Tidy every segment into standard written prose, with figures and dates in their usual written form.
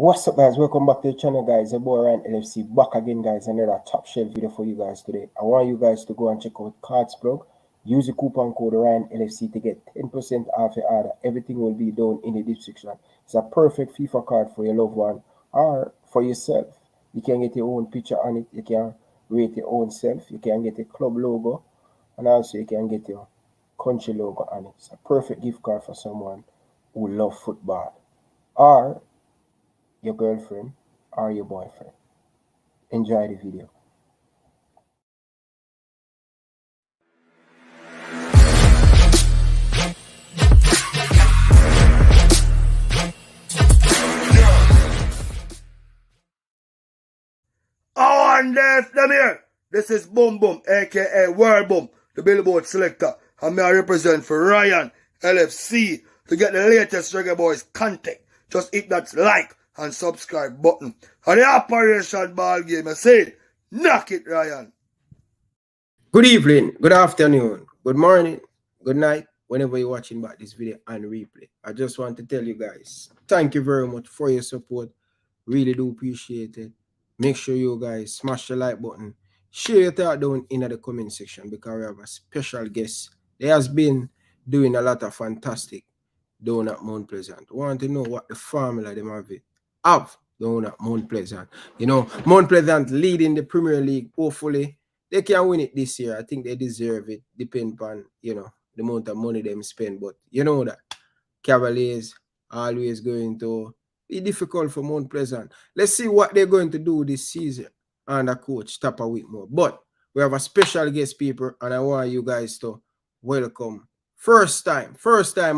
What's up, guys? Welcome back to the channel, guys. Your boy Ryan LFC back again, guys. Another top shelf video for you guys today. I want you guys to go and check out Cards Blog. Use the coupon code Ryan LFC to get 10% off your order. Everything will be down in the description. It's a perfect FIFA card for your loved one or for yourself. You can get your own picture on it. You can rate your own self. You can get a club logo, and also you can get your country logo on it. It's a perfect gift card for someone who loves football or your girlfriend or your boyfriend. Enjoy the video. Oh, and them here. This is Boom Boom, aka World Boom, the Billboard selector. And me I represent for Ryan LFC. To get the latest Reggae Boyz content, just hit that like and subscribe button. And the Operation Ball Game, I said, knock it, Ryan. Good evening, good afternoon, good morning, good night, whenever you're watching back this video and replay. I just want to tell you guys, thank you very much for your support. Really do appreciate it. Make sure you guys smash the like button. Share your thought down in the comment section because we have a special guest. They has been doing a lot of fantastic down at Mount Pleasant. Want to know what the formula they have down at Mount Pleasant. You know, Mount Pleasant leading the Premier League. Hopefully, they can win it this year. I think they deserve it. Depend on, you know, the amount of money they spend. But you know that Cavaliers always going to be difficult for Mount Pleasant. Let's see what they're going to do this season under coach Tapper Whitmore. But we have a special guest, people, and I want you guys to welcome. First time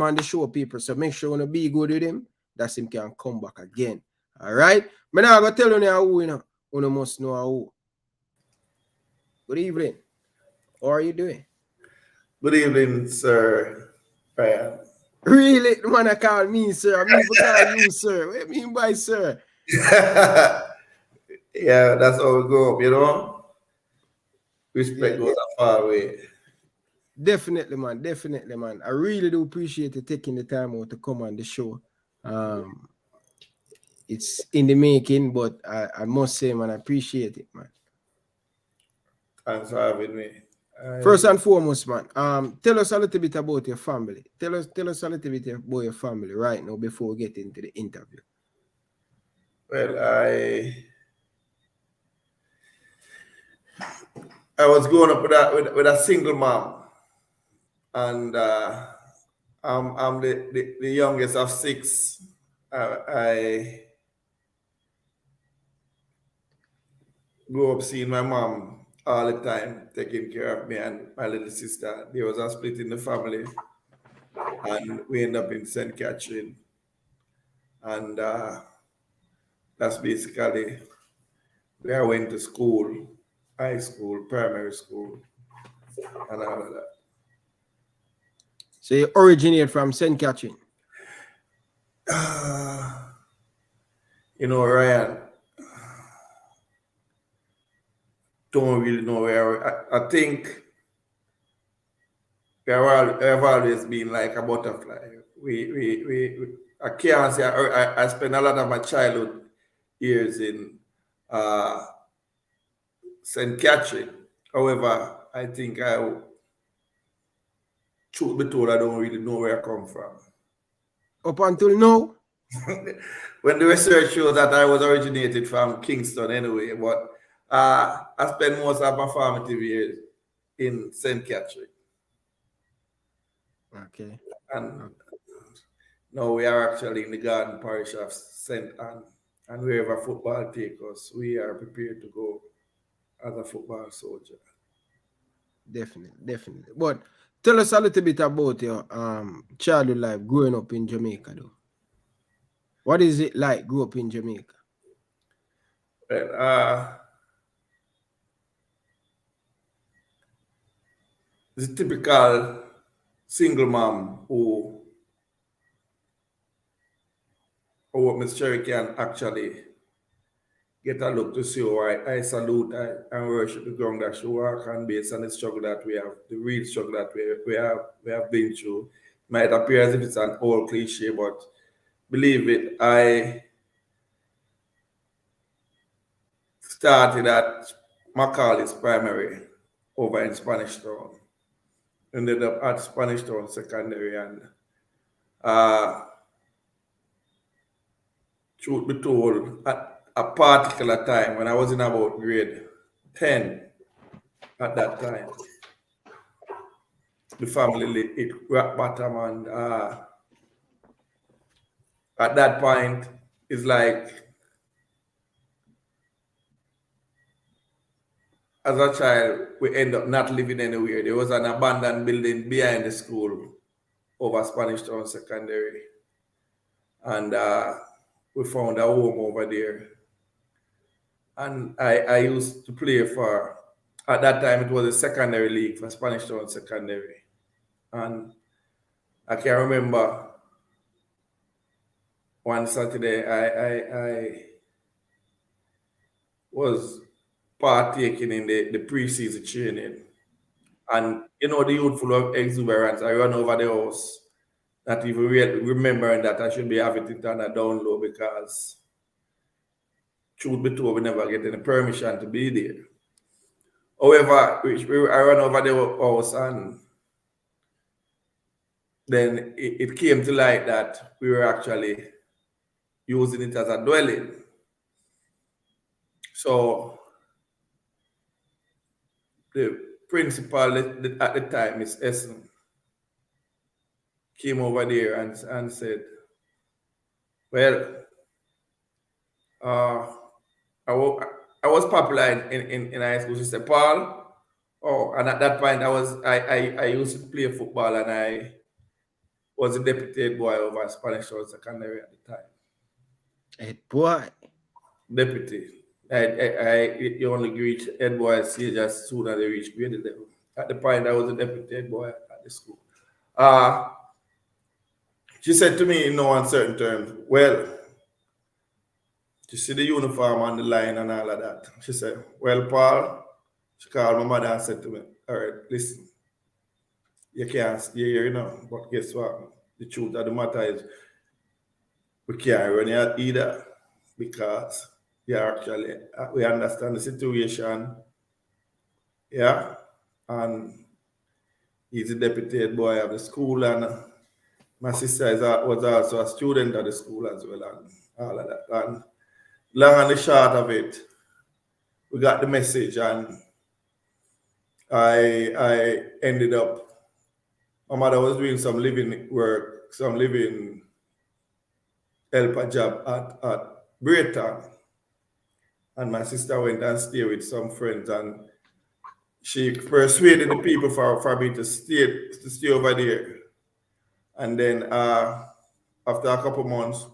on the show, people. So make sure you wanna be good with him. That him can come back again. All right. I'm not gonna tell you who you know. You must know who. Good evening. How are you doing? Good evening, sir. Ryan. Really? The man I call me, sir. I mean, call you, sir. What do you mean by sir? Yeah, that's how we go up, you know? Respect goes a far way. Definitely, man. Definitely, man. I really do appreciate you taking the time out to come on the show. It's in the making, but I must say, man, I appreciate it, man. Thanks for having me. First and foremost, man, tell us a little bit about your family. Tell us a little bit about your family right now before we get into the interview. Well, I was growing up with a single mom, and I'm the youngest of six. I grew up seeing my mom all the time, taking care of me and my little sister. There was a split in the family, and we ended up in St. Catherine. And that's basically where I went to school, high school, primary school, and all of that. So you originate from St. Catherine? You know, Ryan, don't really know where. I think I've always been like a butterfly. I can't say I spent a lot of my childhood years in St. Catherine. However, I think truth be told, I don't really know where I come from. Up until now? When the research shows that I was originated from Kingston anyway, but I spent most of my formative years in St. Catherine. Okay. And now we are actually in the Garden Parish of St. Anne. And wherever football takes us, we are prepared to go as a football soldier. Definitely. But tell us a little bit about your childhood life growing up in Jamaica, though. What is it like growing up in Jamaica? Well, the typical single mom who Miss Cherry can actually get a look to see how I salute and worship the ground that she walk on based on the struggle that we have, the real struggle that we have been through. Might appear as if it's an old cliche, but believe it, I started at Macaulay's Primary over in Spanish Town. Ended up at Spanish Town Secondary, and truth be told, at a particular time when I was in about grade 10 at that time, the family hit rock bottom, and at that point, it's like as a child, we end up not living anywhere. There was an abandoned building behind the school over Spanish Town Secondary, and we found a home over there. And I used to play for, at that time, it was a secondary league for Spanish Town Secondary. And I can remember one Saturday, I was partaking in the pre-season training. And you know, the youth full of exuberance, I run over the house, not even remembering that I should be having it on a down low, because truth be told, we never get any permission to be there. However, I ran over the house, and then it came to light that we were actually using it as a dwelling. So the principal at the time, Miss Essen, came over there and said, well, I was popular in high school. She said, Paul, oh, and at that point I used to play football, and I was a deputy head boy over Spanish Town Secondary at the time. Head boy. Deputy. You only reach head boy stage as soon as they reach grade 11. At the point, I was a deputy head boy at the school. She said to me in no uncertain terms, well, you see the uniform on the line and all of that. She said, well, Paul, she called my mother and said to me, all right, listen, you can't stay here, you know, but guess what? The truth of the matter is, we can't run it either, because actually, we understand the situation, yeah, and he's a deputy head boy of the school, and my sister was also a student at the school as well, and all of that. And long and the short of it, we got the message, and I ended up, my mother was doing some living work, some living helper job at Brayton. And my sister went and stayed with some friends, and she persuaded the people for me to stay over there. And then after a couple months,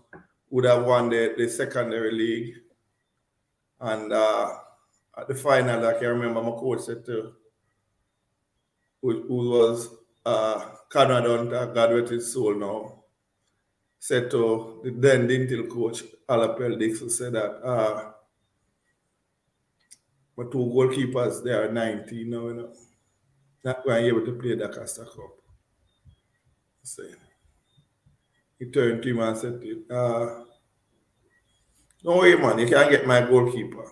would have won the secondary league. And at the final, I can remember my coach said to, who was Conrad Hunter, God rest his soul now, said to the then Dintil coach, Alapel Dixon, said that my two goalkeepers, they are 19 now, you know. Not going able to play the Costa Cup. So he turned to him and said, no way, man, you can't get my goalkeeper.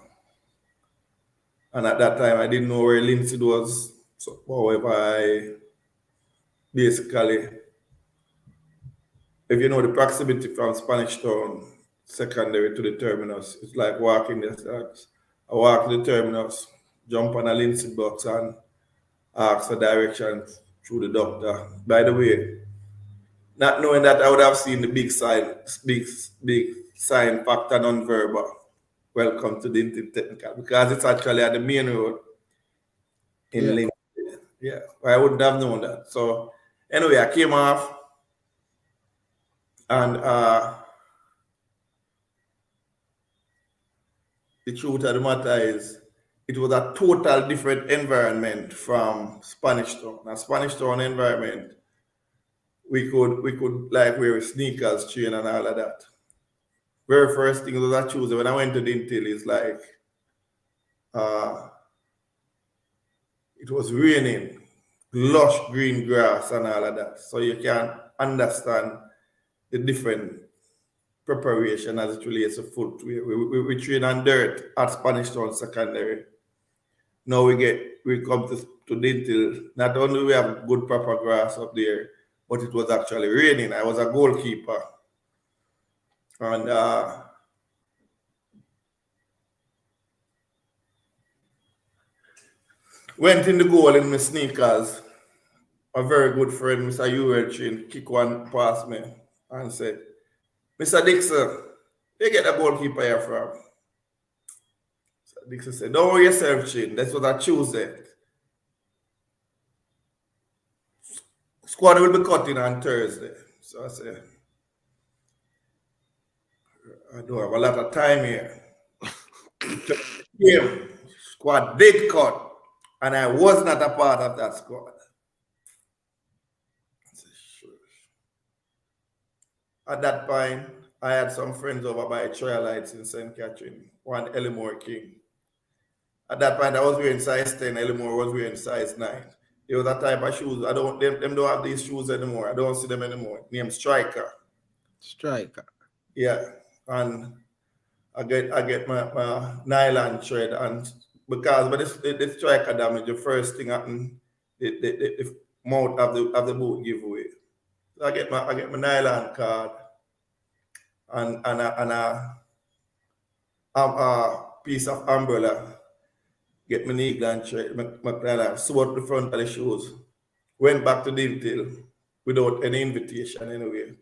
And at that time, I didn't know where Lindsay was. So, however, I basically, if you know the proximity from Spanish Town Secondary to the terminus, it's like walking the stairs. I walk to the terminus, jump on a Lindsay box, and ask for direction through the doctor. By the way, not knowing that, I would have seen the big sign, factor non-verbal. Welcome to the Lindsay Technical, because it's actually at the main road in Lindsay. Yeah, I wouldn't have known that. So anyway, I came off, and the truth of the matter is, it was a total different environment from Spanish Town. Now, Spanish Town environment, we could like wear sneakers, train, and all of that. Very first thing was I choose when I went to Dintil is like it was raining, lush green grass and all of that. So you can understand the different preparation as it relates to footwear. We train on dirt at Spanish Town Secondary. Now we come to Dintil. Not only we have good proper grass up there, but it was actually raining. I was a goalkeeper. And went in the goal in my sneakers. A very good friend, Mr. Urchin, kick one past me and said, Mr. Dixon, where you get the goalkeeper here from? Mr. Dixon said, don't worry yourself, Chin. That's what I choose it. Squad will be cutting on Thursday. So I said, I don't have a lot of time here. Game. Squad did cut, and I was not a part of that squad. I said, sure. At that point, I had some friends over by Trialites in St. Catherine, one Ellimore King. At that point, I was wearing size 10, Ellimore was wearing size 9. There was a type of shoes. Them don't have these shoes anymore. I don't see them anymore. Named Striker. Striker. Yeah. And I get my nylon thread, and because when the striker damage, the first thing happened, the mouth of the boot give away. So I get my nylon card and a piece of umbrella. Get my knee gland thread, my nylon, sew up the front of the shoes. Went back to Dintil without any invitation anyway.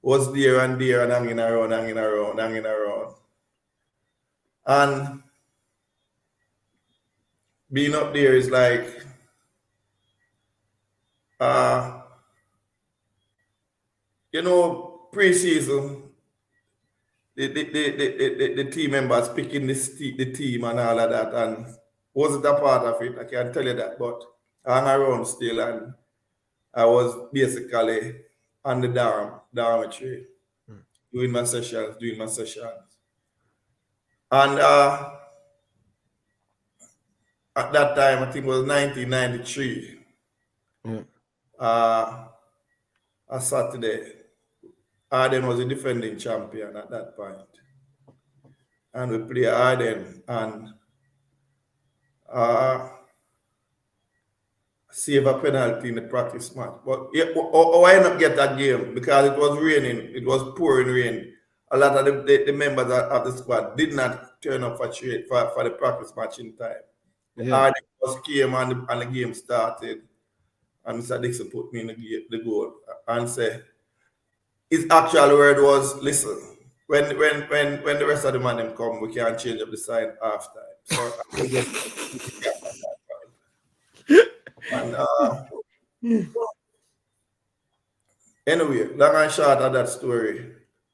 Was there and hanging around. And being up there is like, pre-season, the team members picking the team and all of that, and wasn't a part of it, I can't tell you that, but I hung around still, and I was basically on the dormitory, doing my sessions. And at that time, I think it was 1993, a Saturday, Arden was a defending champion at that point. And we play Arden and save a penalty in the practice match. But I ended up get that game because it was raining, it was pouring rain. A lot of the members of the squad did not turn up for the practice match in time. Arden was came and the game started. And Mr. Dixon put me in the goal and said, his actual word was, listen, when the rest of the man them come, we can't change up the sign half time. So I just and anyway, long and short of that story,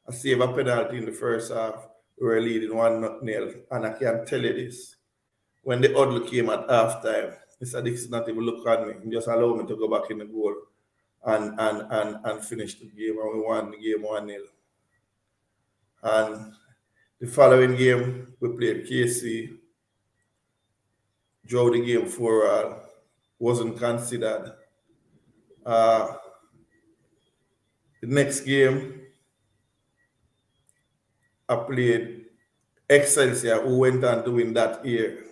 I saved a penalty in the first half. We were leading 1-0, and I can tell you this. When the huddle came at half time, Mr. Dixon not even look at me. He just allowed me to go back in the goal and finish the game. And we won the game 1-0. And the following game, we played KC. Drove the game 4-4. Wasn't considered. The next game, I played Excelsior, who went on to win that year.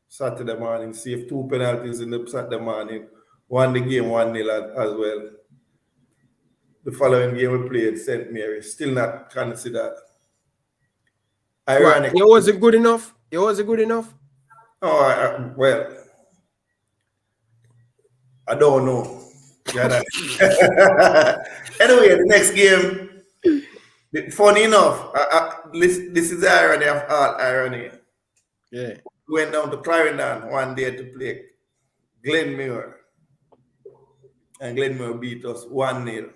Saturday morning, saved 2 penalties in the Saturday morning, won the game 1-0 as well. The following game we played St. Mary, still not considered. Ironic. It wasn't good enough? It wasn't good enough? Oh, well, I don't know. Anyway, the next game, funny enough, this is the irony of all irony. Yeah. Went down to Clarendon one day to play Glenmuir. And Glenmuir beat us 1-0.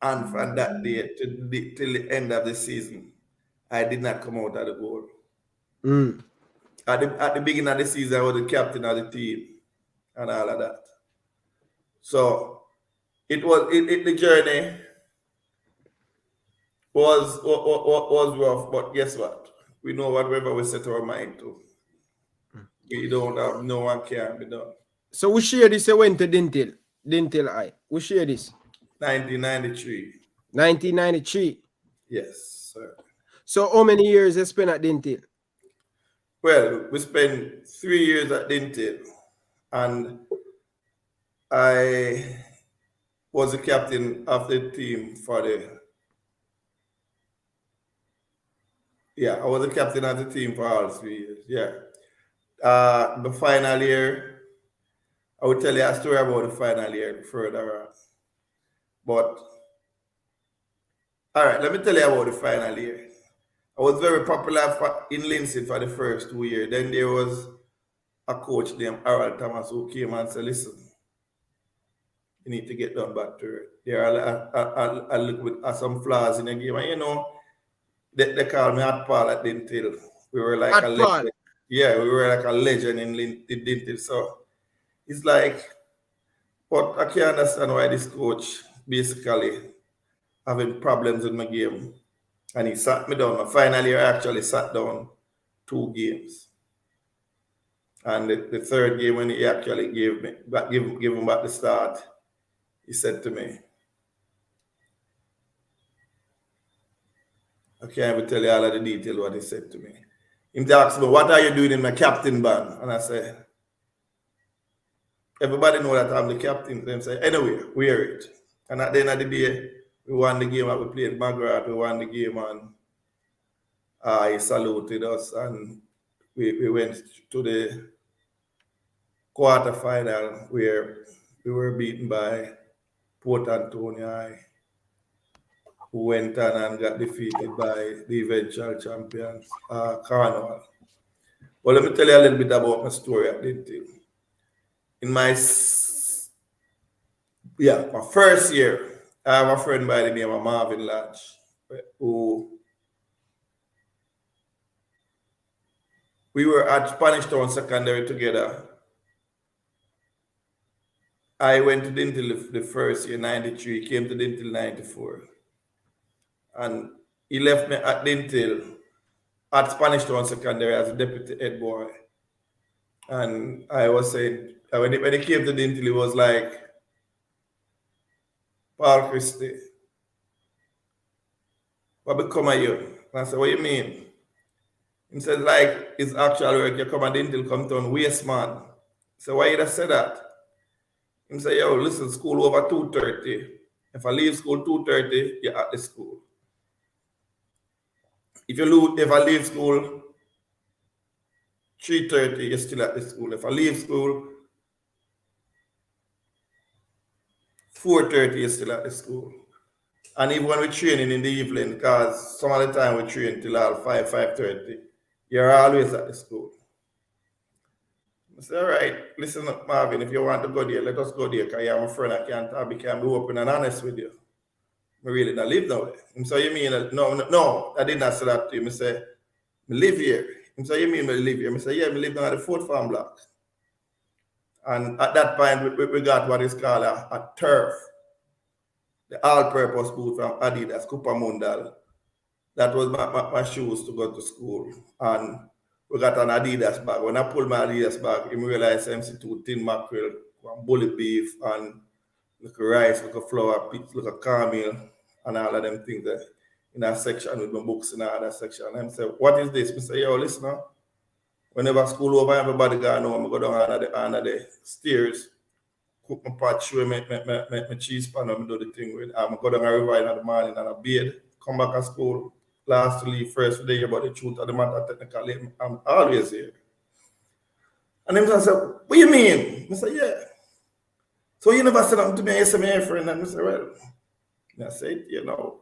And from that day till the end of the season, I did not come out of the goal. At the beginning of the season, I was the captain of the team and all of that. So the journey was rough, but guess what? We know whatever we set our mind to. We don't have, no one can be done. So we share this, I went to Dintil High. We share this. 1993. 1993. Yes, sir. So how many years you spent at Dintil? Well, we spent 3 years at Dintil, and I was the captain of the team for the. Yeah, I was the captain of the team for all 3 years. Yeah. The final year, I will tell you a story about the final year further on. But all right, let me tell you about the final year. I was very popular in Lindsay for the first 2 years. Then there was a coach named Harold Thomas who came and said, listen, you need to get down back to it. There are a little bit of some flaws in the game. And you know, they called me Hot Paul at Dintil. We were like Hot a Paul. legend. Yeah, we were like a legend in Dintil. So it's like, but I can't understand why this coach basically having problems with my game. And he sat me down. My final year, I actually sat down 2 games. And the third game, when he actually gave him back the start, he said to me, I can't even tell you all of the detail what he said to me. He asked me, what are you doing in my captain band? And I said, everybody know that I'm the captain. They say, anyway, wear it. And at the end of the day, we won the game that we played Magrat. We won the game, and he saluted us, and we went to the quarterfinal where we were beaten by Port Antonio, who went on and got defeated by the eventual champions, Carnival. Well, let me tell you a little bit about my story at Dintil. In my first year, I have a friend by the name of Marvin Lodge, who we were at Spanish Town Secondary together. I went to Dintil the first year, 93, came to Dintil 94. And he left me at Dintil at Spanish Town Secondary as a deputy head boy. And I was saying, when he came to Dintil, he was like, Paul Christie, what become of you? And I said, what you mean? He said, like, it's actual work, you come at Dintil, come to waste man. So why you just say that? He said, yo, listen, school over 2:30. If I leave school 2:30, you're at the school. If I leave school 3:30, you're still at the school. If I leave school 4:30, you're still at the school. And even when we're training in the evening, because some of the time we train till 5:30, you're always at the school. I said, all right, listen up, Marvin, if you want to go there, let us go there, because you're my friend, I can be open and honest with you. I really don't live now. He said, you mean, no, I did not say that to him. I said, I live here. He said, you mean I live here? I said, yeah, I live down at the 4th farm block. And at that point, we got what is called a turf, the all-purpose boot from Adidas, Coupa Mundal. That was my shoes to go to school. And we got an Adidas bag. When I pulled my Adidas bag, I realized I see 2 tin mackerel, bullet beef, and look at rice, look at flour, look at caramel, and all of them things there in that section with my books in that section. And I said, what is this? I say, yo, listen now. Whenever school over, everybody got home, I go down under the stairs, cook my pot, show my cheese pan, and do the thing with. I go down a river in the morning and I bathe, come back at school, last to leave first day about the truth of the matter technically. I'm always here. And then I said, what you mean? I said, yeah. So you never said something to me, you say my friend, and I said, well, I said, you know.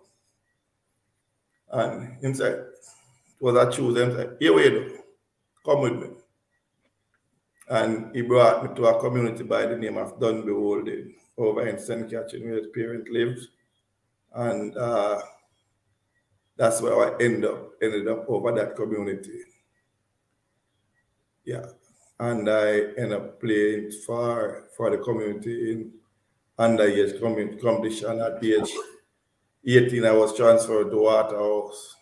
And he said, it was a Tuesday, and he said, here we do, come with me. And he brought me to a community by the name of Dunby Holding over in St. Catherine where his parents lived. And that's where I ended up over that community. Yeah. And I ended up playing for the community in underage competition. At the age 18, I was transferred to Waterhouse.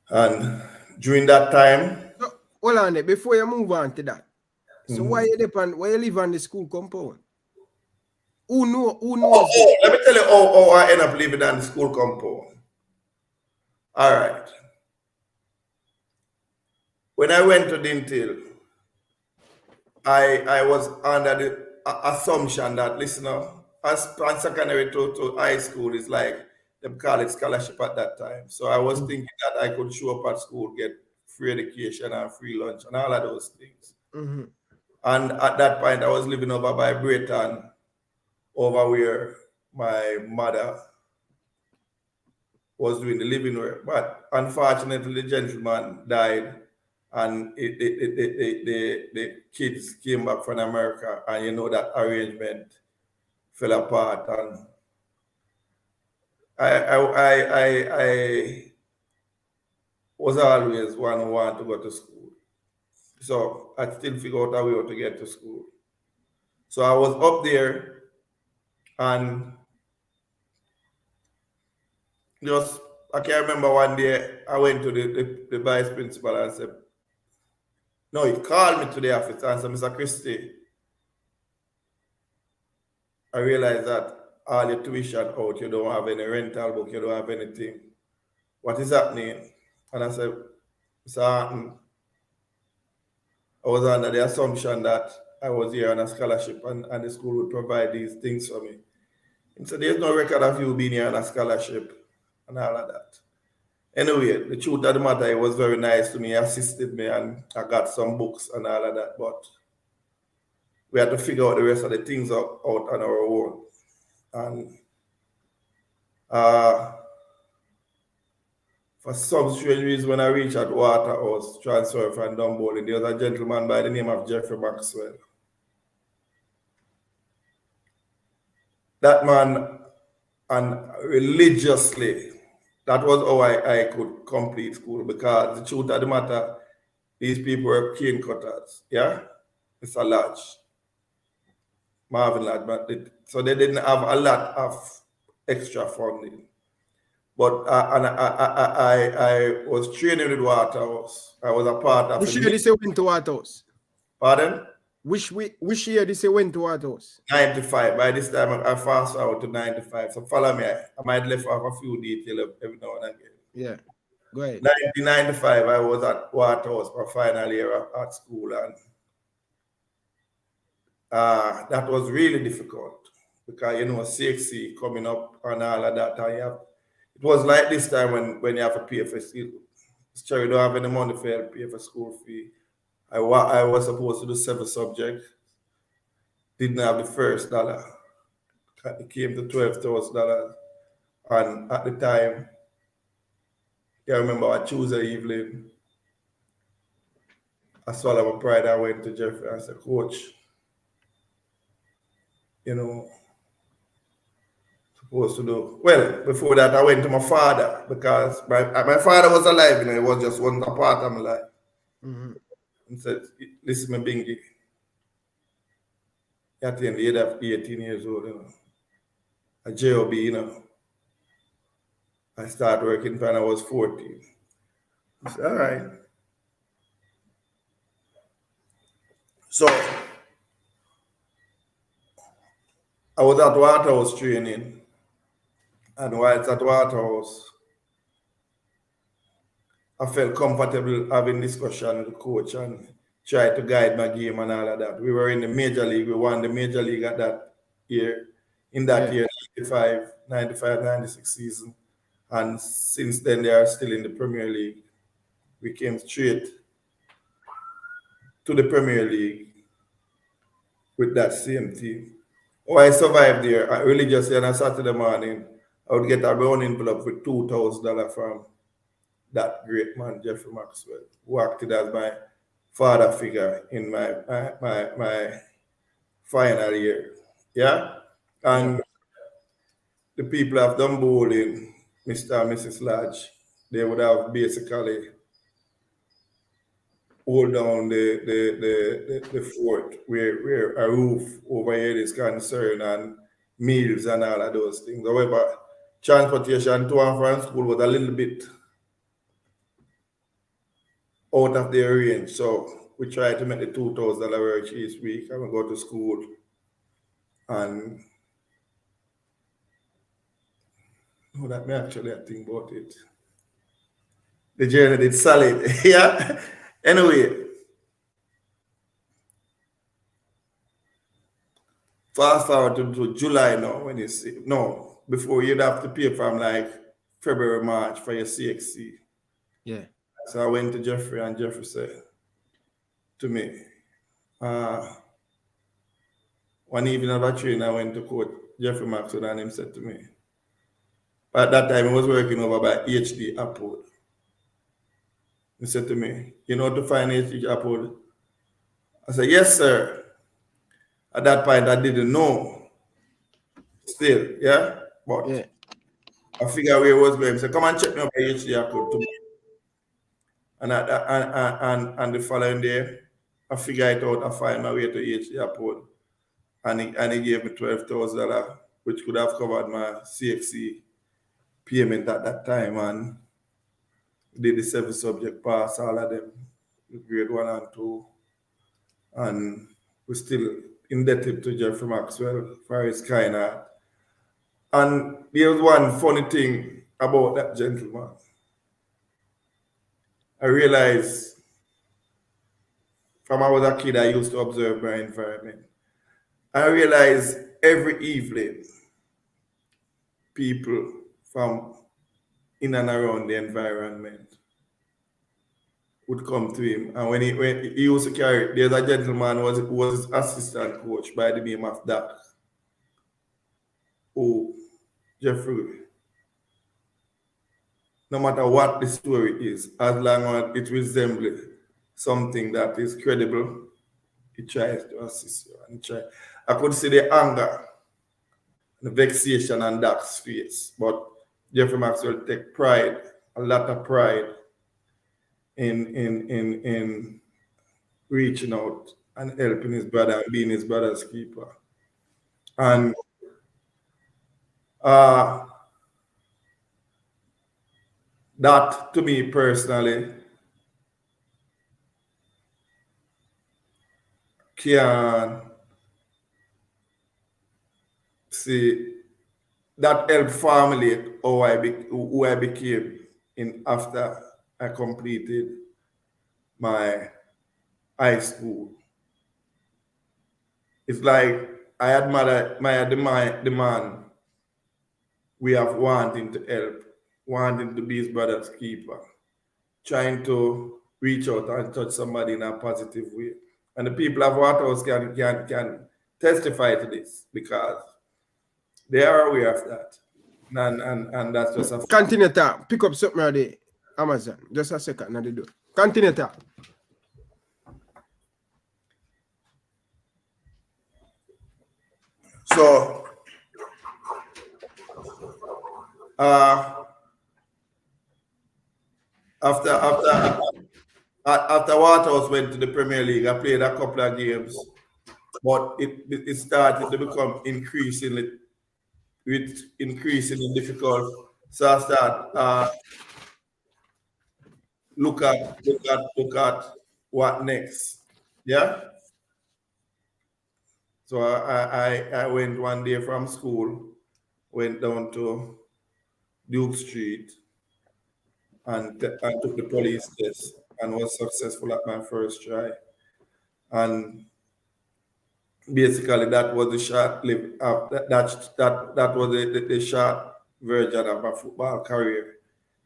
And during that time, So, hold on there, before you move on to that. So why you live on the school compound? Who knows this? Let me tell you how I end up living on the school compound. All right. When I went to Dintil, I was under the assumption that, listen, as from secondary to high school is like them call it scholarship at that time. So I was thinking that I could show up at school, get free education and free lunch and all of those things. Mm-hmm. And at that point, I was living over by Brayton, over where my mother was doing the living work. But unfortunately, the gentleman died, and the kids came back from America, and you know that arrangement fell apart. And I was always one who wanted to go to school. So I still figure out a way to get to school. So I was up there, and just I can remember one day I went to the vice principal and said, no, he called me to the office and said, Mr. Christie, I realize that all your tuition out, you don't have any rental book, you don't have anything. What is happening? And I said, Mr. Harton, I was under the assumption that I was here on a scholarship and the school would provide these things for me. He said, there's no record of you being here on a scholarship and all of that. Anyway, the truth of the matter, he was very nice to me. He assisted me and I got some books and all of that. But we had to figure out the rest of the things out on our own. And for some strange reason, when I reached at Waterhouse, transfer from Dunbowling, there was a gentleman by the name of Jeffrey Maxwell. That man, and religiously, that was how I could complete school, because the truth of the matter, these people were cane cutters, yeah? It's a lodge, Marvin Lodge, but so they didn't have a lot of extra funding. But I was training with Waterhouse. I was a part of Which year this went to Waterhouse? Pardon? Which year this went to Waterhouse? 95. By this time, I fast forward to 95. So follow me. I might left off a few details every now and again. Yeah, go ahead. 1995, I was at Waterhouse for final year at school, and that was really difficult because, you know, CXC coming up and all of that. It was like this time when you have to pay for school. Sure, you don't have any money for pay for school fee. I was supposed to do 7 subjects. Didn't have the first dollar. It came to $12,000. And at the time, I remember a Tuesday evening, I swallowed my pride. I went to Jeffrey and said, Coach, you know, supposed to do. Well, before that, I went to my father because my father was alive, you know, it was just one part of my life. Mm-hmm. And said, listen, me Bingy, at the age of 18 years old, you know, a JOB, you know, I started working when I was 14. I said, all right. So I was at Waterhouse training, and while it's at Waterhouse, I felt comfortable having discussion with the coach and try to guide my game and all of that. We were in the major league. We won the major league at that year, in that year, 95, 96 season. And since then, they are still in the Premier League. We came straight to the Premier League with that same team. Oh, I survived there. I religiously on a Saturday morning, I would get a brown envelope with $2,000 from that great man, Jeffrey Maxwell, who acted as my father figure in my final year. Yeah? And the people have done bowling, Mr. and Mrs. Lodge, they would have basically hold down the fort where a roof over here is concerned and meals and all of those things. However, transportation to and from school was a little bit out of their range. So we tried to make the $2,000 work each week and we go to school. And No, that me actually I think about it. The journey did solid. Yeah. Anyway, fast forward to July now when you see no, before you'd have to pay from like February, March for your CXC. Yeah. So I went to Jeffrey and Jeffrey said to me, uh, one evening of a train I went to court Jeffrey Maxwell and him said to me, at that time he was working over by HD Upload. He said to me, you know to find HD Upload? I said, yes, sir. At that point I didn't know. Still, yeah? But Yeah. I figure where it was going. He said, come and check me up by HD Upload tomorrow. And the following day, I figure it out, I find my way to HD Upload. And he gave me $12,000, which could have covered my CXC payment at that time. And did the 7 subject pass, all of them, grade 1 and 2. And we're still indebted to Jeffrey Maxwell for his kind heart. And there was one funny thing about that gentleman. I realized from I was a kid, I used to observe my environment. I realized every evening, people from in and around the environment would come to him. And when he used to carry, there's a gentleman who was his assistant coach by the name of Doc, who Jeffrey, no matter what the story is, as long as it resembles something that is credible, he tries to assist you. And I could see the anger, the vexation on Doc's face, but Jeffrey Maxwell take pride, a lot of pride in reaching out and helping his brother and being his brother's keeper. And that to me personally can see that helped formulate who I became in after I completed my high school. It's like I admire the man we have wanting to help, wanting to be his brother's keeper, trying to reach out and touch somebody in a positive way. And the people of Waterhouse can testify to this because they are aware of that. And that's just a fact. Continue talk. Pick up something on the Amazon. Just a second, now they do. Continue talk. So after Waterhouse went to the Premier League, I played a couple of games, but it started to become increasingly difficult. So I start look at what next. Yeah. So I went one day from school, went down to Duke Street and took the police test and was successful at my first try. And basically that was the short live that was the short version of my football career.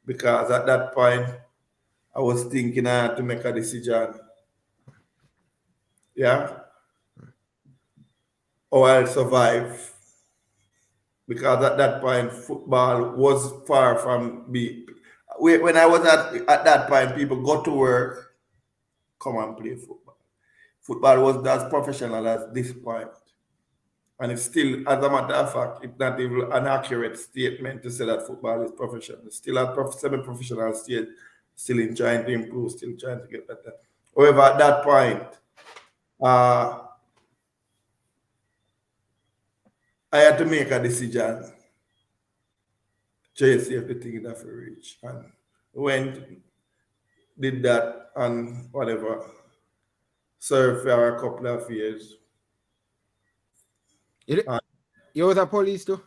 Because at that point I was thinking I had to make a decision. Yeah. Or I'll survive. Because at that point football was far from me. When I was at that point, people go to work, come and play football. Football was as professional as this point. And it's still, as a matter of fact, it's not even an accurate statement to say that football is professional. It's still at semi-professional stage, still in trying to improve, still trying to get better. However, at that point, I had to make a decision. Chase everything that I reach. And went, did that, and whatever. Served for a couple of years. You was a police too?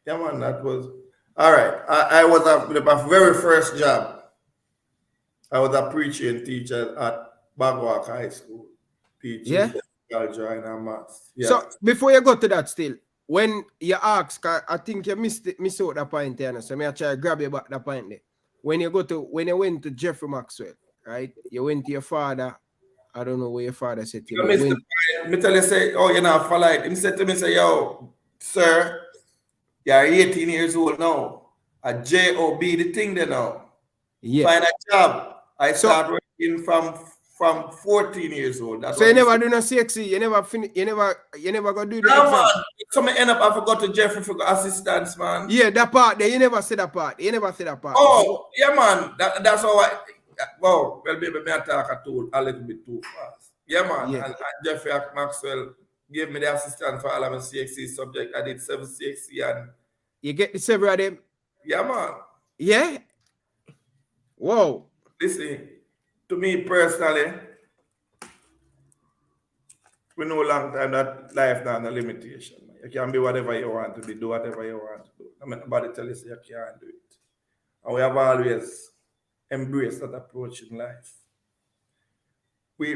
Yeah, man, that was All right. I was my very first job. I was a preaching teacher at Bagwalk High School, teaching Yeah. algebra and maths. So Yeah. before you go to that still, when you ask, I think you miss out the point there. So me I try to grab you back the point there. When you went to Jeffrey Maxwell, right? You went to your father. I don't know where your father said to you, So, but you Mr. went. Me tell you say, oh, you're not for light. Him said to me, say, yo, sir, you're 18 years old now. A job the thing there now. Yeah. Find a job. I So start working from 14 years old. That's so you what he never said. do no CXC, you never go do the Yeah, exam. man. So me end up I forgot to Jeffrey for assistance, man. Yeah, that part there, you never said that part. You never said that part. There. Oh, yeah, man. That's how I. Wow, well, baby, me attack a little bit too fast. Yeah, man. Yeah. And Jeffrey Maxwell gave me the assistant for all of my CXC subject. I did 7 CXC and You get the several of them. yeah, man. Yeah. Whoa. Listen, to me personally, we know long time that life not a limitation. Man. You can be whatever you want to be, do whatever you want to do. I mean, nobody tell you say you can't do it. And we have always embraced that approach in life. We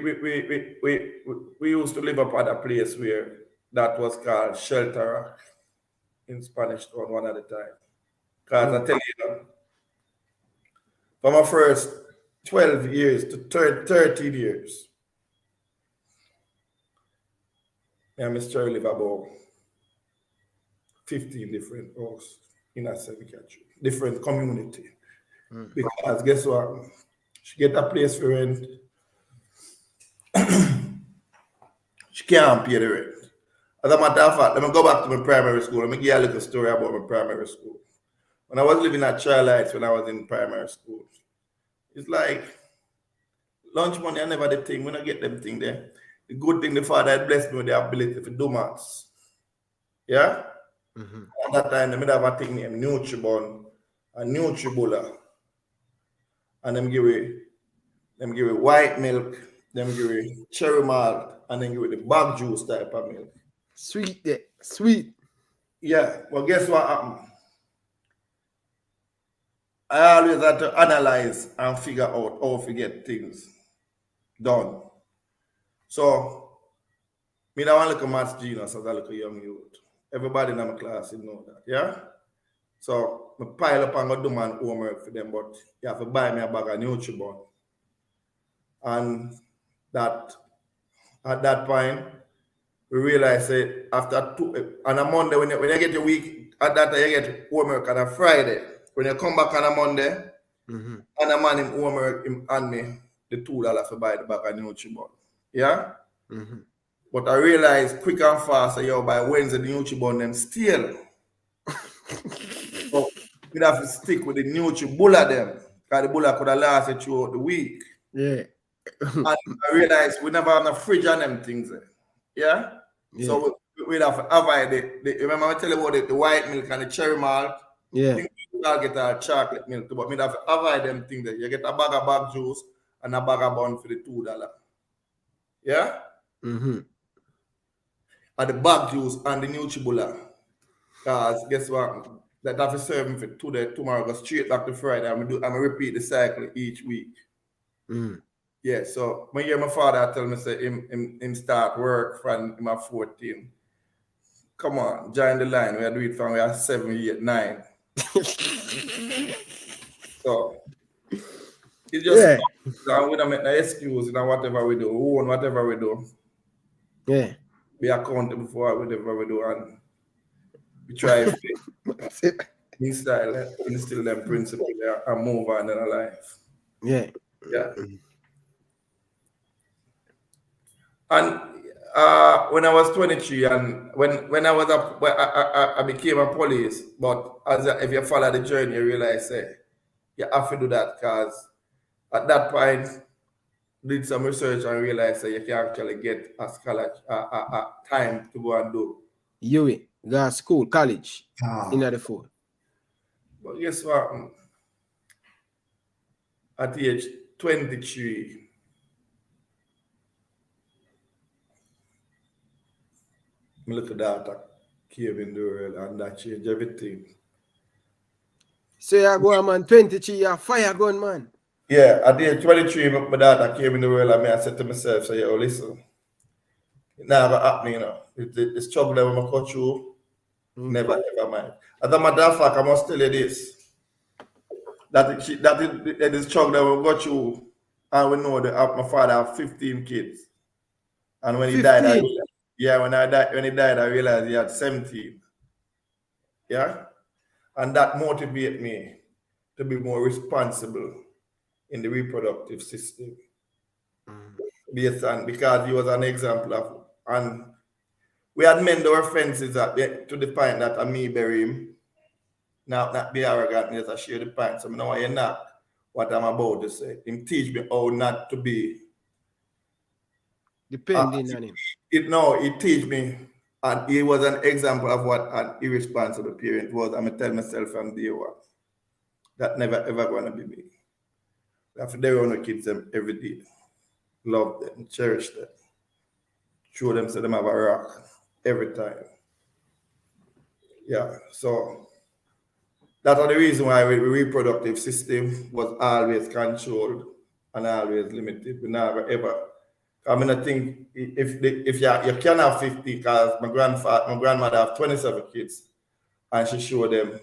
used to live up at a place where that was called Shelter Rock in Spanish Town one at a time. Because I tell you, from my first 12 years to 13 years, I'm Mr. live about 15 different homes in a semi country, different community. Because guess what? She get a place for rent, she can't pay the rent. As a matter of fact, let me go back to my primary school. Let me give you a little story about my primary school. When I was living at Child Heights when I was in primary school, it's like lunch money, I never did thing. When I get them thing there, the good thing the father had blessed me with the ability to do maths. Yeah? At that time, they made have a thing named Nutribon and Nutribula. And them give it white milk, them give it cherry malt, and then give it the bag juice type of milk. Sweet there. Sweet. Yeah, well, guess what happened? I always had to analyze and figure out how to get things done. So, me don't want to look at maths genius as I look at young youth. Everybody in my class, you know that, yeah? So, I pile up and go do my homework for them, but you have to buy me a bag of Nutribon. And that, at that point, we realize that after on a Monday, when you get your week, at that time you get homework on a Friday. When you come back on a Monday, and a man him homework him and me the $2 for buy the bag of Nutribon. Yeah? But I realized quick and fast that yo by Wednesday the Nutribon them steal. So we have to stick with the Nutribullah them. Because the bulla could have lasted throughout the week. Yeah. And I realized we never have a fridge on them things there. Yeah? So we'd have to avoid the remember I tell you about the white milk and the cherry malt. Yeah. I'll get a chocolate milk too, but we'd have to avoid them things there. You get a bag of bag juice and a bag of bun for the $2. Yeah? And the bag juice and the Nutribullah. Because guess what? That have to serve me for today, tomorrow, go straight back to Friday. I'm gonna repeat the cycle each week. Yeah, so when you hear my father tell me say him start work from him at 14. Come on, join the line. We are doing it from we are 7, 8, 9. So it's just we don't make no excuse, whatever we do. We own whatever we do. Yeah. Be accountable for whatever we do, and we try to instill them principles there and move on in our life. Yeah. Yeah. And when I was 23, and when I was up, I became a police. But if you follow the journey, you realize you have to do that because at that point, did some research and realized that you can actually get a scholarship, time to go and do. You go school, college, in the phone. But guess what? At the age 23, I look at that cave in the world and that changed everything. So you go, man, 23, you're fire gun, man. Yeah, at the age 23, my daughter came in the world and I said to myself, so yo, listen, it never happened, you know. The struggle that we go through, never ever mind. As a matter of fact, I must tell you this. That is struggle that we go through, and we know that my father have 15 kids. And when he died, 15. when he died, I realized he had 17. Yeah? And that motivated me to be more responsible in the reproductive system. Based on, because he was an example of, and we had mend our fences to the point that I me bury him. Now, not be arrogant, just I share the point. So I know you not what I'm about to say. Him teach me how not to be. Depending on him. He teach me, and he was an example of what an irresponsible parent was. I'm tell myself from day one. That never ever gonna be me. After they want to kids them every day. Love them, cherish them. Show them so them have a rock every time. Yeah, so that's the reason why the reproductive system was always controlled and always limited. We never ever. I mean, I think if you can have 50, because my grandmother have 27 kids, and she showed them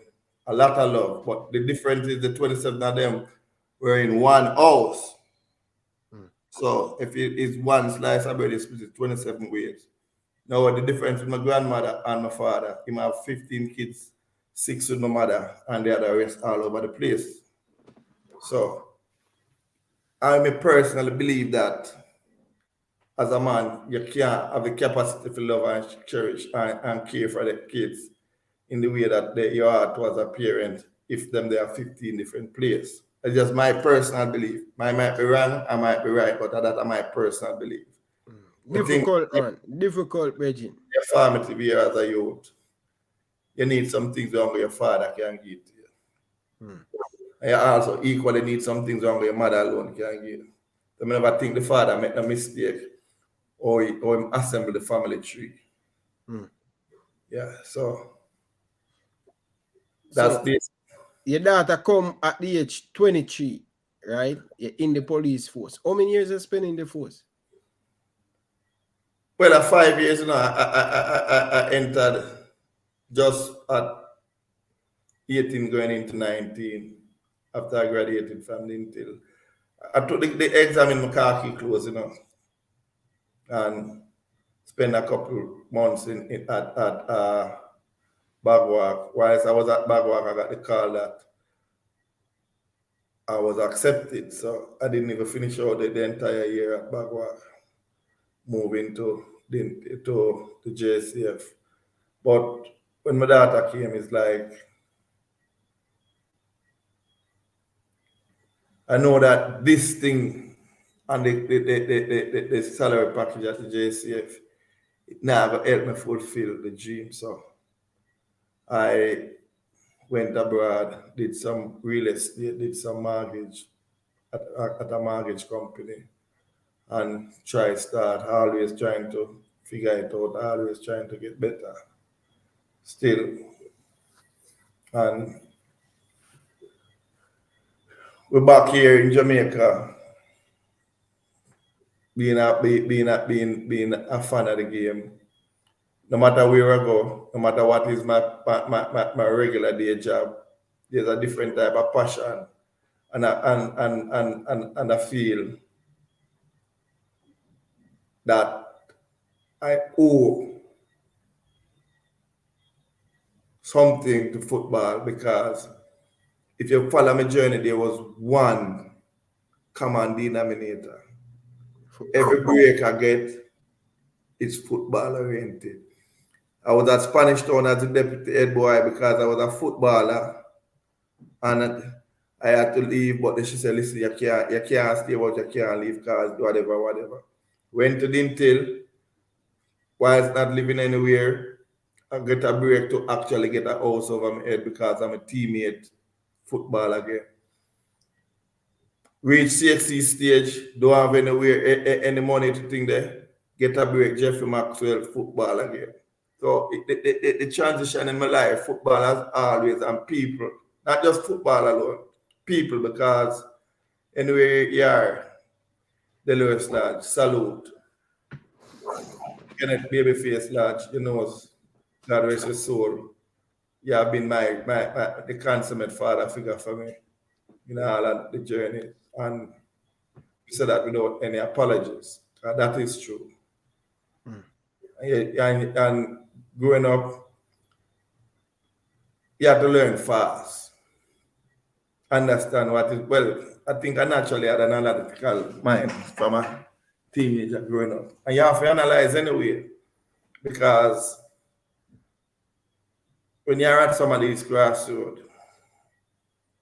a lot of love. But the difference is the 27 of them were in one house. So if it is one slice of bread, it's split 27 ways. Now the difference with my grandmother and my father, he might have 15 kids, 6 with my mother, and the other rest all over the place. So I may personally believe that as a man, you can't have the capacity to love and cherish and care for the kids in the way that your heart was a parent if they are 15 different places. It's just my personal belief. I might be wrong, I might be right, but that's my personal belief. Difficult, man. Difficult, Reggie. Your formative year as a youth, you need some things wrong your father can give to you. And you also equally need some things wrong your mother alone can give. So I never think the father made a mistake or him assemble the family tree. Yeah, so that's this. Your daughter come at the age 23, right? You're in the police force. How many years you spent in the force? Well, at 5 years, I entered just at 18 going into 19 after I graduated from the Intel. I took the exam in my khaki clothes, and spent a couple months at Bagwalk. Whilst I was at Bagwalk, I got the call that I was accepted. So I didn't even finish out the entire year at Bagwalk, moving to the JCF. But when my daughter came, it's like, I know that this thing and the salary package at the JCF, it never helped me fulfill the dream. So I went abroad, did some real estate, did some mortgage at a mortgage company, and always trying to figure it out, always trying to get better. Still, and we're back here in Jamaica, being a fan of the game. No matter where I go, no matter what is my regular day job, there's a different type of passion, and I feel that I owe something to football, because if you follow my journey, there was one common denominator. Every break I get is football oriented. I was at Spanish Town as a deputy head boy because I was a footballer, and I had to leave, but she said, listen, you can't stay, but you can't leave because whatever. Went to Dintil, whilst not living anywhere, I get a break to actually get a house over my head because I'm a teammate football again. Reach CXC stage, don't have any money to think there, get a break, Jeffrey Maxwell football again. So the transition in my life, football has always, and people not just football alone, people, because anywhere you are, the Lewis Lodge, salute. Kenneth Babyface Lodge, you know, God rest his soul. You have been the consummate father figure for me in all of the journey. And you said that without any apologies. That is true. And growing up, you have to learn fast. Understand what is, well, I think I naturally had an analytical mind from a teenager growing up. And you have to analyze anyway, because when you're at some of these crossroads,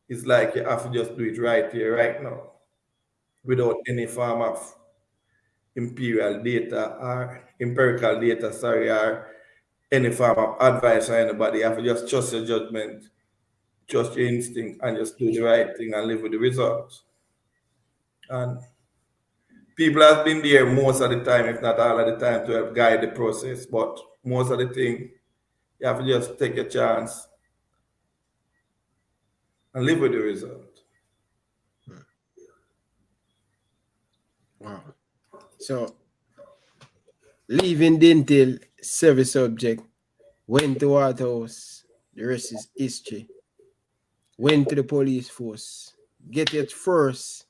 it's like you have to just do it right here, right now, without any form of empirical data, sorry, or any form of advice or anybody. You have to just trust your judgment, trust your instinct, and just do the right thing and live with the results. And people have been there most of the time, if not all of the time, to help guide the process. But most of the thing, you have to just take a chance and live with the result. Wow. So, leaving dental service subject, went to Waterhouse, the rest is history. Went to the police force, get your first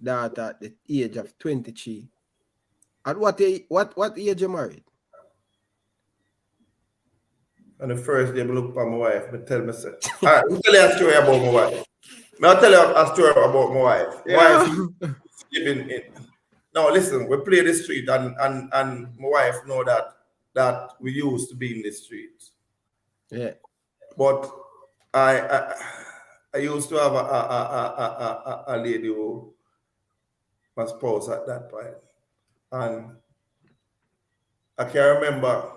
daughter at the age of 23. At what age you married? On the first day, I look at my wife, but tell me, all right, let me tell you a story about my wife. I'll tell you a story about my wife. Yeah. Wife living in. Now, listen, we play the street, and my wife know that we used to be in the street. Yeah. But I used to have a lady who was spouse at that point. And I can remember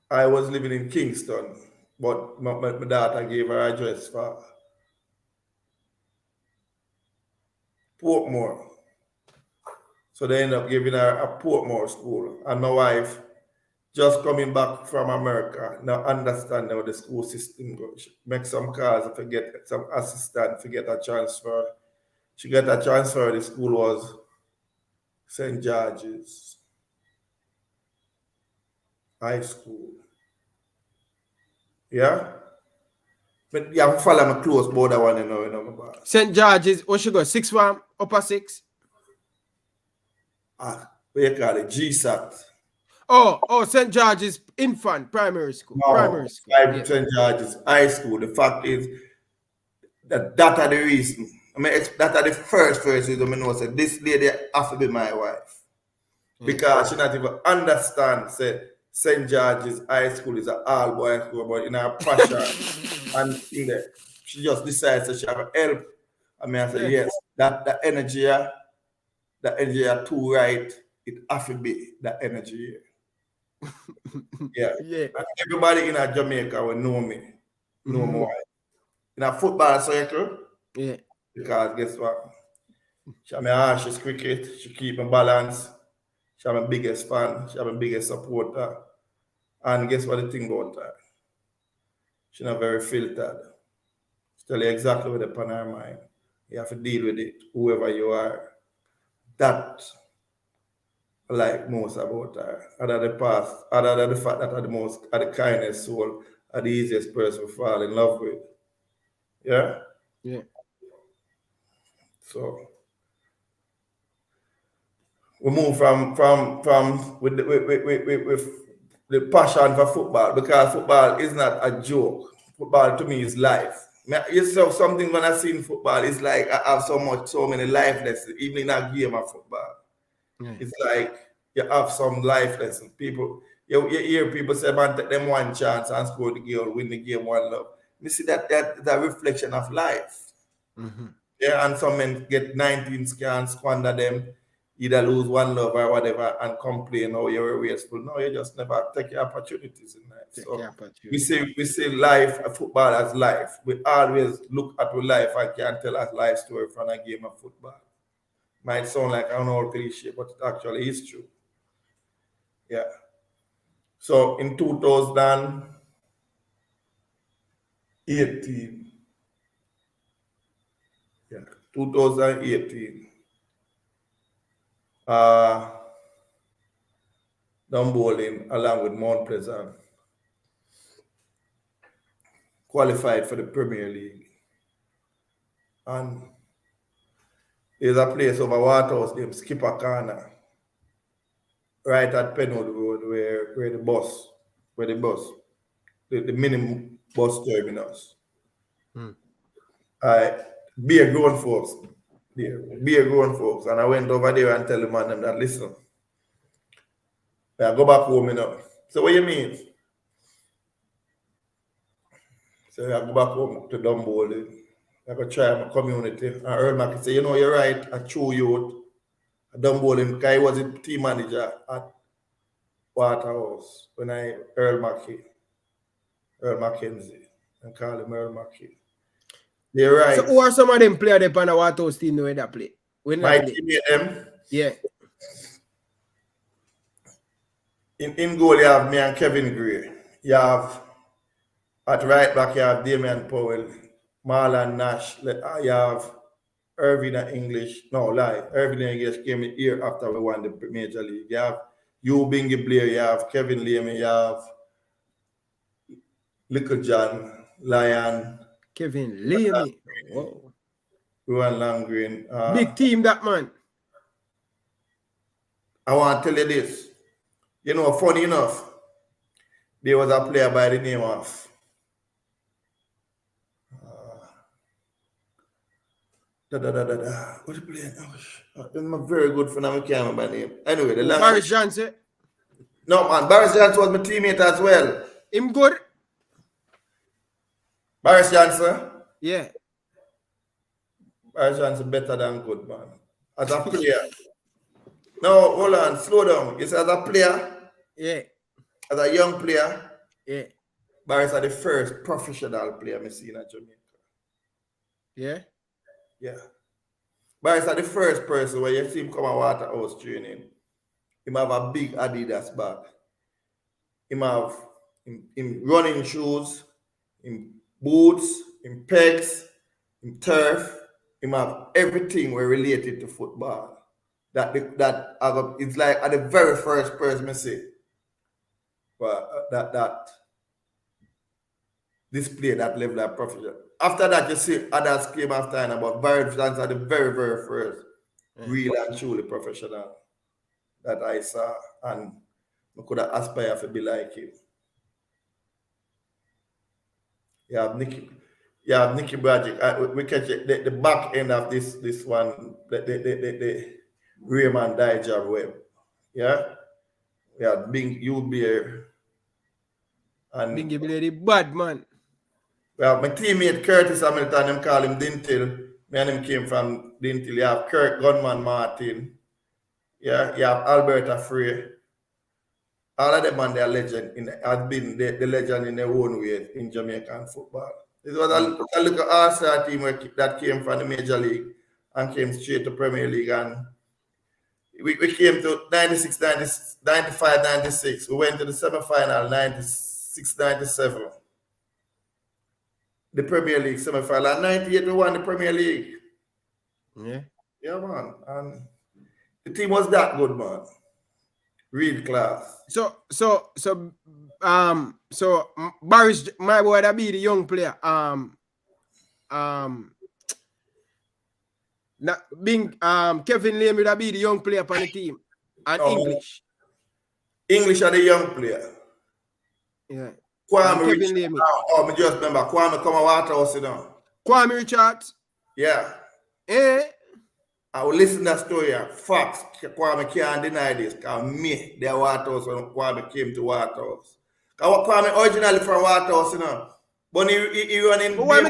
I was living in Kingston, but my daughter gave her address for Portmore. So they ended up giving her a Portmore school. And my wife, just coming back from America, now understand how the school system goes. She make some calls, forget some assistant, forget a transfer. She got a transfer, the school was St. George's High School. Yeah? But you have to follow my close border one, you know, my boss. St. George's, what she go? 6 form, upper 6? What you call it? GSAT. Oh, St. George's Infant Primary School. No, Primary school. Yeah. St. George's High School. The fact is that are the reason. I mean, that are the first reason I know that this lady have to be my wife. Because she not even understand say St. George's High School is an all boy school, but in her passion and in there, she just decides that she have help. I mean, I say, yes, that energy, too right, it have to be that energy. Yeah. And everybody in Jamaica will know me, know my wife. In a football circle, because guess what? She have my harshest cricket, she keep my balance, she have my biggest fan, she have my biggest supporter. And guess what the thing about her? She's not very filtered. She tell you exactly what's upon her mind. You have to deal with it, whoever you are. That I like most about her. Other than the fact that are the kindest soul, are the easiest person to fall in love with. Yeah? Yeah. So we move from with the passion for football, because football is not a joke. Football to me is life. It's something when I see in football, it's like I have so many life lessons, even in a game of football. Yeah. It's like you have some life lessons. People, you hear people say, man, take them one chance and score the goal, win the game 1-0. You see that reflection of life. Mm-hmm. Yeah, and some men get 19 scans, squander them, either lose 1-0 or whatever, and complain, oh, you're wasteful. No, you just never take your opportunities in life. We see life, football as life. We always look at our life and can tell us life story from a game of football. Might sound like an old cliche, but it actually is true. Yeah. So in 2018, yeah, 2018, done bowling along with Mount Pleasant, qualified for the Premier League. And there's a place over Waterhouse named Skipper Corner, right at Penwood Road, where the mini bus terminus. I be a grown folks. Yeah, be a grown folks. And I went over there and tell the man them that listen, I go back home, you know. So what you mean? So I go back home to Dumbo. I go try my community. And Earl Mackey say, you know, you're right, a true youth. Dumbo, guy was the team manager at Waterhouse when Earl Mackenzie, and call him Earl Mackey. They're right. So who are some of them players that on the Waterhouse team when they play? My teammate them? Yeah. In goal, you have me and Kevin Gray. You have at right back, you have Damian Powell, Marlon Nash. You have Irving English. No, lie. Irving English came here after we won the Major League. You have Bingy Blair, you have Kevin Lamy, you have Little John, Lion. Kevin Lamy. Whoa. Ruan Langgreen. Big team, that man. I want to tell you this. You know, funny enough, there was a player by the name of what's the player? I'm very good friend. I can't remember my name. Anyway, the last Boris Johnson. No man, Boris Johnson was my teammate as well. Him good? Boris Johnson? Yeah. Boris Johnson better than good, man. As a player. No, hold on, slow down. You say as a player? Yeah. As a young player? Yeah. Boris is the first professional player I see in Jamaica. Yeah. Yeah. Boris is the first person where you see him come at Waterhouse training. He have a big Adidas bag. He have him running shoes, him boots, him pegs, him turf. He have everything where related to football. It's like at the very first person I see. But that display that level of professional. After that, you see others came after and about Barry Johnson, the very, very first real and truly professional that I saw, and I could have aspired to be like him. You have Nicky Bradrick. We catch it, the back end of this one, the Raymond Dijab Web. Yeah? We have Bing Ubeer. And Bingy Blair, the bad man. Well, my teammate Curtis Hamilton, them call him Dintil. Me and him came from Dintil. You have Kirk Gunman Martin. Yeah, you have Alberta Frey. All of them and their legend has been the legend in their own way in Jamaican football. This was a little All-Star team that came from the Major League and came straight to Premier League. And we came to 96, 95, 96. We went to the semi-final 96, 97. The Premier League semi-final. And 98 we won the Premier League. Yeah. Yeah, man. And the team was that good, man. Real class. So Boris, my boy, that be the young player. Kevin Lamy that be the young player on the team. And English. English are the young player. Yeah. Kwame Kevin Lamy. I just remember Kwame come to Waterhouse, you know. Kwame Richards. Yeah. Eh? I will listen to that story. Facts. Kwame can't deny this. Because me, the Waterhouse when Kwame came to Waterhouse. Because Kwame originally from Waterhouse, you know. But he running. But why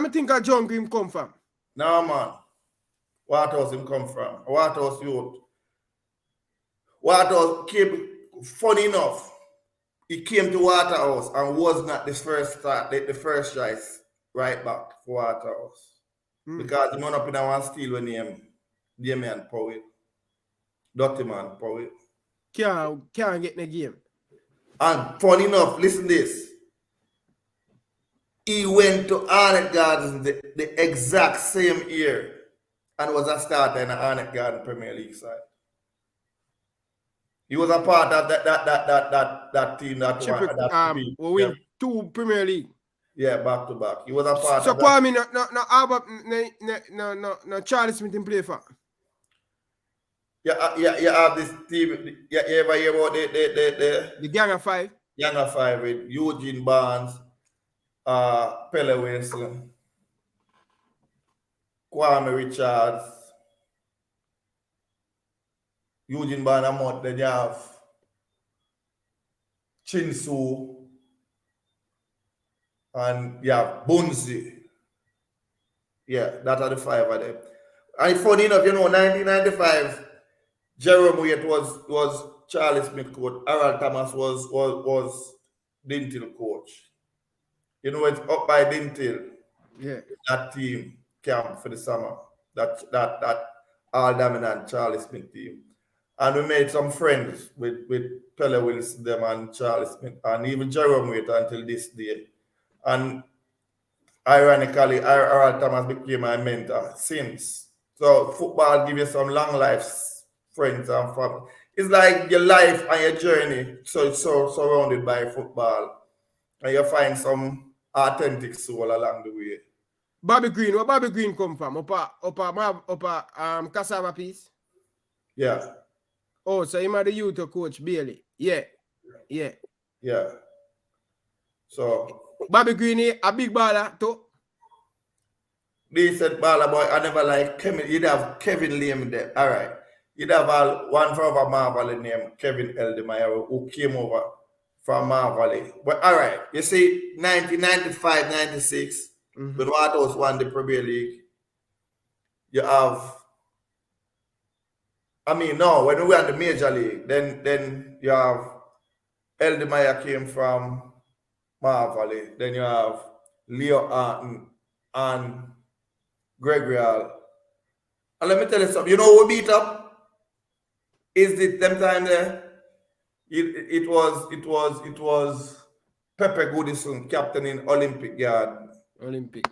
me think a jungle him come from? No, man. Waterhouse him come from. Waterhouse youth. Waterhouse came, funny enough, he came to Waterhouse and was not the first choice right back for Waterhouse. Because he went up in a one steal when he man Powell. Dirty man Powell. Can't get in the game. And funny enough, listen this. He went to Arnett Gardens the exact same year and was a starter in the Arnett Garden Premier League side. He was a part of that team that won that We beat. win 2 Premier League. Yeah, back to back. He was a part So of that. Kwame, no Charlie Smith in play for. You have this team. You ever hear about The Gang of 5? Younger Five with Eugene Barnes, Pele Wilson, Kwame Richards, Eugene Barnes Amot, then you have Chinsu, and you have Bunzi. Yeah, that are the 5 of them. And funny enough, 1995, Jerome Waite was Charlie Smith coach. Harold Thomas was Dintil coach. It's up by Dintil. Yeah. That team camp for the summer. That all dominant Charlie Smith team. And we made some friends with Pele Wilson, them and Charlie Smith, and even Jerome Waite until this day. And ironically, Harold Thomas became my mentor since. So football give you some long life friends and family. It's like your life and your journey. So it's so surrounded by football. And you find some authentic soul along the way. Bobby Green, where Bobby Green come from? Upper cassava piece? Yeah. Oh, so him are the youth coach Bailey. Yeah. So Bobby Green, a big baller too. Decent baller boy. I never like Kevin. You'd have Kevin Liam there. All right. You'd have one from a Marvel named Kevin Eldemeyer who came over from Marvel. But all right, you see, 1995, 96, when Waterhouse won the Premier League, you have, when we were in the Major League, then you have Eldemeyer came from Marvel. Then you have Leo Arton and Gregory Hall. And let me tell you something. You know who beat up? Is it them time there? It was Pepe Goodison, captain in Olympic Yard. Olympic.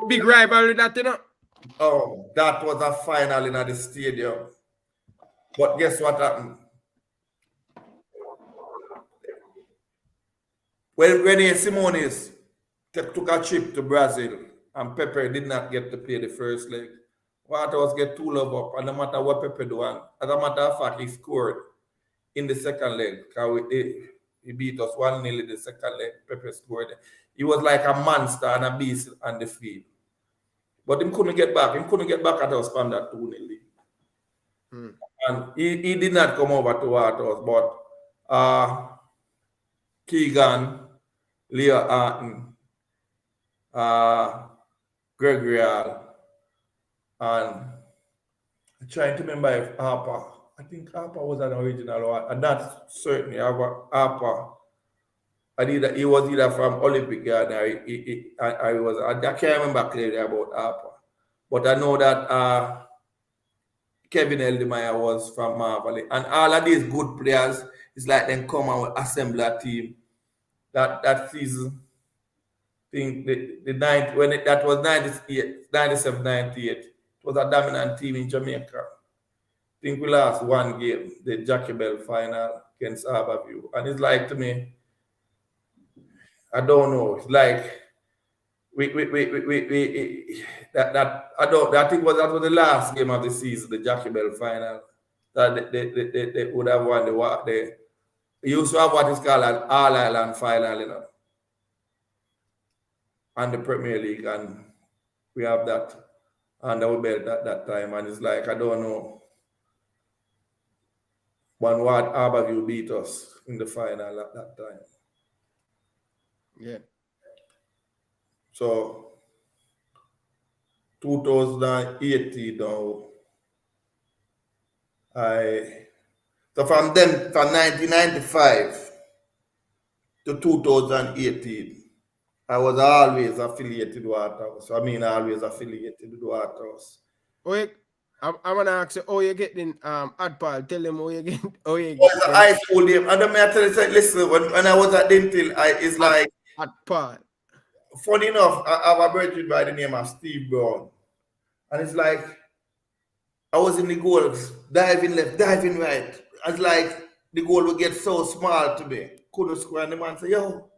Big rivalry that, Oh, that was a final in the stadium. But guess what happened? When Rene Simonis took a trip to Brazil and Pepe did not get to play the first leg, Waterhouse get 2 love up, and no matter what Pepe do, as a matter of fact, he scored in the second leg. He beat us 1-0 in the second leg. Pepe scored. He was like a monster and a beast on the field. But he couldn't get back. He couldn't get back at us from that 2-0 lead. And he did not come over to Waterhouse, but Keegan, Leo Arton, Gregory Hall, and I'm trying to remember if Harper. I think Harper was an original one, and that's certainly Harper. He was either from Olympic Garden or I can't remember clearly about Harper. But I know that Kevin Eldemeyer was from Marvel. And all of these good players, it's like them come and assemble a team. That season, I think that was 97, 98, it was a dominant team in Jamaica. I think we lost 1 game, the Jackie Bell final against Harborview. And it's like, to me, I don't know. It's like I think that was the last game of the season, the Jackie Bell final. That they would have won they used to have what is called an All Ireland final, and the Premier League, and we have that under our belt at that time. And it's like, I don't know. One what Harborview beat us in the final at that time. Yeah. So 2018 now. So from 1995 to 2018, I was always affiliated with Waterhouse. Always affiliated with Waterhouse. Wait, I wanna ask you, oh, you getting Adpal? Tell them, oh, you getting, oh, Oh, it's a high school game. And then I tell you, say, listen, when I was at Dental, it's like, Adpal. funny enough, I have a brother by the name of Steve Brown. And it's like, I was in the goals, diving left, diving right. It's like the goal would get so small to me. Couldn't score. And the man say, yo,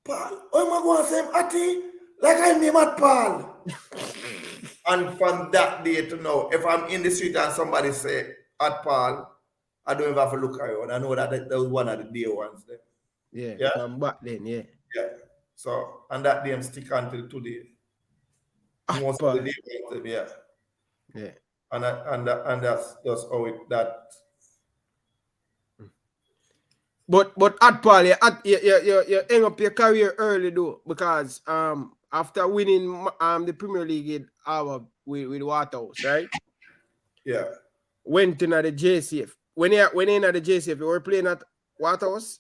Paul, oh my God, say, Ati, like I name at Paul. And from that day to now, if I'm in the street and somebody say, at Paul, I don't even have to look around. I know that was one of the day ones there. Yeah, Yeah. from back then, yeah. Yeah. So, and that name stick until today. Most of the Adpal. day, yeah. Yeah. And that's just how it that. But Adpal, you hang up your career early though, because after winning the Premier League in our with Waterhouse, right? Yeah. Went in at the JCF. When you in at the JCF, you were playing at Waterhouse?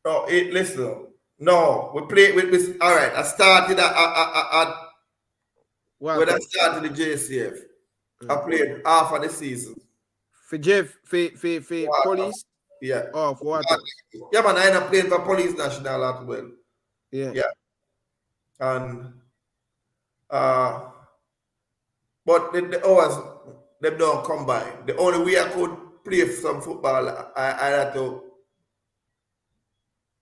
No, listen. No, we play with this. All right, I started at when I started the JCF. I played half of the season. For Jeff, for Waterhouse. police? Yeah. Oh, for Waterhouse. Yeah, man, I ended up playing for Police National as well. Yeah. Yeah. And but the hours them don't combine. The only way I could play some football, I had to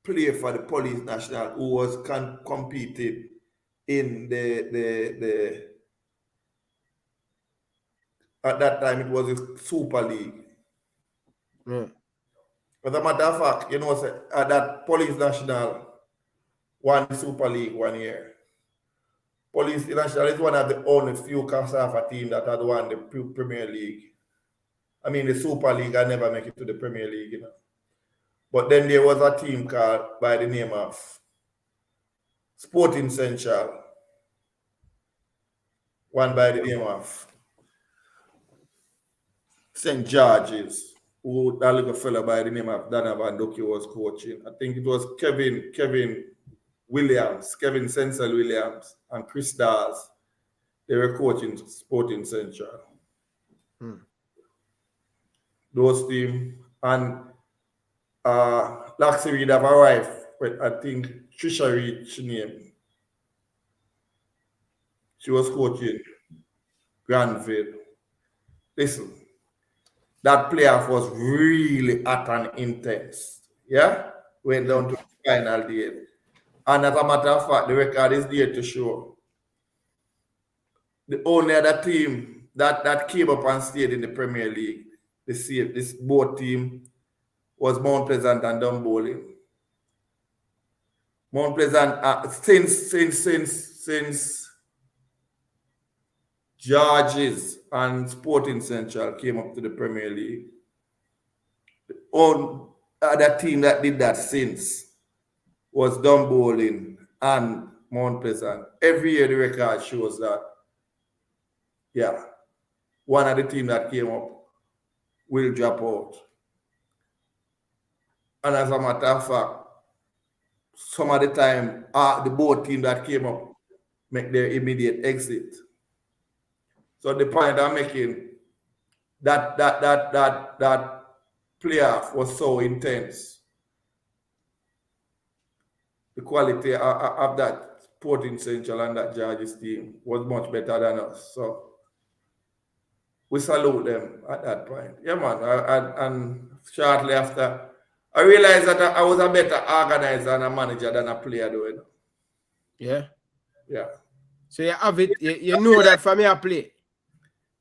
play for the Police National, who was competing in the at that time it was a Super League. Yeah. As a matter of fact, you know, that Police National won the Super League 1 year. Police National is one of the only few Casafa team that had won the Premier League. I mean, the Super League, I never make it to the Premier League, you know. But then there was a team called by the name of Sporting Central, one by the name of St. George's, who that little fella by the name of Donovan Ducky was coaching. I think it was Kevin Williams, Kevin Sensel Williams, and Chris Dawes. They were coaching Sporting Central. Those teams. And Laxi Reed have arrived with, I think, Trisha Reed's name. She was coaching Granville. Listen, that playoff was really hot and intense. Yeah? Went down to the final day. And as a matter of fact, the record is there to show. The only other team that came up and stayed in the Premier League, this both team, was Mount Pleasant and Dunbowling. Mount Pleasant, since George's and Sporting Central came up to the Premier League, the only other team that did that since was Dunbowling and Mount Pleasant. Every year the record shows that, yeah, one of the team that came up will drop out. And as a matter of fact, some of the time, the both team that came up make their immediate exit. So the point I'm making, that playoff was so intense. The quality of that Sporting Central and that George's team was much better than us. So we salute them at that point. Yeah, man. And shortly after, I realized that I was a better organizer and a manager than a player, though. You know? Yeah. Yeah. So you have it, you know that from your play.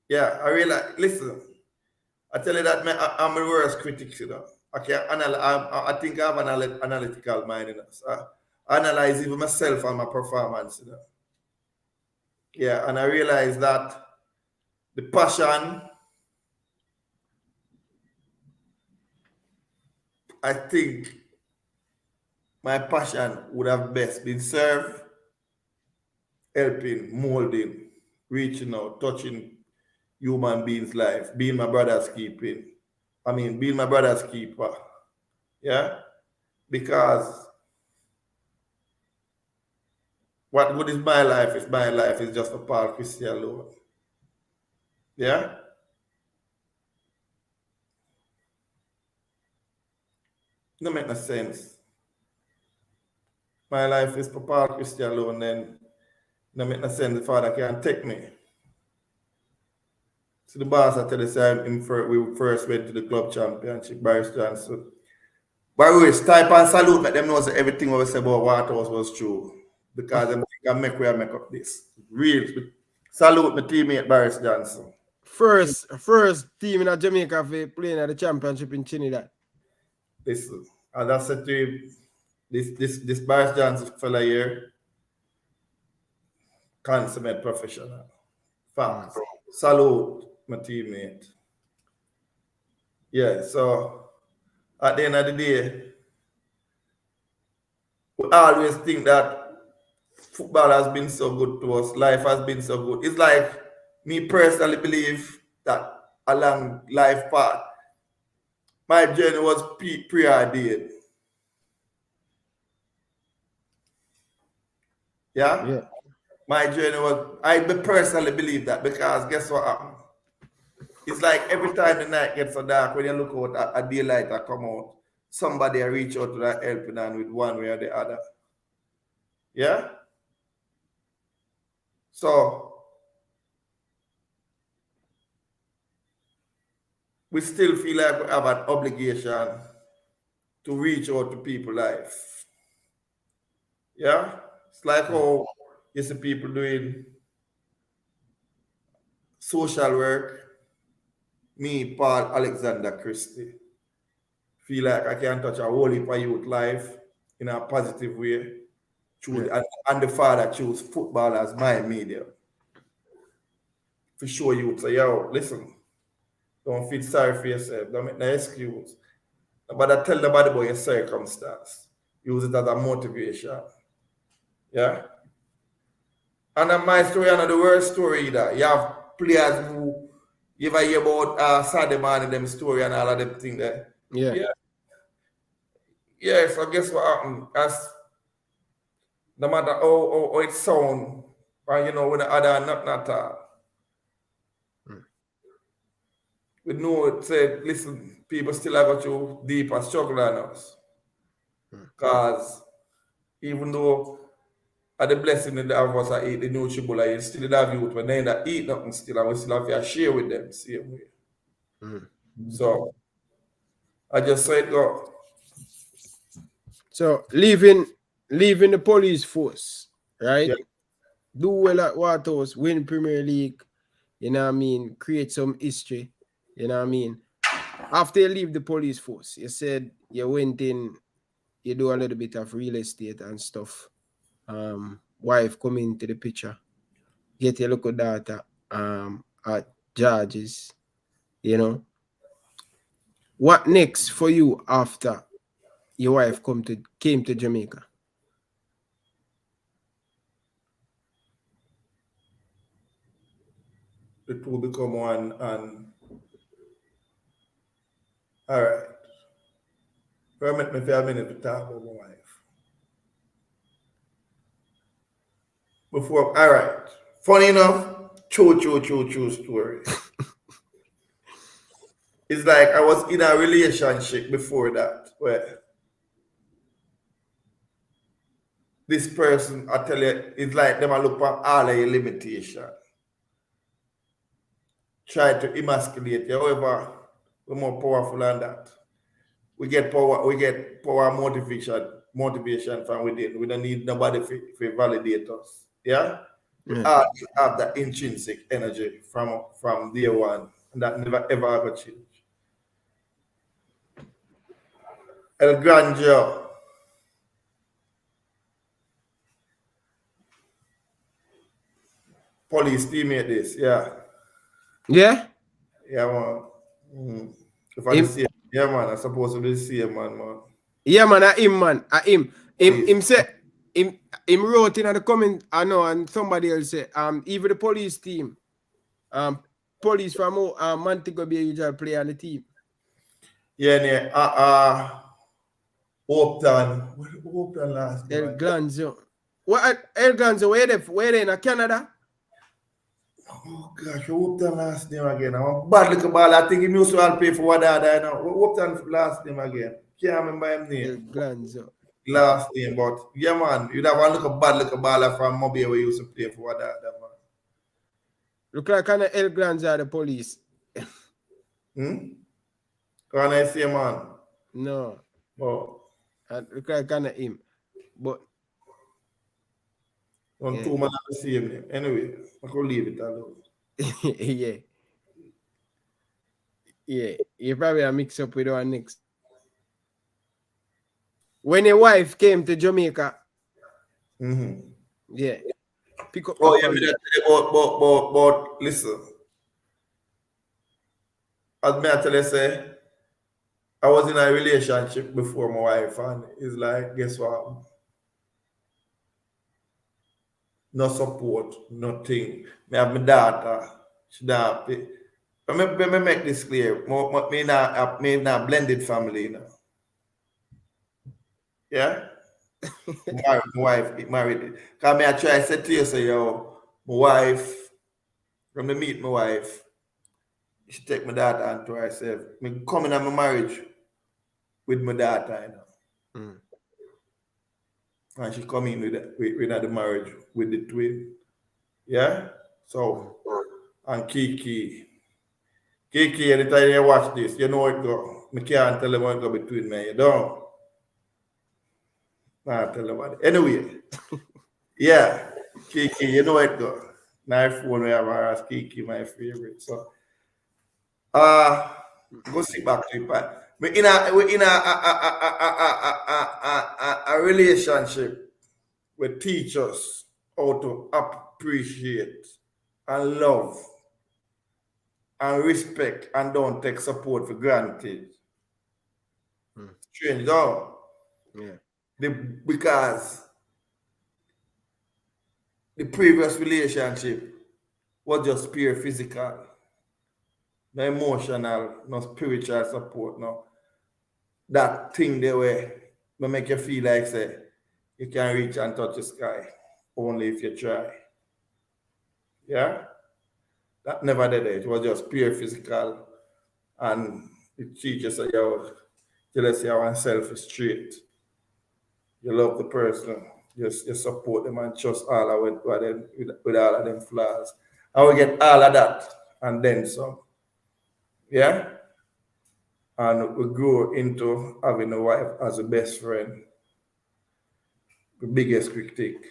Yeah, I realize. Listen, I tell you that I'm the worst critic, you know. I think I have an analytical mind, you know. So I analyze even myself and my performance, you know. Yeah, and I realize that the passion, I think my passion would have best been served helping, molding, reaching out, touching human beings' life, being my brother's keeper. Yeah? Because What good is my life? Is my life is just for Paul Christie alone. Yeah? No make no sense. My life is for Paul Christie alone, then no make no sense the father can't take me. So the boss I tell you say we first went to the club championship, Boris Johnson. By the way, type and salute, let them know that everything we say about Waterhouse was true. Because them think I make up this. Real salute my teammate Boris Johnson. First team in Jamaica for playing at the championship in Trinidad. Listen, as I said to him, this Boris Johnson fella here, consummate professional. Fact. Salute my teammate. Yeah, so at the end of the day, we always think that football has been so good to us, life has been so good. It's like me personally believe that along life path, my journey was preordained. Yeah? My journey was, I personally believe that because guess what happened? It's like every time the night gets so dark, when you look out a daylight that come out, somebody reach out to that helping hand with one way or the other. Yeah? So we still feel like we have an obligation to reach out to people's life. Yeah? It's like how you see people doing social work. Me, Paul Alexander Christie, feel like I can touch a whole heap of youth life in a positive way. And the father choose football as my medium. For sure youth say, yo, listen, don't feel sorry for yourself. Don't make no excuse. But I tell nobody about your circumstance. Use it as a motivation. Yeah? And my story, another worst story either. You have players who you ever hear about Saturday morning, them story and all of them thing there. Yeah. Yeah, so guess what happened? As no matter how it sound, and you know, with the other not at all. We know it said, listen, people still have got you deeper struggle than us. Because even though the blessing that of us I eat the nutribula, you still have youth when they not eat nothing still, and we still have to share with them same way. So I just said go. So leaving the police force, right? Yeah. Do well at Waterhouse, win Premier League, you know what I mean? Create some history, you know what I mean? After you leave the police force, you said you went in, you do a little bit of real estate and stuff. Wife come into the picture, get your local daughter at George's, you know. What next for you after your wife came to Jamaica? The two become one, and all right. Permit me for a minute to talk about my wife. Before, all right. Funny enough, true story. It's like I was in a relationship before that where this person, I tell you, it's like them I look for all of your limitation. Try to emasculate you. However, we're more powerful than that. We get power motivation from within. We don't need nobody to validate us. Yeah? We all have that intrinsic energy from day one. And that never ever ever change. El Grandeur. Police teammate this, yeah. Yeah? Yeah, man. If I see yeah, man, I supposed to be the same man. Yeah, man, him. Him say him wrote in the comment, I know, and somebody else say, even the police team, police from Montego Bay usually play on the team. Yeah, Upton last El Glanzo. What El Glanzo, where they in Canada? Oh gosh, what that last name again? I'm a bad little ball. I think he used to pay for what I now. What that last name again? Can't remember his El name. Glanzo. Last name, but yeah man, you'd have one little bad little baller from Mobile where used to play for what man. Look like kind of El Glanzo the police. Can I say man? No. Oh, Look like kind of him. But on two man have the same name. Anyway, I could leave it alone. yeah. Yeah. You probably are mixed up with our next. When your wife came to Jamaica, yeah, pick up Oh the yeah, family. but listen. As me I tell you say, I was in a relationship before my wife and it's like, guess what? No support, nothing. Me have my daughter. She not pay. Let me make this clear. Me not blended family, you know. Yeah? My wife married. Because me I try to say to you, say, yo, my wife, when me meet my wife, she take my daughter onto herself. Me coming on my marriage with my daughter, you know. And she come in with the marriage with the twin. Yeah? So, and Kiki, anytime you watch this, you know it go. Me can't tell them what go between me. You don't. Nah, tell them about it. Anyway, yeah. Kiki, you know it go. My phone we have as Kiki, my favorite. So go sit back to it. We in a relationship with teach us how to appreciate and love and respect and don't take support for granted. Strange, though. Yeah. Because the previous relationship was just pure physical, no emotional, no spiritual support, no. That thing they were will make you feel like say you can reach and touch the sky only if you try. Yeah? That never did it. It was just pure physical and it teaches you how jealousy and self trait. You love the person, you support them and trust all of with all of them flaws. And we get all of that and then some. Yeah? And we grow into having a wife as a best friend, the biggest critique.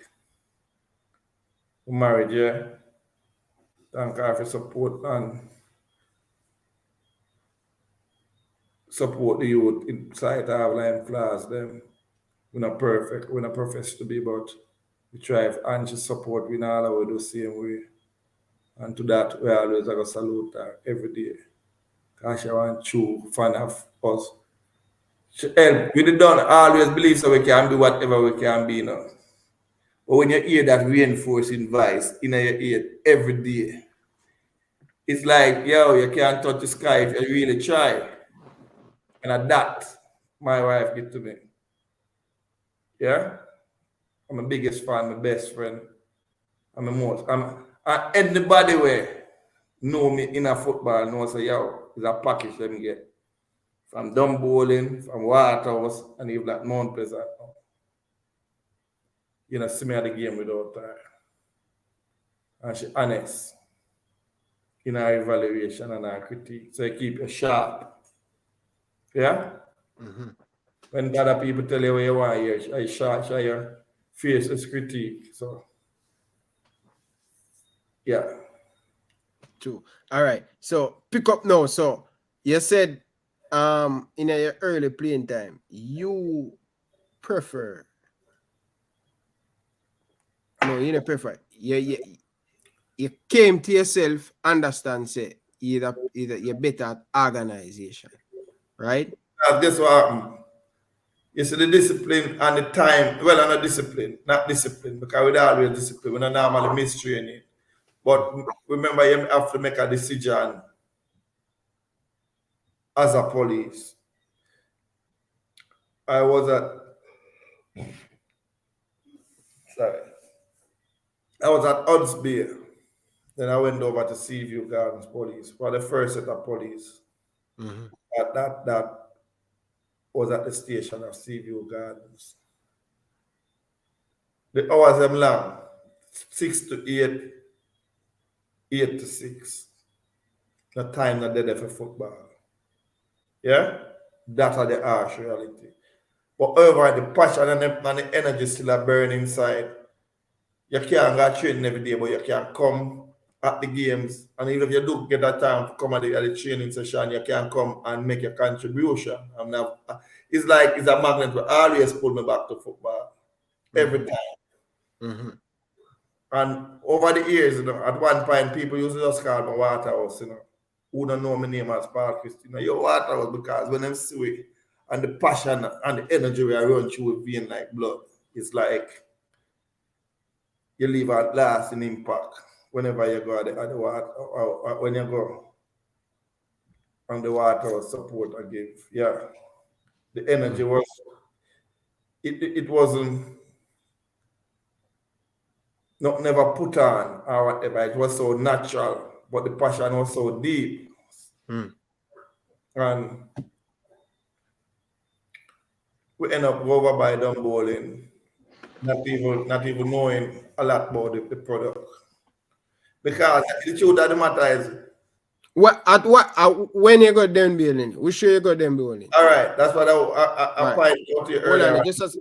We married, yeah. Thank her for support and support the youth inside of them flaws them. We're not perfect, we're not professed to be, but we try and she support we all our do the same way. And to that we always have to salute her every day. Because she one true fan of us. She help. We don't always believe so we can be whatever we can be now. But when you hear that reinforcing voice in your ear every day, it's like, yo, you can't touch the sky if you really try. And at that, my wife get to me. Yeah? I'm my biggest fan, my best friend. I'm the most. And anybody where know me in a football knows say, yo, it's a package let me get. From dumb bowling, from Waterhouse, and even like Mount Pleasant. You know, see me at the game without her. And she honest in her evaluation and her critique. So you keep you sharp. Yeah? When other people tell you what you want to hear, I sharp, your face is critique. So, yeah. True. All right. So pick up now. So you said in your early playing time, you prefer. No, you don't prefer. You came to yourself, understand, say, either you're better at organization, right? Guess what happened? You see the discipline and the time. Well, I'm not discipline, because we don't always discipline. We're not normally mistraining. But remember, you have to make a decision as a police. I was at, sorry, I was at Oddsbeer. Then I went over to Seaview Gardens Police for the first set of police. Mm-hmm. That was at the station of Seaview Gardens. The hours them long, 6 to 8, 8 to 6. The time that they're there for football. Yeah? That are the harsh reality. But over the passion and the energy still are burning inside. You can't go training every day, but you can come at the games. And even if you do get that time to come at the training session, you can come and make a contribution. It's like it's a magnet that always pull me back to football. Every time. Mm-hmm. And over the years, at one point, people used to just call me Waterhouse, who don't know my name as Paul Christie. You're Waterhouse because when them see it, and the passion and the energy we are run through with vein like blood, it's like you leave a lasting impact whenever you go at the water, or when you go on the water support and give. Yeah. The energy was, it wasn't, not never put on or whatever. It was so natural, but the passion was so deep. Mm. And we end up over by dumb bowling, not even knowing a lot about the product. Because the truth of the matter is, When you got them building? We sure you got them building. all right, that's what I Right. pointed out to you Hold earlier. on, just as,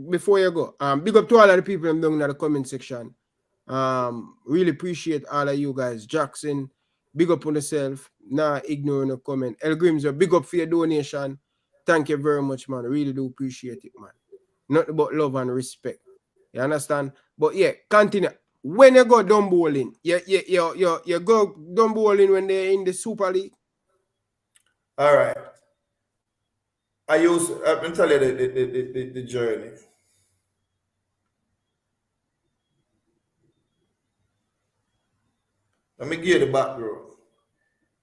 before you go, big up to all of the people down in the comment section. Really appreciate all of you guys. Jackson, big up on yourself. Nah, ignoring the comment. El Grims, big up for your donation. Thank you very much, man. Really do appreciate it, man. Nothing but love and respect. You understand? But yeah, continue. When you go down bowling, you go down bowling when they're in the Super League. All right. I've been telling you the journey. Let me give you the background.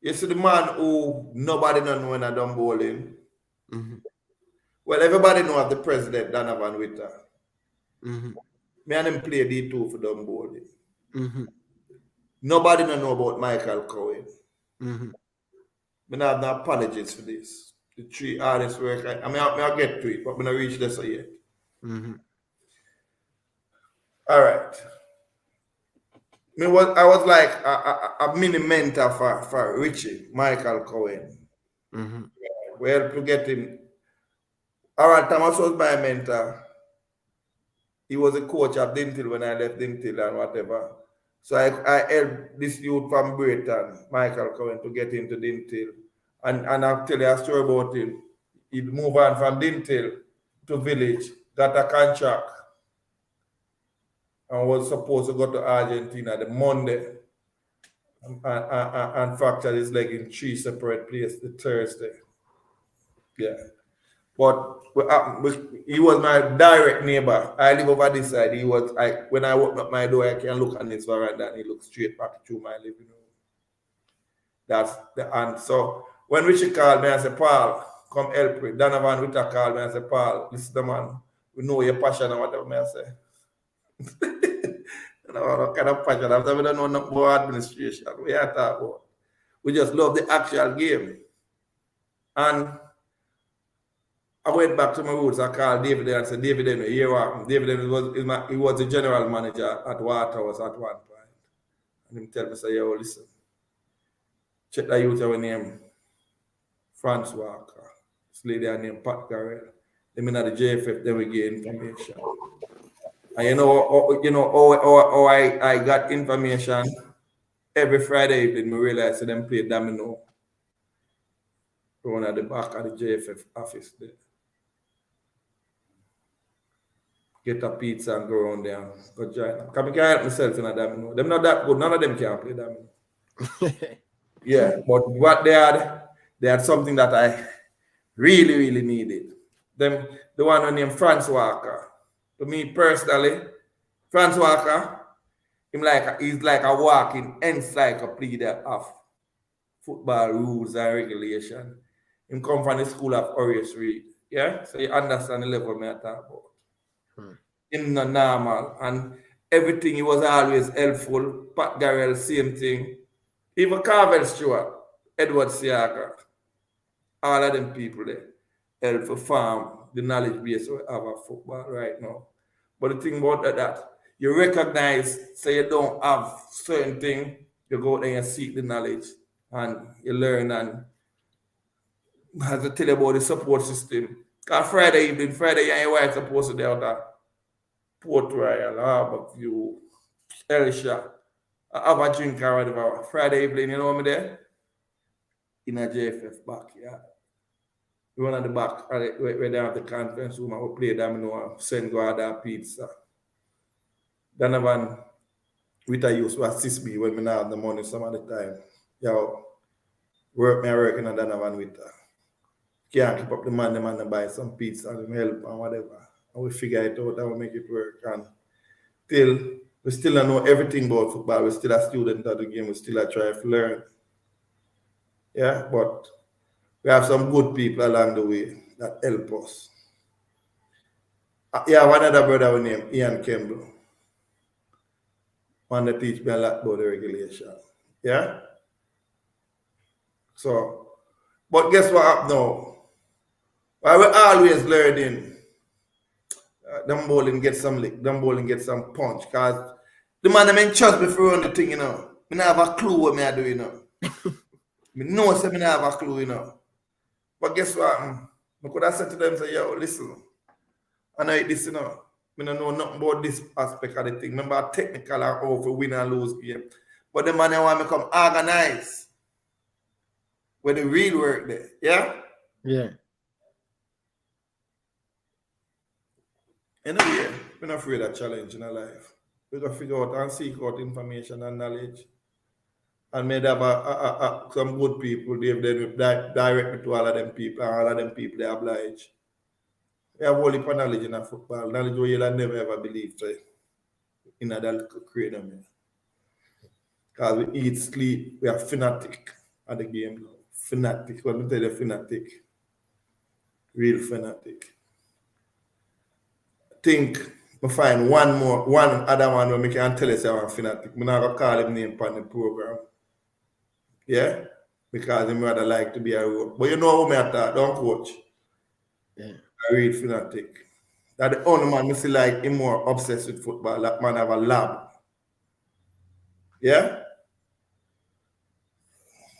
You see the man who nobody don't know when I done bowling. Mm-hmm. Well, everybody know of the president, Donovan Witter. Mm-hmm. Me and him play D2 for done bowling. Mm-hmm. Nobody don't know about Michael Cohen. Mm-hmm. Me not have no apologies for this. The three hardest work. I'll get to it, but I'm not reach this yet. Mm-hmm. All right. I was like a mini mentor for Richie, Michael Cohen. Mm-hmm. We helped to get him. All right, Thomas was my mentor. He was a coach at Dintil when I left Dintil and whatever. So I helped this youth from Britain, Michael Cohen, to get into Dintil. And I'll tell you a story about him. He moved on from Dintil to Village, got a contract, and was supposed to go to Argentina the Monday and fractured his leg in 3 separate places the Thursday. Yeah. But he was my direct neighbor. I live over this side. When I open up my door, I can look on this veranda and he looks straight back through my living room. That's the answer. So when Richie called me and said, Paul, come help me. Donovan Witter called me and said, Paul, listen, the man, we know your passion and whatever I say. What kind of passion? After we don't know nothing about administration. We are talking about. We just love the actual game. And I went back to my roots. I called David and said, David, here what? David he was the general manager at Waterhouse at one point. And he tell me, say, yo, listen, check that youth our name, Franz Walker. This lady named Pat Garrett. They mean at the JFF, then we get information. And you know I got information every Friday evening. We realized that them play domino. Going at the back of the JFF office there. Get a pizza and go around there and go join them. Because I can't help myself in a domino. Them not that good. None of them can play domino. Yeah, but what they had something that I really, really needed. The one named Franz Walker. To me personally, Franz Walker, he's like a walking encyclopedia of football rules and regulation. He come from the school of Horace Reed. Yeah? So you understand the level I talk about. Him not normal. And everything, he was always helpful. Pat Garrell, same thing. Even Carvel Stewart, Edward Siaka, all of them people there help to farm the knowledge base we have of football right now. But the thing about that, you recognize, say you don't have certain thing, you go out there and seek the knowledge and you learn, and as I tell you about the support system. Because Friday evening, Friday, you and your wife supposed to be out at Port Royal, Harborview, Elisha, have a drink or whatever. Friday evening, you know me there? In a JFF back, yeah. We went at the back where they have the conference room and we play domino and send go order pizza. Donovan, with I used to assist me when we not have the money some of the time. Yo, I working on Donovan with her. Can't keep up the man to buy some pizza and help and whatever. And we figure it out and we make it work. And till we still don't know everything about football. We're still a student of the game. We still try to learn. Yeah, but we have some good people along the way that help us. Yeah, one other brother we name Ian Campbell. One that teach me a lot about the regulation. Yeah? So, but guess what happened now? Well, we're always learning. Them bowling get some lick, them bowling get some punch. Because the man them in trust me for run the thing, you know. I don't have a clue what I do, you know. I know say I don't have a clue, you know. But guess what? I could have said to them, say, yo, listen, I know this, you know. I don't know nothing about this aspect of the thing. Remember, technical and how to win and lose game. But the man they want me come organize. Where the real work there. Yeah? Yeah. Anyway, we're not afraid of challenge in our life. We got to figure out and seek out information and knowledge. And made have some good people. They've then direct me to all of them people, and all of them people they oblige. We have only for knowledge in football. Knowledge where you'll never ever believe in that creator. Because we eat, sleep, we are fanatic at the game now. Fanatic. When I tell you fanatic, real fanatic. Think I find one other one where I can tell you say I'm fanatic. I'm not going to call him name on the program. Yeah? Because I'm rather like to be a road. But you know how I talk, don't coach. Yeah. I read fanatic. That the only man I see like him more obsessed with football. That man have a lab. Yeah?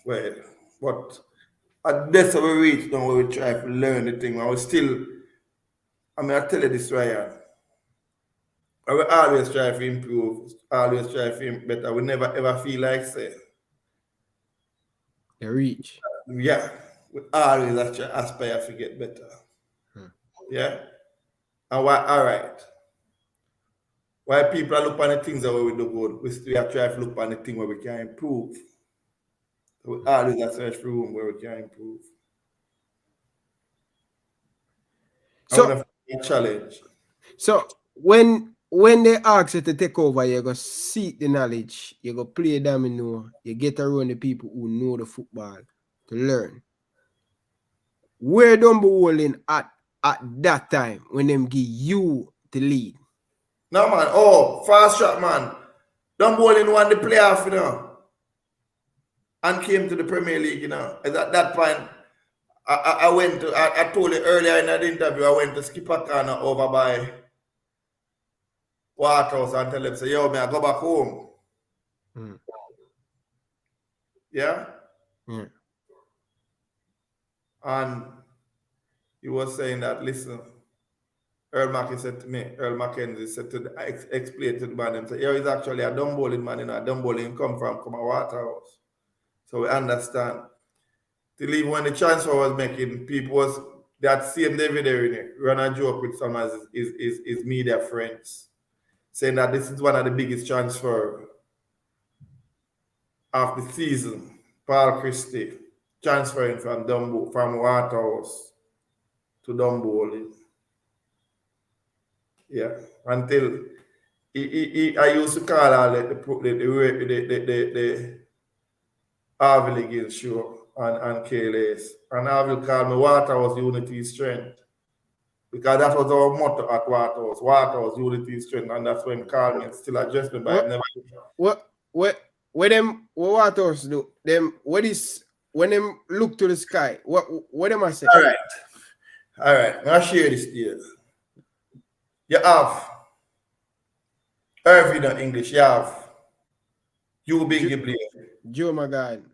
Well, but that's how we reach now where we try to learn the thing. I was still, I tell you this, Ryan. I will always try to improve, always try to be better. We never ever feel like say. The reach. Yeah. We always aspire to get better. Yeah. And why all right. Why people are looking at the things that we do good, we have to try to look at the thing where we can improve. We always have to search for room where we can improve. So, challenge. So when they ask you to take over, you go seek the knowledge, you go play domino, you get around the people who know the football to learn. Where don't be holding at that time when them give you the lead? No man, fast track man. Don't bowling won the playoff, you know. And came to the Premier League, you know. At that point, I told you earlier in the interview, I went to skip a corner over by Waterhouse and tell them, say, yo, man, I go back home. Yeah? Yeah. And he was saying that, listen, Earl Mackenzie said to explain to the man and say, yo, he's actually a dumb bowling man, you know, a dumb bowling come from a Waterhouse. So we understand. Till even when the transfer was making, people was that same David there, run a joke with some of his media friends, saying that this is one of the biggest transfer of the season. Paul Christie transferring from Waterhouse to Dumbo. Yeah, until I used to call all the Harvey Gill show and KLS. And Harvey called me Waterhouse Unity Strength. Because that was our motto at Waterhouse, unity is strength, and that's when Carl Mills still addressed me, but I never. What them what else do? Them what is when them look to the sky? What them I say? All right. I'll share this here. You have Irving in English. You have you Bingy play. Joe Magan.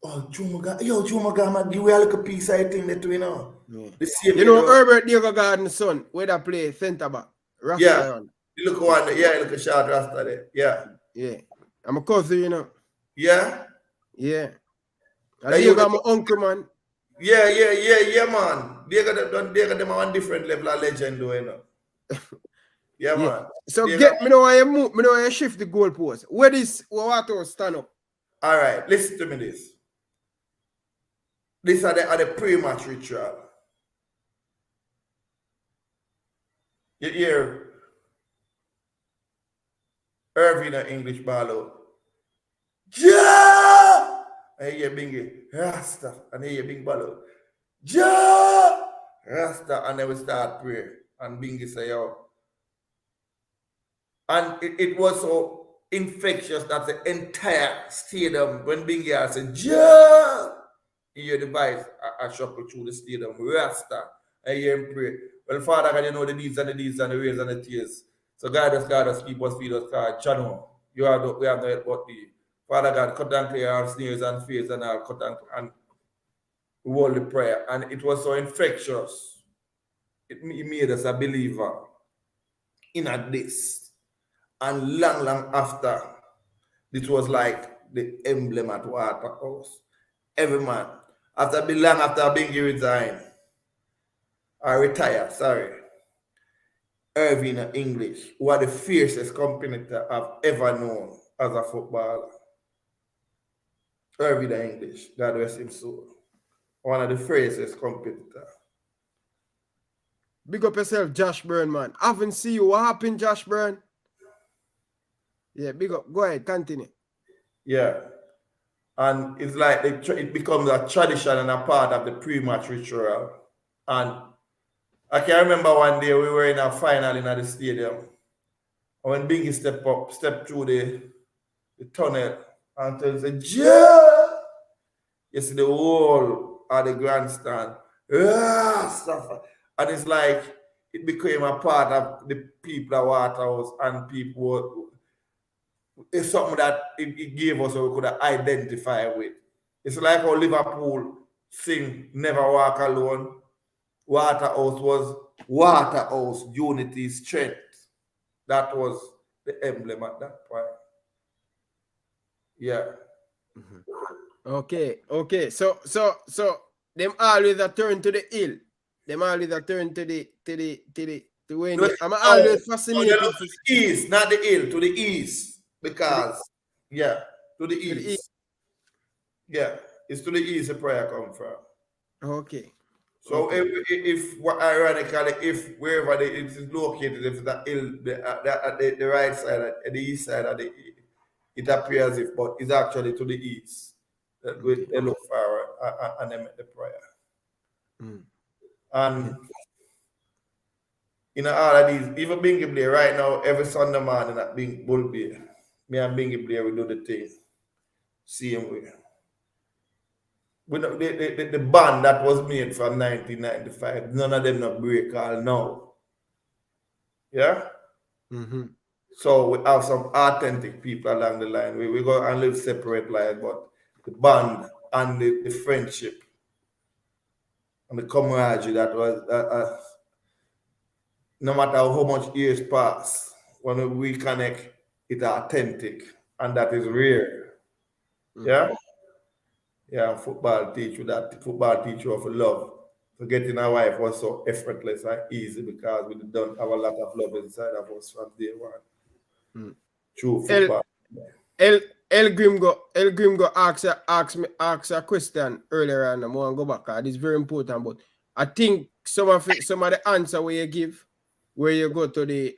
Oh, Joe Magan. Yo, Joe Magan, man, give me a little piece of thing that you know. Yeah. The same You know Herbert Diego Garden's son, where they play centre back. Yeah. You look one, yeah, look a short Rasta there. Yeah. Yeah. I'm a cousin, you know. Yeah. Yeah. And Diego, my uncle, man. Yeah, man. Diego them on different level of legend, though, you know. Yeah, man. So Diego, get me know why you move, me know why you shift the goalpost. Where this Wawato stand up? all right, listen to me this. These are the pre-match ritual. You hear Irving in English ball out. Ja! And you hear Bingy, Rasta, and you hear Bing ball out. Ja! Rasta, and then we start prayer. And Bingy say, yo. And it was so infectious that the entire stadium, when Bingy said, Ja! You hear the voice I shuffle through the stadium, Rasta, and you hear him pray. Well, Father God, you know the deeds and the deeds and the ways and the tears. So guide us, keep us, feed us, God. Channel, we have no help but thee. Father God, cut down clear our snares and fears and our cut down and hold the prayer. And it was so infectious. It made us a believer in this. And long after, it was like the emblem at Waterhouse. Every man, after Bingy resigned, or retire, sorry, Irving in English, who are the fiercest competitor I've ever known as a footballer. Irving in English, God rest him soul. One of the fiercest competitor. Big up yourself, Josh Byrne, man. I haven't seen you. What happened, Josh Byrne? Yeah, big up. Go ahead, continue. Yeah. And it's like it becomes a tradition and a part of the pre-match ritual. And I can remember one day we were in a final in the stadium. And when Bingy stepped through the tunnel and said, yeah! You see the whole of the grandstand. Stuff. And it's like it became a part of the people at Waterhouse and people. It's something that it gave us so we could identify with. It's like how Liverpool sing Never Walk Alone. Waterhouse was Waterhouse, unity, strength. That was the emblem at that point. Yeah. Okay. So them always a turn to the hill. Them always a turn to when I'm always fascinated. To the east, not the hill, to the east. Because to the east. Yeah, it's to the east the prayer come from. Okay. So if ironically, if wherever it is located, if the hill, the right side, the east side of it appears if, but it's actually to the east. They look forward and they make the prayer. And all of these, even Bingy Blair right now, every Sunday morning at Bull Bay, me and Bingy Blair, we do the thing. Same way. We know, the band that was made from 1995, none of them not break all now. Yeah? So we have some authentic people along the line. We go and live separate lives, but the band and the friendship and the camaraderie that was, no matter how much years pass, when we connect, it's authentic and that is rare. Yeah? Yeah, football teach you that. Football teach you of love. So getting a wife was so effortless and easy because we don't have a lot of love inside of us from day one. True football. El Grim ask a question earlier and I want to go back. It's very important, but I think some of the answer where you give, where you go to the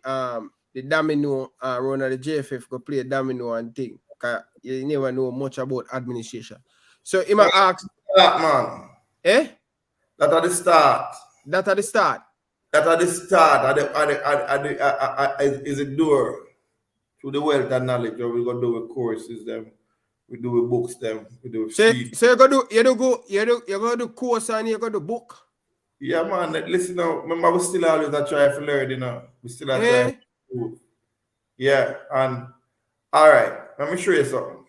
domino run of the JFF go play domino and thing. Cause you never know much about administration. So he might ask that man. Eh? That at the start. That at the start. that at the start is a door to the wealth and knowledge. Or we gonna do with courses them, we do with books them, we do with So speech. you go do course and you go do book. Yeah, man. Listen now. Remember, we still always a try to learn, you know. We still a try. To, yeah, and all right. Let me show you something.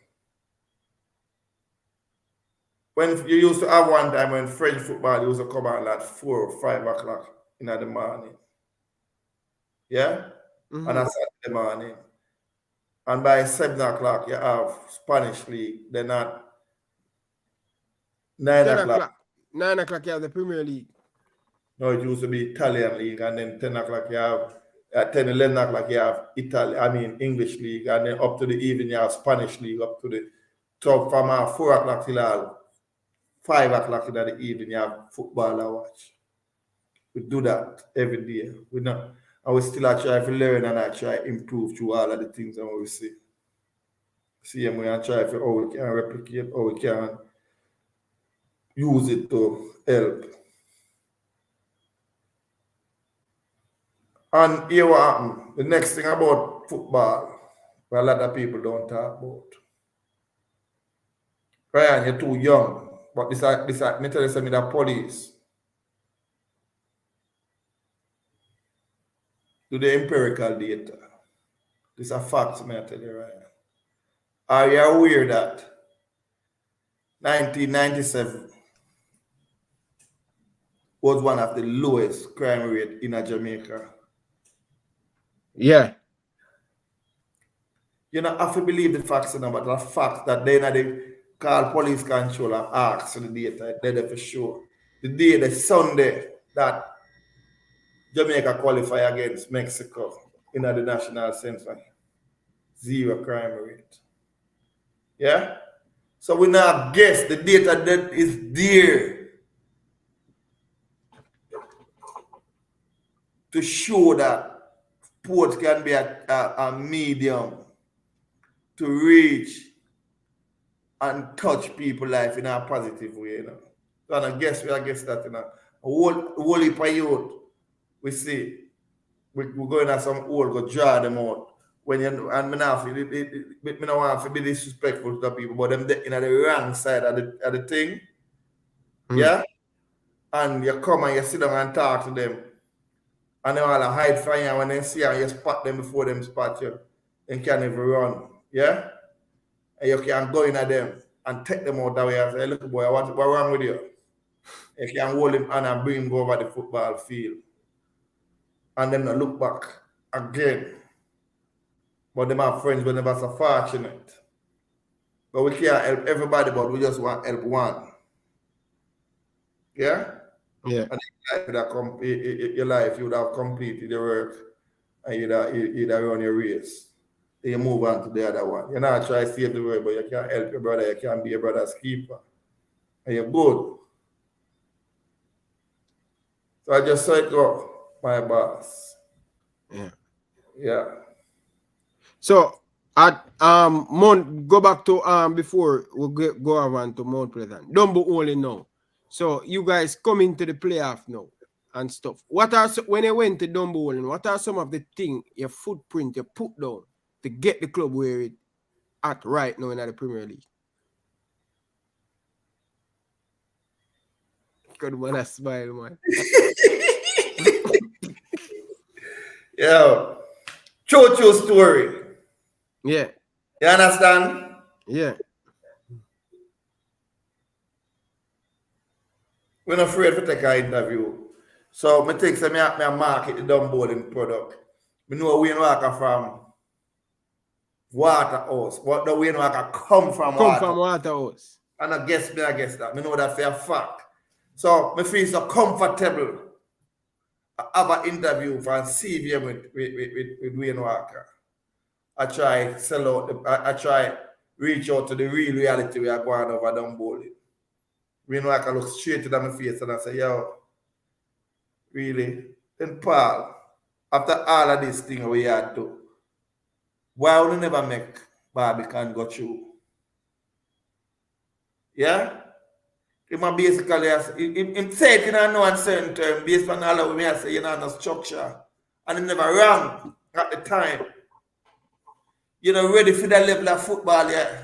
When you used to have one time when French football used to come out at 4 or 5 o'clock in the morning. Yeah? Mm-hmm. On a Saturday morning. And by 7 o'clock, you have Spanish League. Then at 9 o'clock. 9 o'clock, you have the Premier League. No, it used to be Italian League. And then 10 o'clock, you have, at 10, 11 o'clock, you have English League. And then up to the evening, you have Spanish League. Up to the top from 4 o'clock till 5 o'clock in the evening, you have football to watch. We do that every day. We not, and we still try to learn and I try to improve through all of the things that we see. See, and we try to how we can replicate, how we can use it to help. And here what happened. The next thing about football, what a lot of people don't talk about. Ryan, you're too young. But this me tell you something, the police do the empirical data. This is a fact, may I tell you, Ryan. Are you aware that 1997 was one of the lowest crime rate in Jamaica? Yeah. You know, I have to believe the facts, you know, but the fact that they call police control and ask for the data, they're there for sure. The Sunday that Jamaica qualify against Mexico in the national semi, 0 crime rate. Yeah? So we now guess the data that is there to show that sports can be a medium to reach and touch people's life in a positive way, you know. So I guess that, you know. A whole heap of youth, we see, we're going at some hole, go draw them out. When you and me now, me don't want to be disrespectful to the people, but them in the wrong side of the thing, yeah. And you come and you sit down and talk to them, and they all hide from you. When they see you, you spot them before them spot you. They can't even run, yeah. And you can go in at them and take them out that way and say, look, boy, what's wrong with you? You can hold him and bring him over the football field. And then look back again. But them are friends, but never so fortunate. But we can't help everybody, but we just want to help one. Yeah? Yeah. And your life, you would have completed your work and you'd have run your race. Then you move on to the other one. You're not trying to save the world, but you can't help your brother. You can't be your brother's keeper. And you're good. So I just saw it go, my boss. Yeah. Yeah. So at go back to before we go around to Mount Pleasant. Dumbo only now. So you guys come into the playoff now and stuff. What are when you went to Dumbo only, what are some of the things, your footprint you put down to get the club where it at right now in the Premier League? Good man, I smile, man. Yeah. True story. Yeah. You understand? Yeah. We're not afraid to take an interview. So I take some I market the downboarding product. We know Wayne Walker from Waterhouse. What the Wayne Walker come from Waterhouse. And I guess that. I know that for a fact. So I feel so comfortable. I have an interview for a CVM with Wayne Walker. I try sell out. I try reach out to the real reality we are going over downboarding. Wayne Walker look straight to my face and I say, yo, really? Then Paul, after all of this thing we had to, why would you never make Barbican go through? Yeah? It might basically him say it in a no uncertain term based on all of me I say you know no structure. And it never wrong at the time. You're not ready for that level of football yet.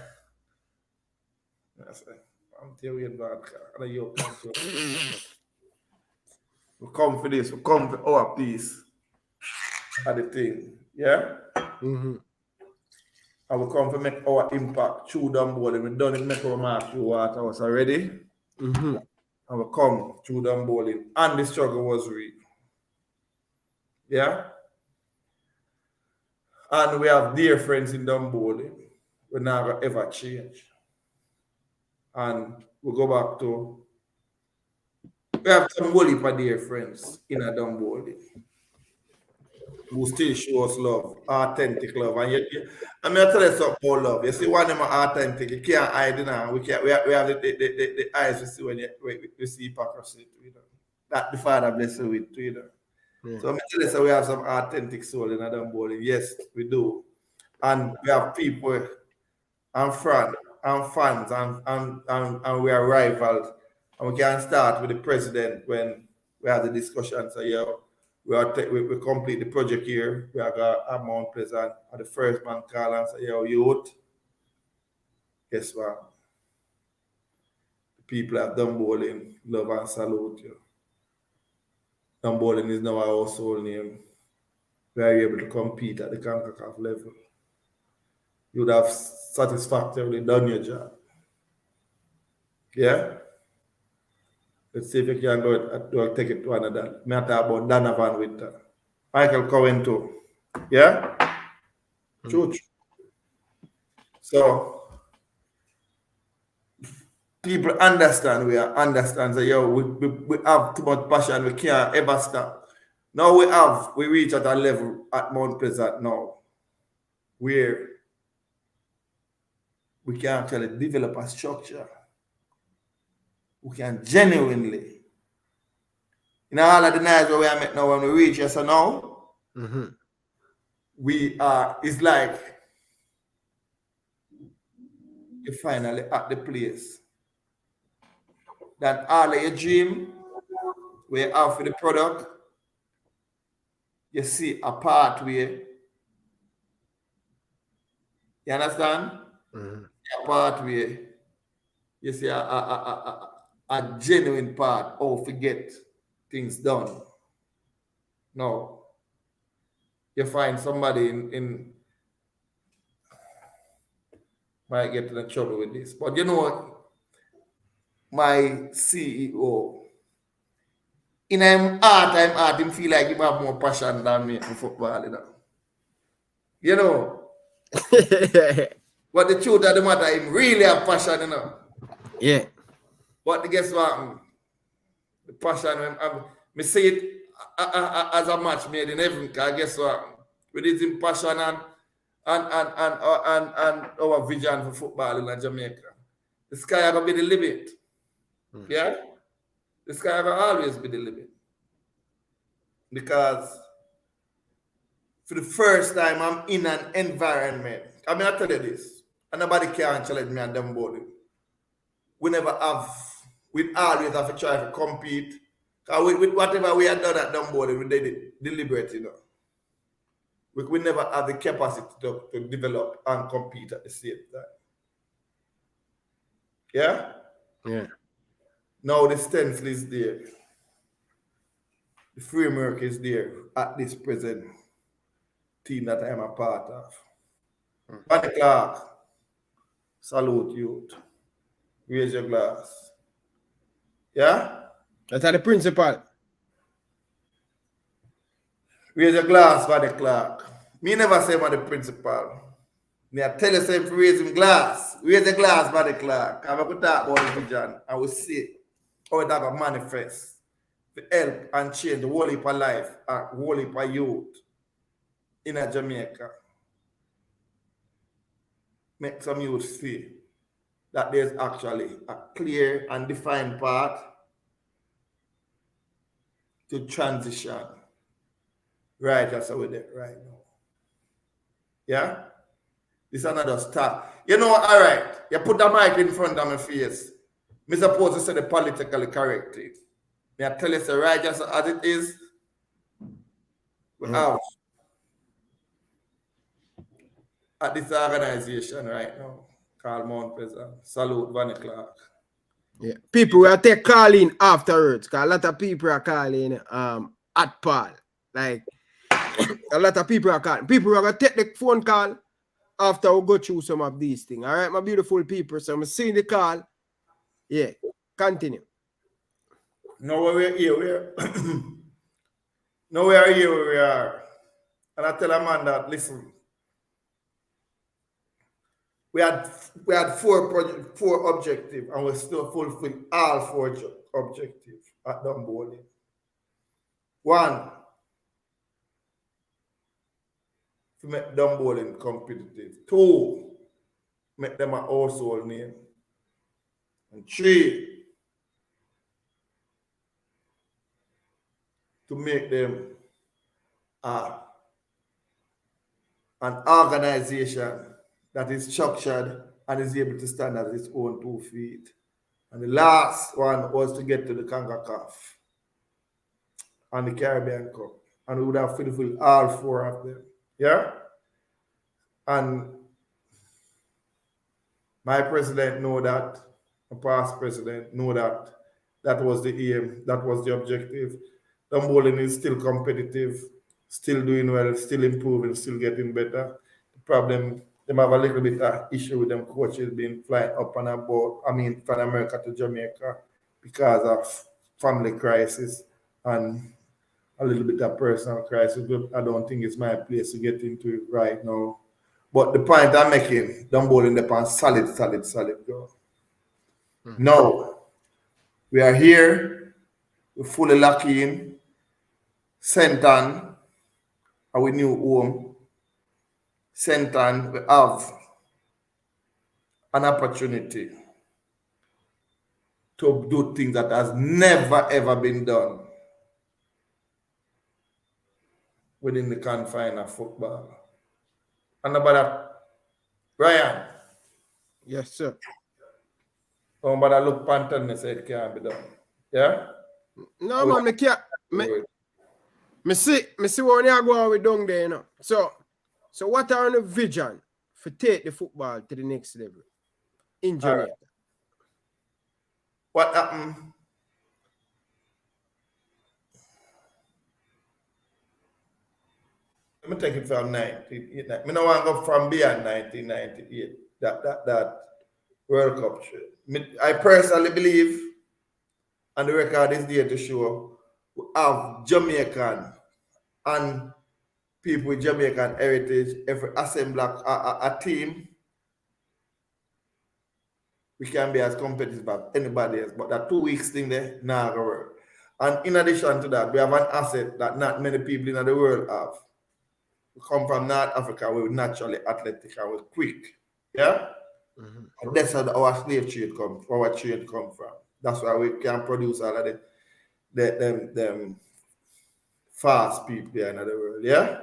I'm telling you about we come for this, we come for our piece of the thing. Yeah? Mm-hmm. And we come to make our impact through them bowling. We done it make our mark through Waterhouse already. Mm-hmm. And we come through them bowling. And the struggle was real. Yeah? And we have dear friends in them bowling. We never ever change. And we go back to we have some whole heap of dear friends in a dumb bowling who still show us love, authentic love. And I'm going to tell you something about love. You see, one of them are authentic. You can't hide it now. We have the eyes to see when you see hypocrisy. You know. That the Father bless you with. You know. Yeah. So I'm tell you, so we have some authentic soul in a dumb bowling. Yes, we do. And we have people and friends and fans and we are rivals. And we can start with the president when we have the discussion. So, yeah, we complete the project here. We have a Mount Pleasant. And the first man call and say, yo, youth, guess what? The people have done bowling, love and salute you. Done bowling is now our household name. We are able to compete at the CONCACAF level. You would have satisfactorily done your job. Yeah? Let's see if you can go take it to another. Me talk about Donovan with Michael Cohen too. Yeah? True. So people understand understand that yo, we have too much passion, we can't ever stop. Now we reach at a level at Mount Pleasant now where we can actually develop a structure. We can genuinely, in all of the nights where we are met now when we reach here, so now, we are, it's like you're finally at the place that all of your dream, we have for the product, you see a pathway. You understand? A pathway. You see a genuine path. Oh, forget things done. No. You find somebody in might get in trouble with this. But you know what? My CEO, in him heart, him feel like he have more passion than me for football, you know. You know. But the truth of the matter, him really have passion, you know. Yeah. But guess what? The passion, me see it as a match made in heaven. Because guess what? With his passion and our vision for football in Jamaica, the sky gonna be the limit. Yeah, the sky gonna always be the limit. Because for the first time, I'm in an environment. I mean, I tell you this, and nobody can challenge me and them bowling. We always have to try to compete. With whatever we had done at them bowling, we did it deliberate, you know. We never have the capacity to develop and compete at the same time. Yeah? Yeah. Now the stencil is there. The framework is there at this present team that I am a part of. Van Clark, salute youth. Raise your glass. Yeah? That's the principal. Raise your glass, Van Clark. Me never say I'm the principal. Me I tell you something to raise him glass. Raise the glass, Van Clark. I'm going to talk about the vision. I will see how it have a manifest to help and change the whole heap of life and whole heap of youth in Jamaica. Make some youth see that there's actually a clear and defined path to transition. Right, that's how we do it right now. Yeah? This is another start. You know, all right, you put the mic in front of my face Me supposed to say the politically correct thing. Me I tell you the right just as it is. We have at this organization right now called Mount Pleasant. Salute Vanny Clark. Yeah. People will take calling afterwards, because a lot of people are calling at Paul. Like a lot of people are calling. People are gonna take the phone call after we go through some of these things. All right, my beautiful people. So I'm seeing the call. Yeah, continue. Now we're here, now we are here where we are. And I tell a man that listen, we had four objectives and we still fulfill all four objectives at Dumbolin. One, to make Dumbolin competitive. Two, make them a household name. And three, to make them an organization that is structured and is able to stand on its own 2 feet. And the last one was to get to the CONCACAF and the Caribbean Cup. And we would have fulfilled all four of them. Yeah? And my president know that, my past president know that that was the aim, that was the objective. Dumbolin is still competitive, still doing well, still improving, still getting better. The problem, they have a little bit of issue with them coaches being flying up and about, from America to Jamaica because of family crisis and a little bit of personal crisis. But I don't think it's my place to get into it right now. But the point I'm making, Dumbolin upon solid ground. Now, we are here, we're fully locked in, sent on our new home, sent on, we have an opportunity to do things that has never ever been done within the confine of football. And about that, Ryan. Yes, sir. But I look Panton and say it can't be done. Yeah? No, man, me can't. Me see what you go on with down there, you know. So what are the vision for take the football to the next level in Jamaica? Right. What happened? Let me take it from 1988. I don't want to go from beyond 1998. That World Cup trip. I personally believe, and the record is there to show, we have Jamaican and people with Jamaican heritage, if we assemble a team, we can be as competitive as anybody else. But that 2 weeks thing there, nah, gonna work. And in addition to that, we have an asset that not many people in the world have. We come from North Africa, we're naturally athletic and we're quick. Yeah? And that's how our slave trade come from. That's why we can produce all of them fast people there in the world. Yeah?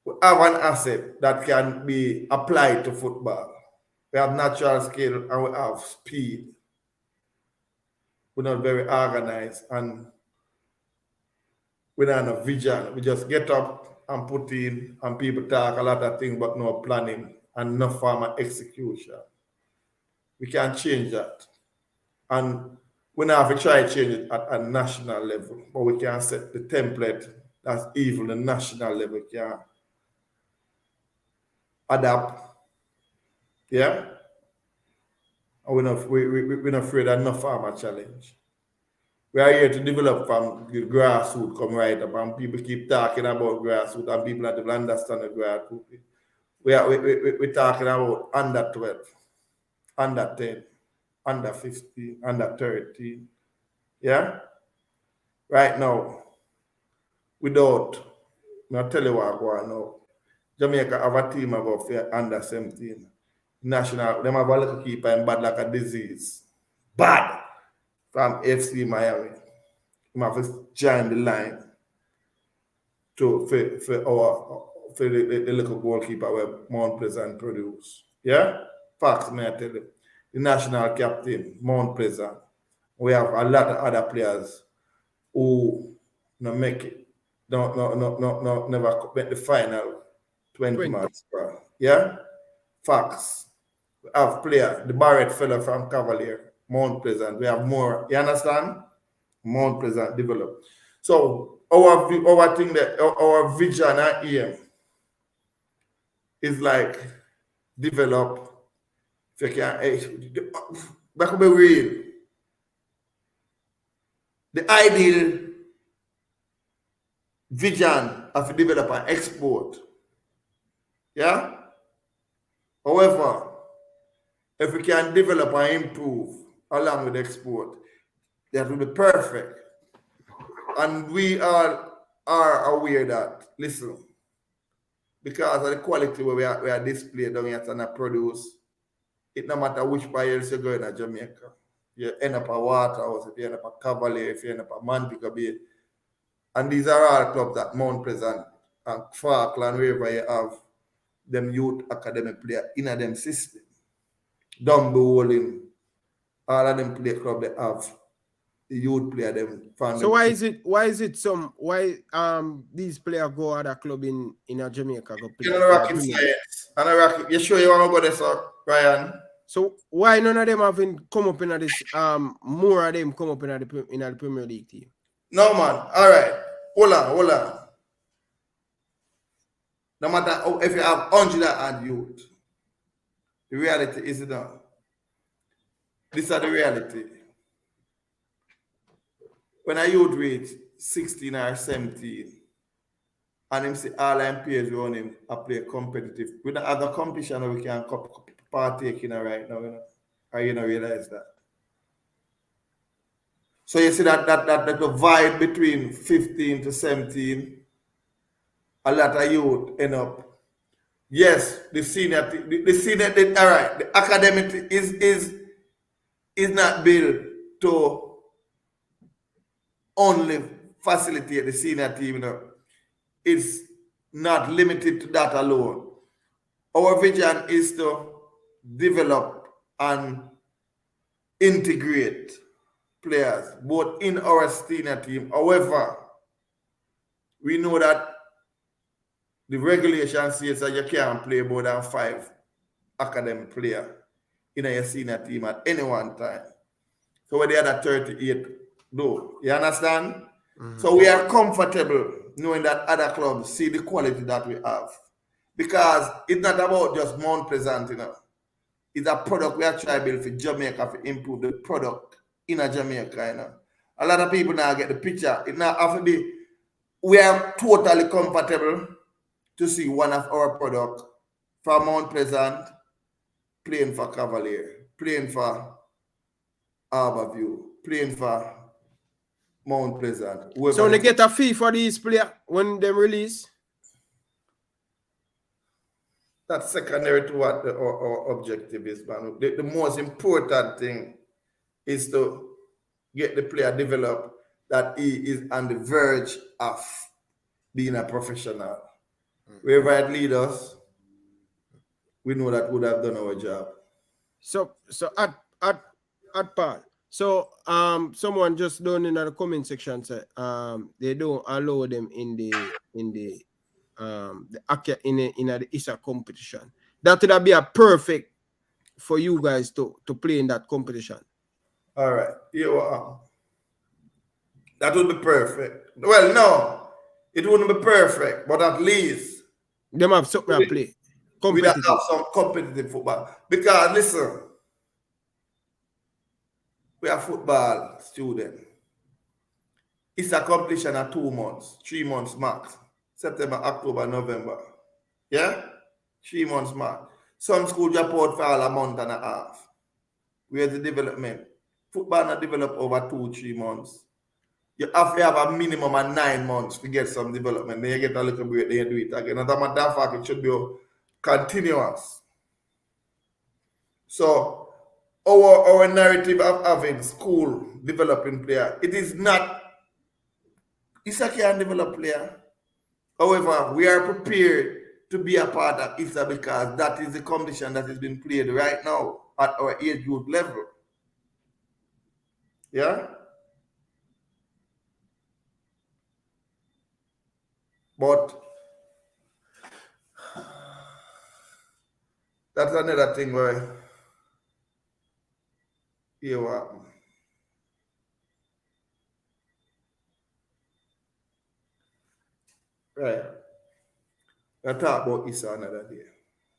We have an asset that can be applied to football. We have natural skill and we have speed. We're not very organized and we don't have vision. We just get up and put in and people talk a lot of things but no planning and no form of execution. We can change that. And we now have to try to change it at a national level, but we can set the template that's even the national level can adapt. Yeah? And we're not afraid of no farmer challenge. We are here to develop from the grassroots come right up and people keep talking about grassroots and people don't understand the grassroots. We're talking about under 12, under 10, under 15, under 13. Yeah? Right now, I'll tell you what I want now. Jamaica have a team about under 17. National, them have a little keeper and bad like a disease. Bad! From FC Miami. We have to join the line for the little goalkeeper where Mount Pleasant produce. Yeah? Facts, may I tell you. the national captain, Mount Pleasant. We have a lot of other players who no make it, no, never make the final 20 20. months. Yeah? Facts. We have player, the Barrett fellow from Cavalier, Mount Pleasant. We have more. You understand? Mount Pleasant develop. So our thing that our vision and aim is like develop. If you can, that could be real. The ideal vision of a develop and export. Yeah? However, if we can develop and improve along with export, that will be perfect. And we are aware that, listen, because of the quality where we are displayed down here and produce, it no matter which part else you go in Jamaica. You end up at Waterhouse, if you end up at Cavalier, if you end up at Montego Bay. And these are all clubs that Mount Pleasant and Falkland, wherever you have them youth academic player in them system. Dumbo Bowling, all of them play club they have the youth player them. So why is it these players go other club in Jamaica go play? You know, rocket science. And a rocket, you sure you want to go there, sir, Ryan? So why none of them haven't come up in this more of them come up in the Premier League team? No man. All right. Hold on. No matter how, if you have 100 and youth, the reality is that these are the reality. When a youth reach 16 or 17, and him see all them players around him are play competitive. We don't have the competition that we can partake in right now, you know. Or you don't realize that. So you see that the vibe between 15 to 17, a lot of youth end up. Yes, the senior, all right, the academic is not built to only facilitate the senior team, you know. It's not limited to that alone. Our vision is to develop and integrate players both in our senior team. However, we know that the regulation says that you can't play more than 5 academic players in your senior team at any one time. So we're the other 38 do. You understand? Mm-hmm. So we are comfortable knowing that other clubs see the quality that we have. Because it's not about just Mount Pleasant, you know. It's a product we are trying to build for Jamaica to improve the product in a Jamaica, you know. A lot of people now get the picture. It now have to be, we are totally comfortable to see one of our product from Mount Pleasant playing for Cavalier, playing for Harborview, playing for Mount Pleasant. So they get a fee for these players when they release? That's secondary to what our objective is, man. The most important thing is to get the player developed that he is on the verge of being a professional. Wherever it leads us, we know that we would have done our job. So at Paul. So someone just down in the comment section said they don't allow them in the ISA competition. That would be a perfect for you guys to play in that competition. All right, that would be perfect. Well, no, it wouldn't be perfect, but at least them have something to play. We have some competitive football. Because listen, we are football students. It's a competition of 2 months, 3 months max. September, October, November. Yeah? 3 months max. Some schools drop out for all a month and a half. Where's the development? Football not develop over 2-3 months. You have to have a minimum of 9 months to get some development. Then you get a little break, then you do it again. As a matter of fact, it should be continuous. So our narrative of having school developing player, it is not, it's a can develop player. However, we are prepared to be a part of ISA because that is the competition that is being played right now at our age group level. Yeah? But that's another thing where you right. I talk about ISA another day.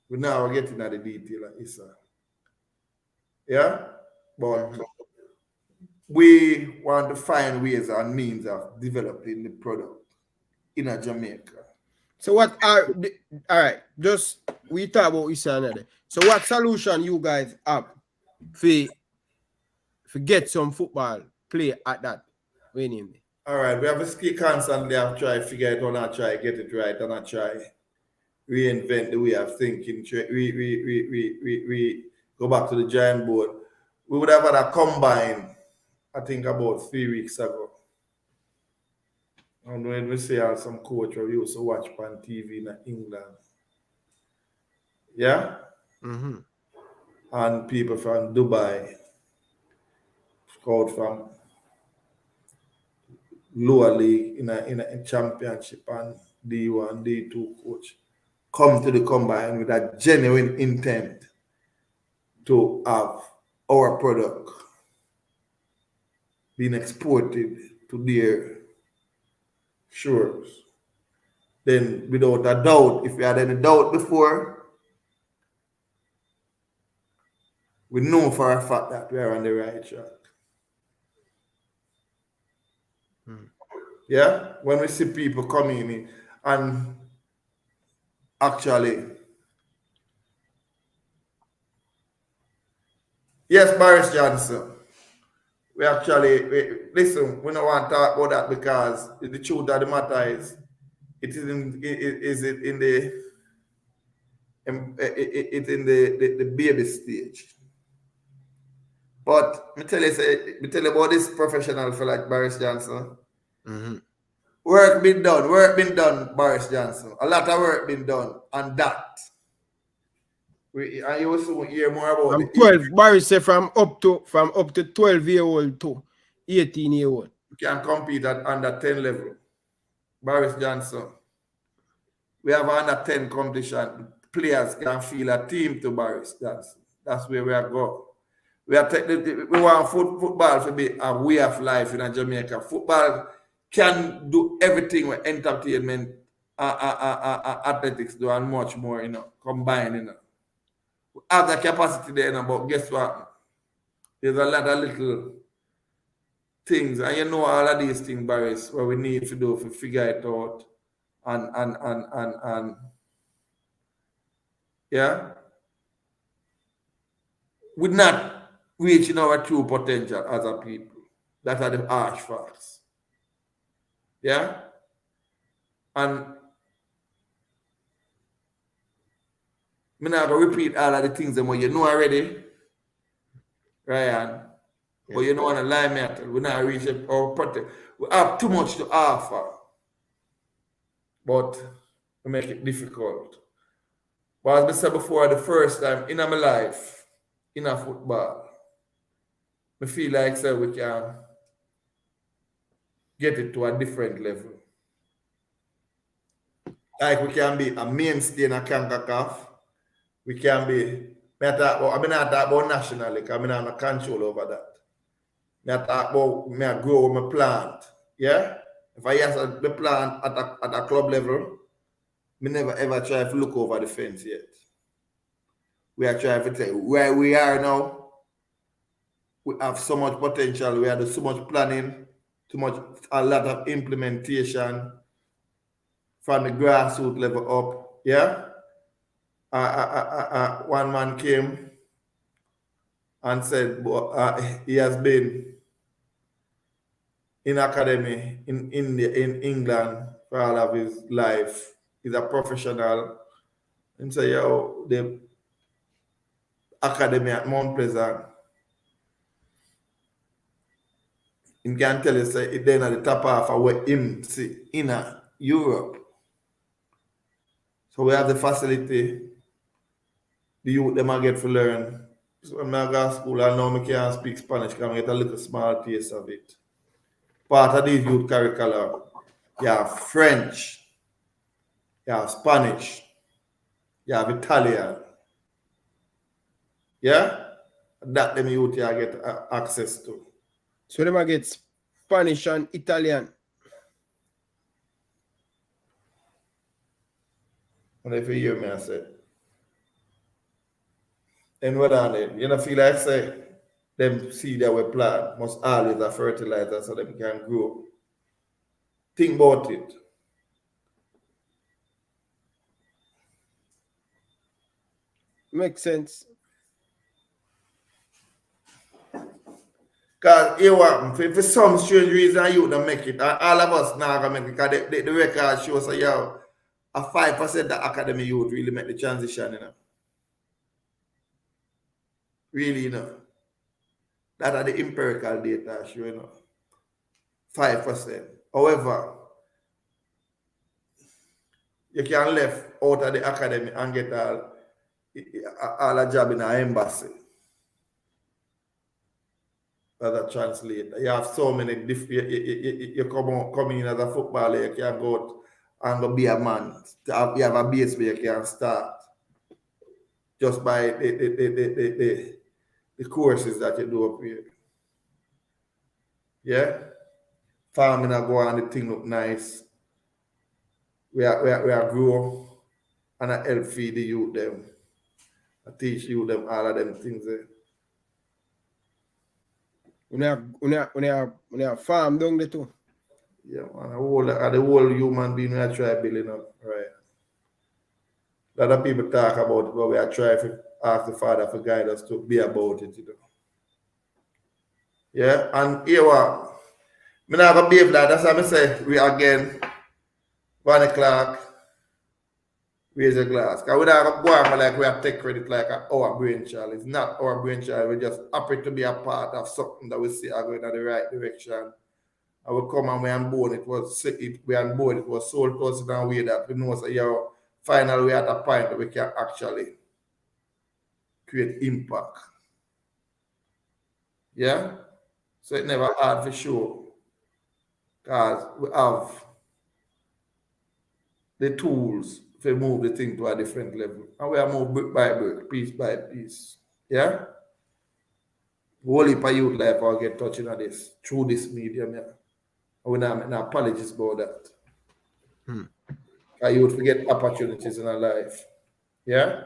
We now are getting at the detail of ISA. Yeah? But we want to find ways and means of developing the product in a Jamaica. So what are all right? Just we talk about this another. So what solution you guys have for get some football play at that? When you mean? All right, we have to ski constantly have try figure it out and try get it right and try reinvent the way of thinking. We go back to the giant board. We would have had a combine, I think about 3 weeks ago. And when we see some coach we used to watch on TV in England. Yeah? Mm-hmm. And people from Dubai, scout from lower league in a championship and D1, D2 coach come to the combine with a genuine intent to have our product being exported to their shores. Then without a doubt, if we had any doubt before, we know for a fact that we are on the right track. Yeah? When we see people coming in and actually, yes, Boris Johnson. Listen, we don't want to talk about that because the truth of the matter is, it's in the baby stage. But me tell you about this professional for like Boris Johnson. Mm-hmm. Work been done, Boris Johnson. A lot of work been done on that. And you will soon hear more about From it. 12, Barry said from up to 12-year-old to 18-year-old. You can compete at under 10 level. Boris Johnson. We have under 10 competition. Players can feel a team to Boris Johnson. That's where we are going. We want football to be a way of life in Jamaica. Football can do everything with entertainment, athletics do and much more, combined, We have the capacity there, but guess what? There's a lot of little things, and all of these things, Boris, what we need to do to figure it out and yeah, we're not reaching our true potential as a people. That are the harsh facts. Yeah? And I'm not going to repeat all of the things that you know already, Ryan. Yeah. But you don't want to lie me at all. We're not reaching our potential. We have too much to offer. But we make it difficult. But as I said before, the first time in my life, in a football, I feel like we can get it to a different level. Like we can be a mainstay in a CONCACAF. We can be, I'm not talking about nationally, because I don't have control over that. I talk about me grow my plant. Yeah? If I use the plant at a club level, I never ever try to look over the fence yet. We are trying to tell where we are now. We have so much potential. We have so much planning, a lot of implementation from the grassroots level up. Yeah? One man came and said he has been in academy in England for all of his life. He's a professional. And say, the academy at Mount Pleasant, he can tell you, say, it's then at the top half of where him see in Europe. So we have the facility. The youth them I get to learn. So when I go to school, I know I can't speak Spanish because I get a little small taste of it. Part of these youth curriculum, you have French, you have Spanish, you have Italian. Yeah? That them youth you get access to. So them I get Spanish and Italian. And if you hear me, I say, and what are they? You know, feel like say, them seed that we plant must always have fertilizer so them can grow. Think about it. Makes sense. Because you what, for some strange reason, you don't make it. All of us now gonna make it because the record shows so yo, a 5% the academy youth really make the transition, you know. Really, you know. That are the empirical data show, you know. 5%. However, you can left out of the academy and get all a job in an embassy. As a translator. You have so many different, you come in as a footballer, you can go out and go be a man. You have a base where you can start just by the courses that you do up here. Yeah? Farming I go on, the thing look nice. We are grow and I help feed the youth them. I teach you them all of them things there. When you have farm down there too. Yeah, man. The whole human being we are trying building up, right? A lot of people talk about it, but we are trying to ask the Father to guide us to be about it, you know. Yeah, and here what? I'm not going to behave like that's what I say. We again, 1 o'clock, raise a glass. Because we don't go on like we have take credit like our brainchild. It's not our brainchild. We just happy to be a part of something that we see are going in the right direction. And we come and we unborn it was sold to us in a way that we know so you're finally we're at a point that we can actually create impact. Yeah? So it never hard for sure. Because we have the tools to move the thing to a different level. And we are moved brick by brick, piece by piece. Yeah? Whole heap of youth life will get touching on this through this medium, yeah. And we not make apologies about that. You would forget opportunities in our life. Yeah?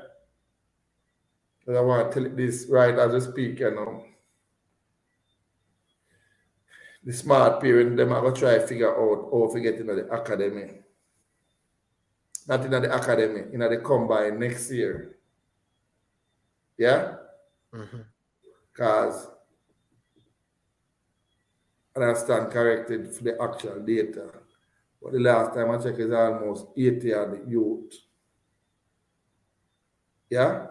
But I want to tell this right as we speak, you know. The smart parents, them are going to try to figure out how to get into the academy. Not in the academy, in the combine next year. Yeah? Because I stand corrected for the actual data. But the last time I checked is almost 80 of the youth. Yeah?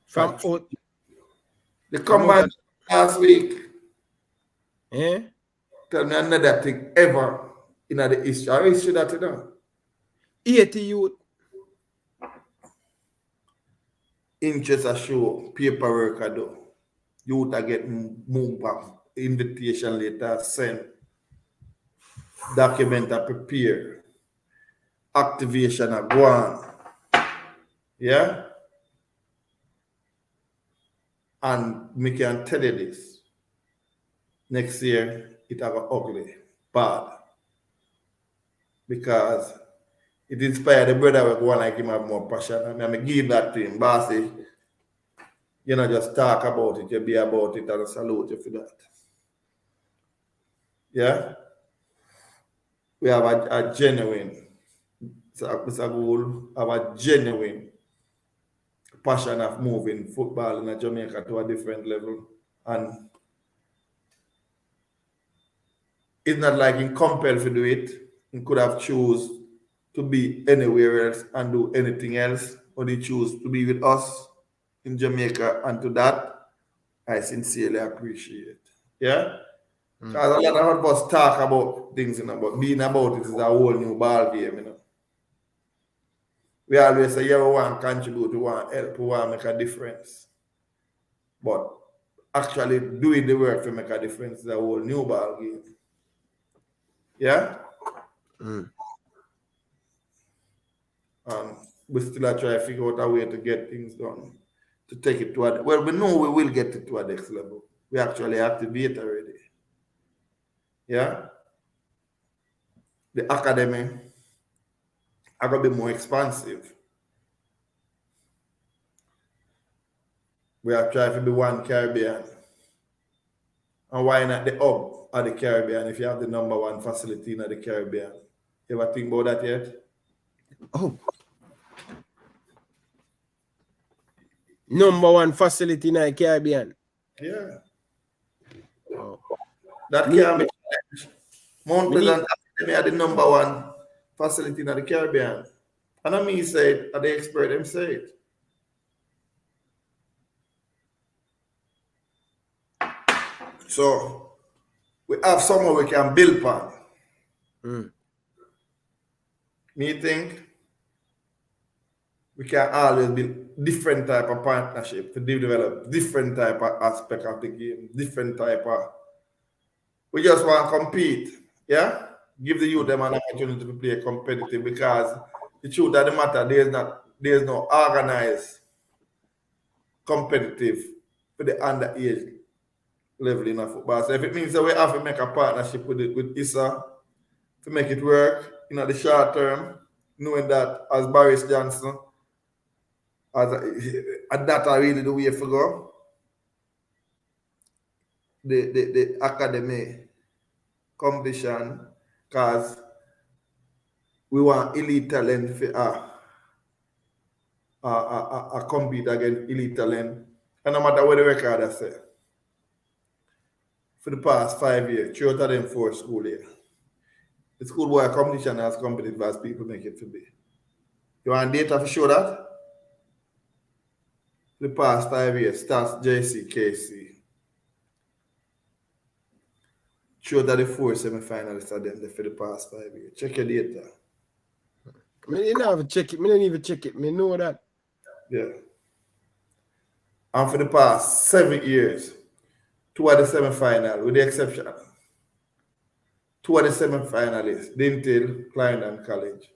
From out. The combine last week. Yeah? Tell me another thing ever in the history. How history that you know? 80 youth. Interest a show, paperwork I do. Youth are getting moved back. Invitation letter sent. Document are prepare. Activation are go on. Yeah? And me can tell you this. Next year, it will go ugly, bad. Because it inspired the brother will go on like him have more passion. I mean, give that to him. Bossy, you know, just talk about it, you be about it, and I salute you for that. Yeah? We have a genuine, Mr. Gould, have a genuine passion of moving football in Jamaica to a different level. And it's not like he compelled to do it. He could have choose to be anywhere else and do anything else, but he chose to be with us in Jamaica, and to that, I sincerely appreciate. Yeah? Because a lot of us talk about things, you know, but being about it is a whole new ball game, you know. We always say, yeah, we want to contribute, we want to help, we want to make a difference. But actually doing the work to make a difference is a whole new ball game. Yeah? We still are trying to figure out a way to get things done, to take it to a, well, we know we will get it to a next level. We actually activate already. Yeah? The academy are going to be more expansive. We are trying to be one Caribbean. And why not the hub of the Caribbean if you have the #1 facility in the Caribbean? You ever think about that yet? Oh. #1 facility in the Caribbean. Yeah. Oh. That can be challenged. Mount Pleasant Academy are the #1 facility in the Caribbean. And I mean say it, and the expert them say it. So we have somewhere we can build upon. Me think we can always build different type of partnership to develop different type of aspect of the game, different type of. We just want to compete, yeah. Give the youth them an opportunity to play competitive because the truth of the matter, there's no organized competitive for the underage level in football. So if it means that we have to make a partnership with ISA to make it work in the short term, knowing that as Boris Johnson, and that are really the way to go. The academy competition, because we want elite talent for compete against elite talent. And no matter what the record I say, for the past 5 years, 3 out of them 4 school years, the schoolboy competition as competitive as people make it to be. You want data to show that? The past 5 years, stats JC, KC. Show that the 4 semi-finalists are them for the past 5 years. Check your data. I didn't have to check it. I didn't even check it. I know that. Yeah. And for the past 7 years, 2 of the semi-final, with the exception, 2 of the semi-finalists, Dintil, Clarendon College.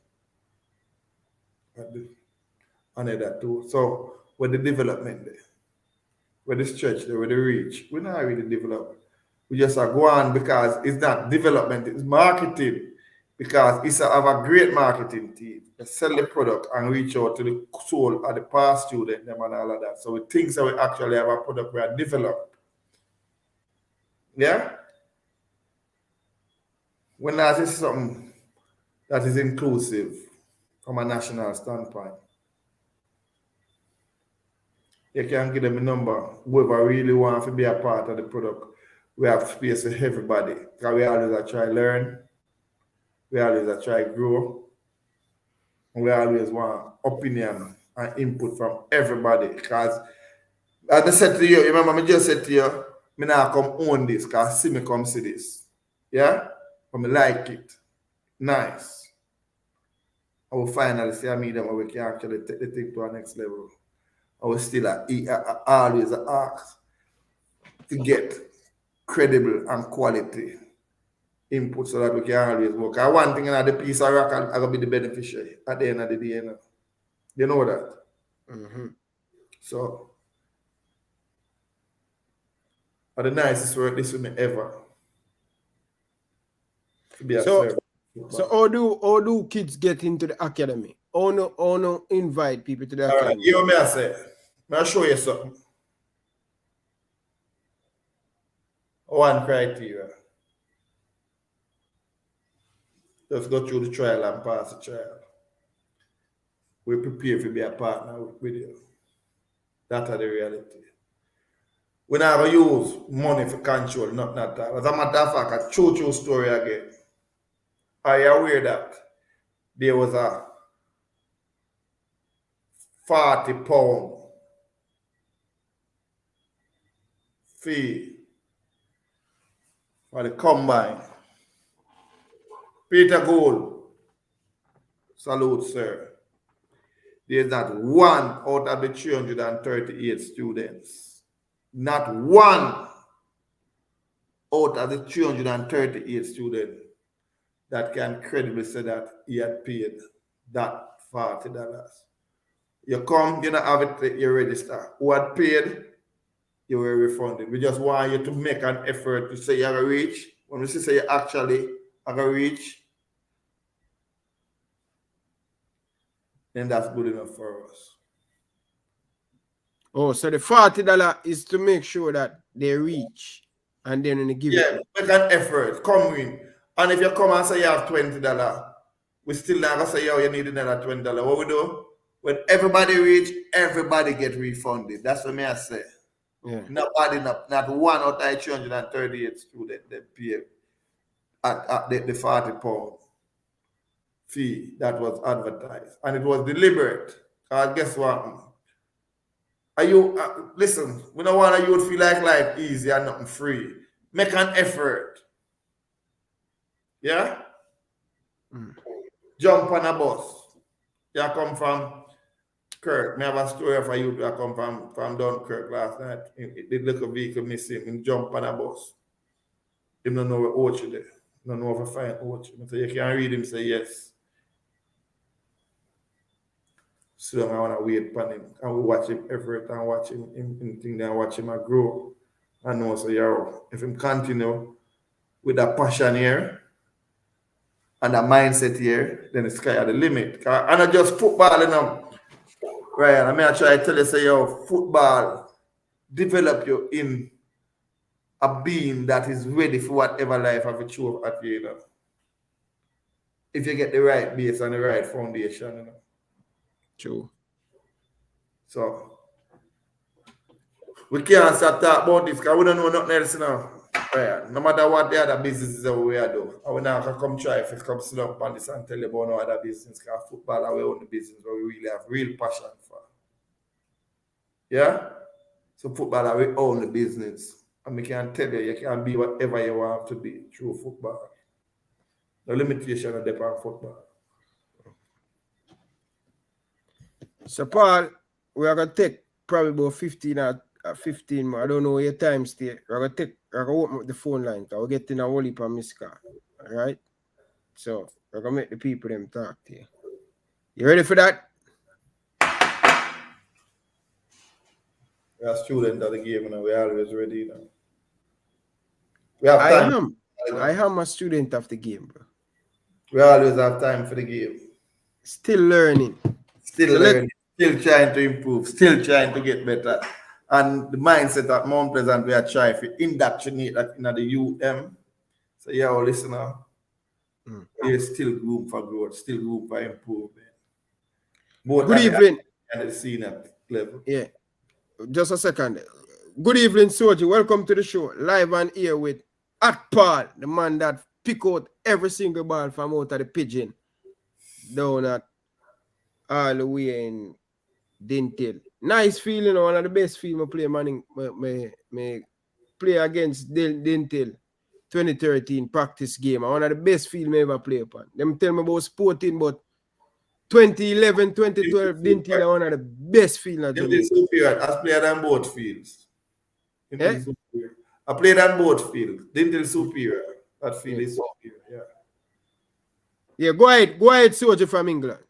And that too. So, with the development there, with the stretch there, with the reach, we're not really developed. We just are going because it's not development, it's marketing. Because it's have a great marketing team. They sell the product and reach out to the soul of the past student them and all of that. So we think that we actually have a product we are developed. Yeah? When that is something that is inclusive from a national standpoint, you can give them a number. Whoever really wants to be a part of the product, we have space for everybody. Because we always try to learn. We always try to grow. And we always want opinion and input from everybody. Because as I said to you, remember I just said to you, I now come own this because see me come see this. Yeah? But I like it. Nice. I will finally see a medium where we can actually take the thing to our next level. I will still always ask to get credible and quality input so that we can always work. And one thing in the piece of rock, I'm going to be the beneficiary at the end of the day. You know that? Mm-hmm. So, the nicest work this with me ever. To be So how do kids get into the academy? How no invite people to the academy? Alright, you know me I say. I'll show you something. One criteria. Just go through the trial and pass the trial. We prepare to be a partner with you. That's the reality. We're not going to use money for control, not that. As a matter of fact, a true story again. Are you aware that there was a 40-pound fee for the combine? Peter Gould, salute, sir. There's not one out of the 338 students. Not one out of the 338 students that can credibly say that he had paid that $40. You come, you don't have it, you register. Who had paid, you were refunded. We just want you to make an effort to say you're going to reach. When we say you actually are going to reach, then that's good enough for us. Oh, so the $40 is to make sure that they reach, and then when they give Yeah, make an effort. Come in. And if you come and say you have $20, we still not going to say, yo, you need another $20. What we do? When everybody reach, everybody get refunded. That's what I say. Yeah. Nobody, not one out of 338 students that pay at the £40 fee that was advertised. And it was deliberate. Guess what? Are you listen, we don't want you to feel like life easy and nothing free. Make an effort. Yeah? Jump on a bus. You come from Kirk. I have a story for you. I come from Dunkirk last night. The little vehicle missing. He jump on a bus. He don't know where Ochi there. Don't know if I find Ochi. So you can read him say yes. So I want to wait for him. And we watch him effort and watch him and watch him grow. I know so yo, if him continue with that passion here and that mindset here, then the sky at the limit. And not just football, you know. Right, I mean, I try to tell you, say, yo, football develop you in a being that is ready for whatever life have to throw at you, you know. If you get the right base and the right foundation, you know. True. So, we can't start talking about this because we don't know nothing else, you know. Right. No matter what the other businesses that we are doing, I will now come try if come sit up on this and tell you about no other business because football are our own business where we really have real passion for. Yeah? So football are our own business. And we can tell you, you can be whatever you want to be through football. No limitation on football. So Paul, we are gonna take probably about 15 more. I don't know your time stay. We're gonna open up the phone line because we're getting a whole heap of missed call. Alright? So we're gonna make the people them talk to you. You ready for that? We are students of the game and we're always ready, you know. We have time. I am a student of the game, bro. We always have time for the game. Still learning. Still learning. Still trying to improve. Still trying to get better. And the mindset at Mount Pleasant, we are trying to indoctrinate that in the UM. So, yeah, listener, there's still room for growth, still room for improvement. Both Good evening. And the senior level. Yeah. Just a second. Good evening, Soji. Welcome to the show. Live and here with Paul, the man that pick out every single ball from out of the pigeon down at all the way in Dintel. Nice feeling, one of the best feeling I play, man. Me play against Dintel 2013 practice game. One of the best feeling I ever play upon. Them tell me about sporting, but 2011, 2012, Dintel are one of the best feeling. Dintel superior. I played on both fields. I played on both fields. Dintel superior. That field is superior, yeah. Yeah, go ahead, Soji from England.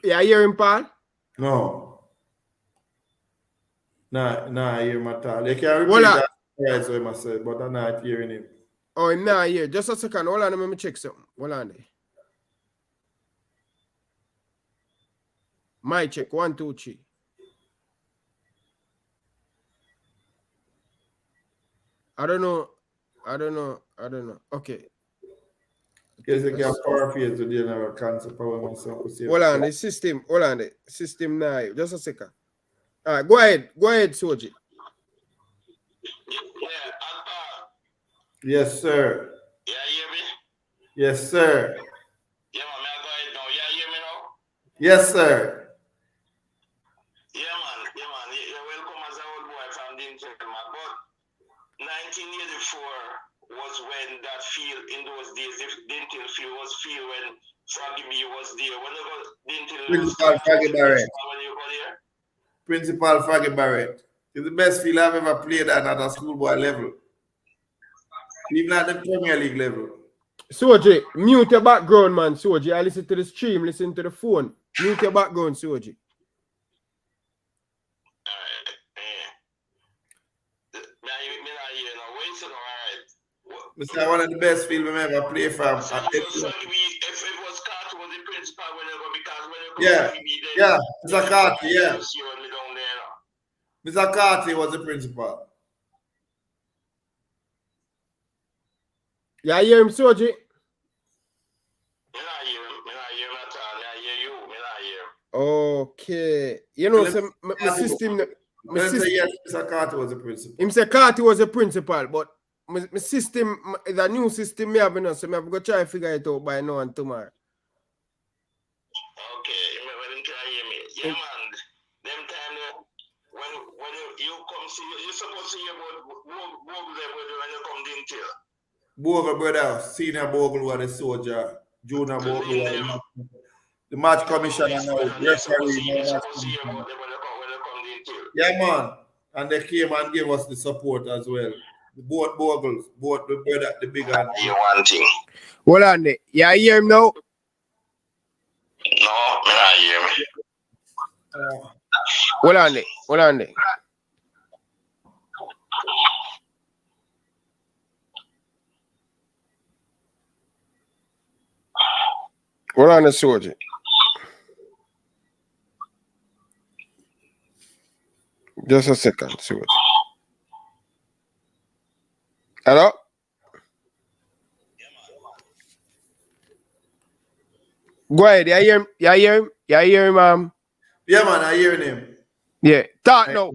Yeah, I hear him, Paul? No. Nah, I hear him at all. You can repeat that, yes, I must say, but I'm not hearing him. Oh, I'm not here. Just a second. Hold on, let me check something. Hold on there. My check. 1, 2, 3. I don't know. Okay. Because you can power phase to the general concept. Hold on, the system. Hold on, the system now. Just a second. All right, go ahead, Soji. Yeah, Yes, sir. Yeah, hear me? Yes, sir. Yeah, man, I go ahead now. Yeah, hear me now? Yes, sir. Yeah, man. You're welcome as an old boy from Dintel, man. But 1984 was when that field in those days, if Dintel field was field when Froggy B was there. When you go Dintel was Principal Froggy Barrett. when you go there? Principal Froggy Barrett. It's the best field I've ever played at a schoolboy level. Even at the Premier League level. Soji, mute your background, man. Soji, I listen to the stream, listen to the phone. Mute your background, Soji. Mr. One of the best field we ever played from. So if it was Carter was the principal when you go, because when you go Yeah, Mr. Carter, yeah. Mr. Carter was the principal. Yeah, I hear him, Soji. Okay. You know, so my system. Yes, Mr. Carter was the principal. Him say Carter was the principal, but my system is a new system me have, you know, so I have to go try to figure it out by now and tomorrow. Okay, well, you try hear me. Yeah, man. Them time when you come see, you're supposed to hear about Bogle when you come Dintel. Bogle brother, senior Bogle was the soldier, junior Bogle was the match commissioner now, referee. Yeah, man. And they came and gave us the support as well. Both Bogles, both the brother, the big one. You one thing. Hold on there. Yeah, you hear him now? No, me not hear me. Hold on there. Hold on there. Hold on there, Soji. Just a second, Soji. Hello? Go ahead. You hear him? You hear him? You hear him, Yeah, man, I hear him. Yeah. Talk now.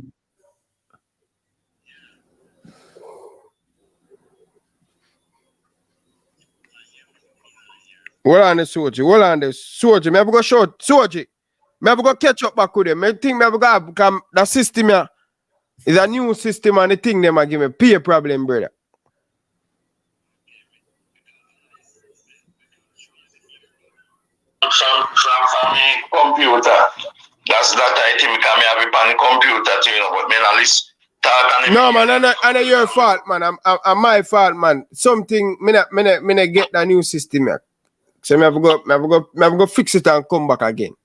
Hold on there, Soji. Hold on there. Soji, me have to go short. Soji, me have to go catch up back with them. I think me have to go because the system here is a new system and the thing them a give me pay problem, brother. From me computer. That's that I think I have it on the computer, you know, but me not list talk. No, man, and your fault, man. I'm my fault, man. Something me not get the new system here. So me have to go fix it and come back again.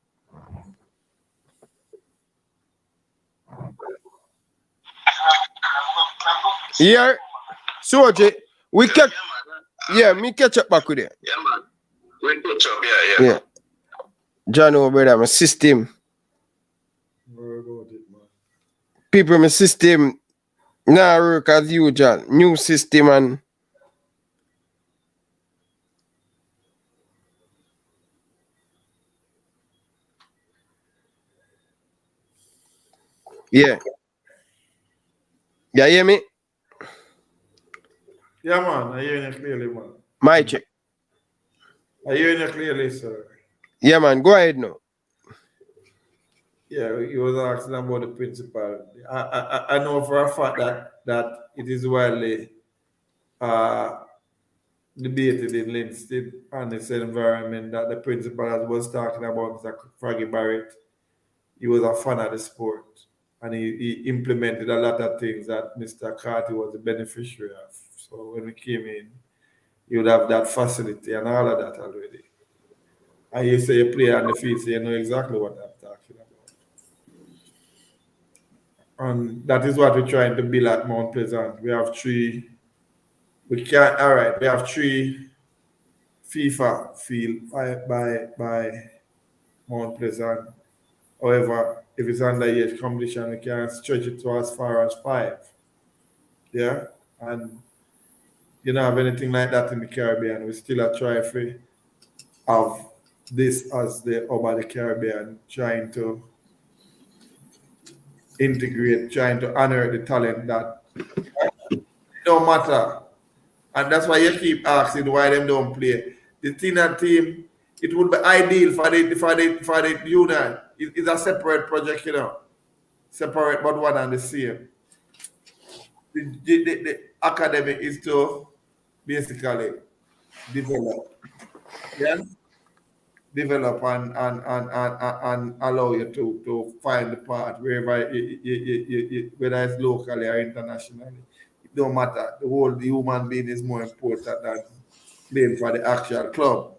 Yeah, Soji, we catch. Yeah, me catch up back with you. Yeah, man. We catch up, yeah. John, brother, my system. People, my system now work as usual. New system and yeah. You hear me? Yeah, man, I hear you clearly, man. My check. I hear you clearly, sir. Yeah, man, go ahead now. Yeah, he was asking about the principal. I know for a fact that it is widely debated in Linstead and its environment that the principal was talking about Mr. Froggy Barrett. He was a fan of the sport and he implemented a lot of things that Mr. Carty was the beneficiary of. So when we came in, you would have that facility and all of that already. And you say you play on the field, so you know exactly what I'm talking about. And that is what we're trying to build at Mount Pleasant. We have three FIFA field by Mount Pleasant. However, if it's underage competition, we can stretch it to as far as 5. Yeah? And you don't have anything like that in the Caribbean. We still are trying to have this as the hub of the Caribbean, trying to integrate, trying to honor the talent that no matter And that's why you keep asking why them don't play. The senior team, it would be ideal for the union. It's a separate project, separate but one and the same. The academy is to basically develop, yeah, develop and allow you to find the part wherever whether it's locally or internationally. It don't matter. The human being is more important than playing for the actual club.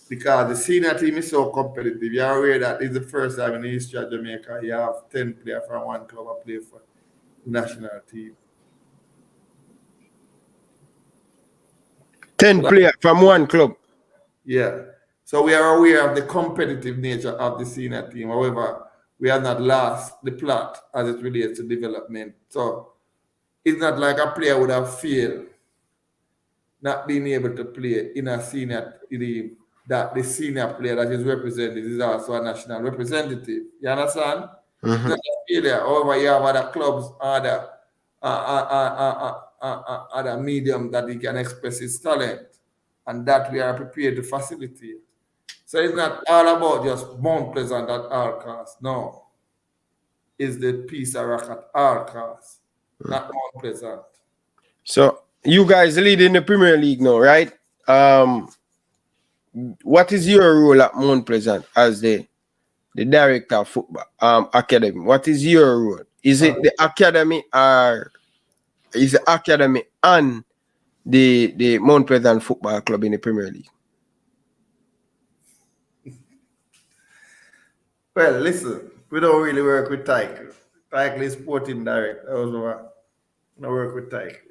Because the senior team is so competitive. You're aware that it's the first time in the history of Jamaica you have 10 players from one club and play for the national team. 10 players from one club. Yeah. So we are aware of the competitive nature of the senior team. However, we have not lost the plot as it relates to development. So it's not like a player would have failed not being able to play in a senior team, that the senior player that is represented is also a national representative. You understand? It's not a failure. However, you have other clubs, other medium that he can express his talent, and that we are prepared to facilitate. So it's not all about just Mount Pleasant at all costs. No. It's the piece of rock at all costs, not Mount Pleasant. So you guys lead in the Premier League now, right? What is your role at Mount Pleasant as the director of football academy? What is your role? Is it the academy or is the academy and the Mount Pleasant Football Club in the Premier League? Well, listen, we don't really work with Tyke. Tyke is sporting director. We don't work with Tyke.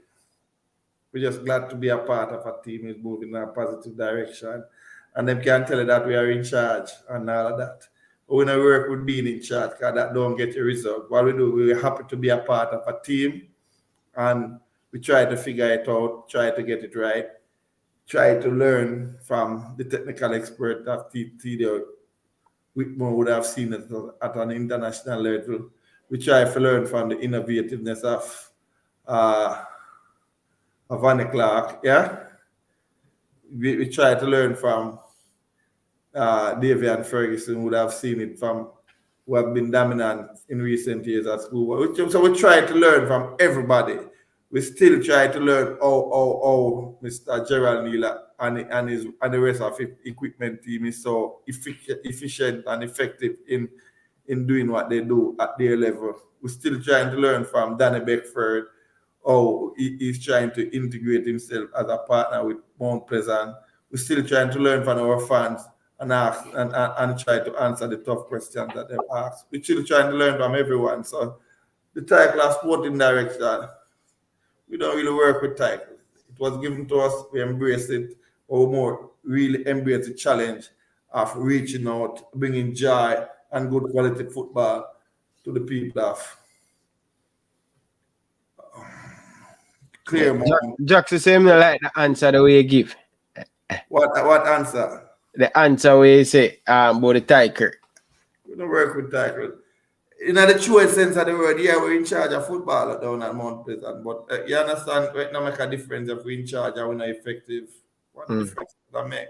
We're just glad to be a part of a team is moving in a positive direction. And them can tell you that we are in charge and all of that. But we don't work with being in charge because that don't get a result. What we do, we're happy to be a part of a team and we try to figure it out, try to get it right, try to learn from the technical expert of TD Whitmore would have seen it at an international level. We try to learn from the innovativeness of Van Clark, yeah. We try to learn from Davian Ferguson, would have seen it from who have been dominant in recent years at school. So we try to learn from everybody. We still try to learn how Mr. Gerald Neal and the rest of his equipment team is so efficient and effective in doing what they do at their level. We're still trying to learn from Danny Beckford, how he's trying to integrate himself as a partner with Mount Pleasant. We're still trying to learn from our fans and ask and try to answer the tough questions that they ask. We're still trying to learn from everyone. So the title of sporting director, we don't really work with title. It was given to us, we embrace it, or more really embrace the challenge of reaching out, bringing joy and good quality football to the people of Claremont. Jackson say me like the answer the way you give. What answer? The answer where you say about the title. We don't work with title. In the truest sense of the word, yeah, we're in charge of football down at Mount Pleasant. But you understand, right now make a difference if we're in charge and we're not effective. What difference does that make?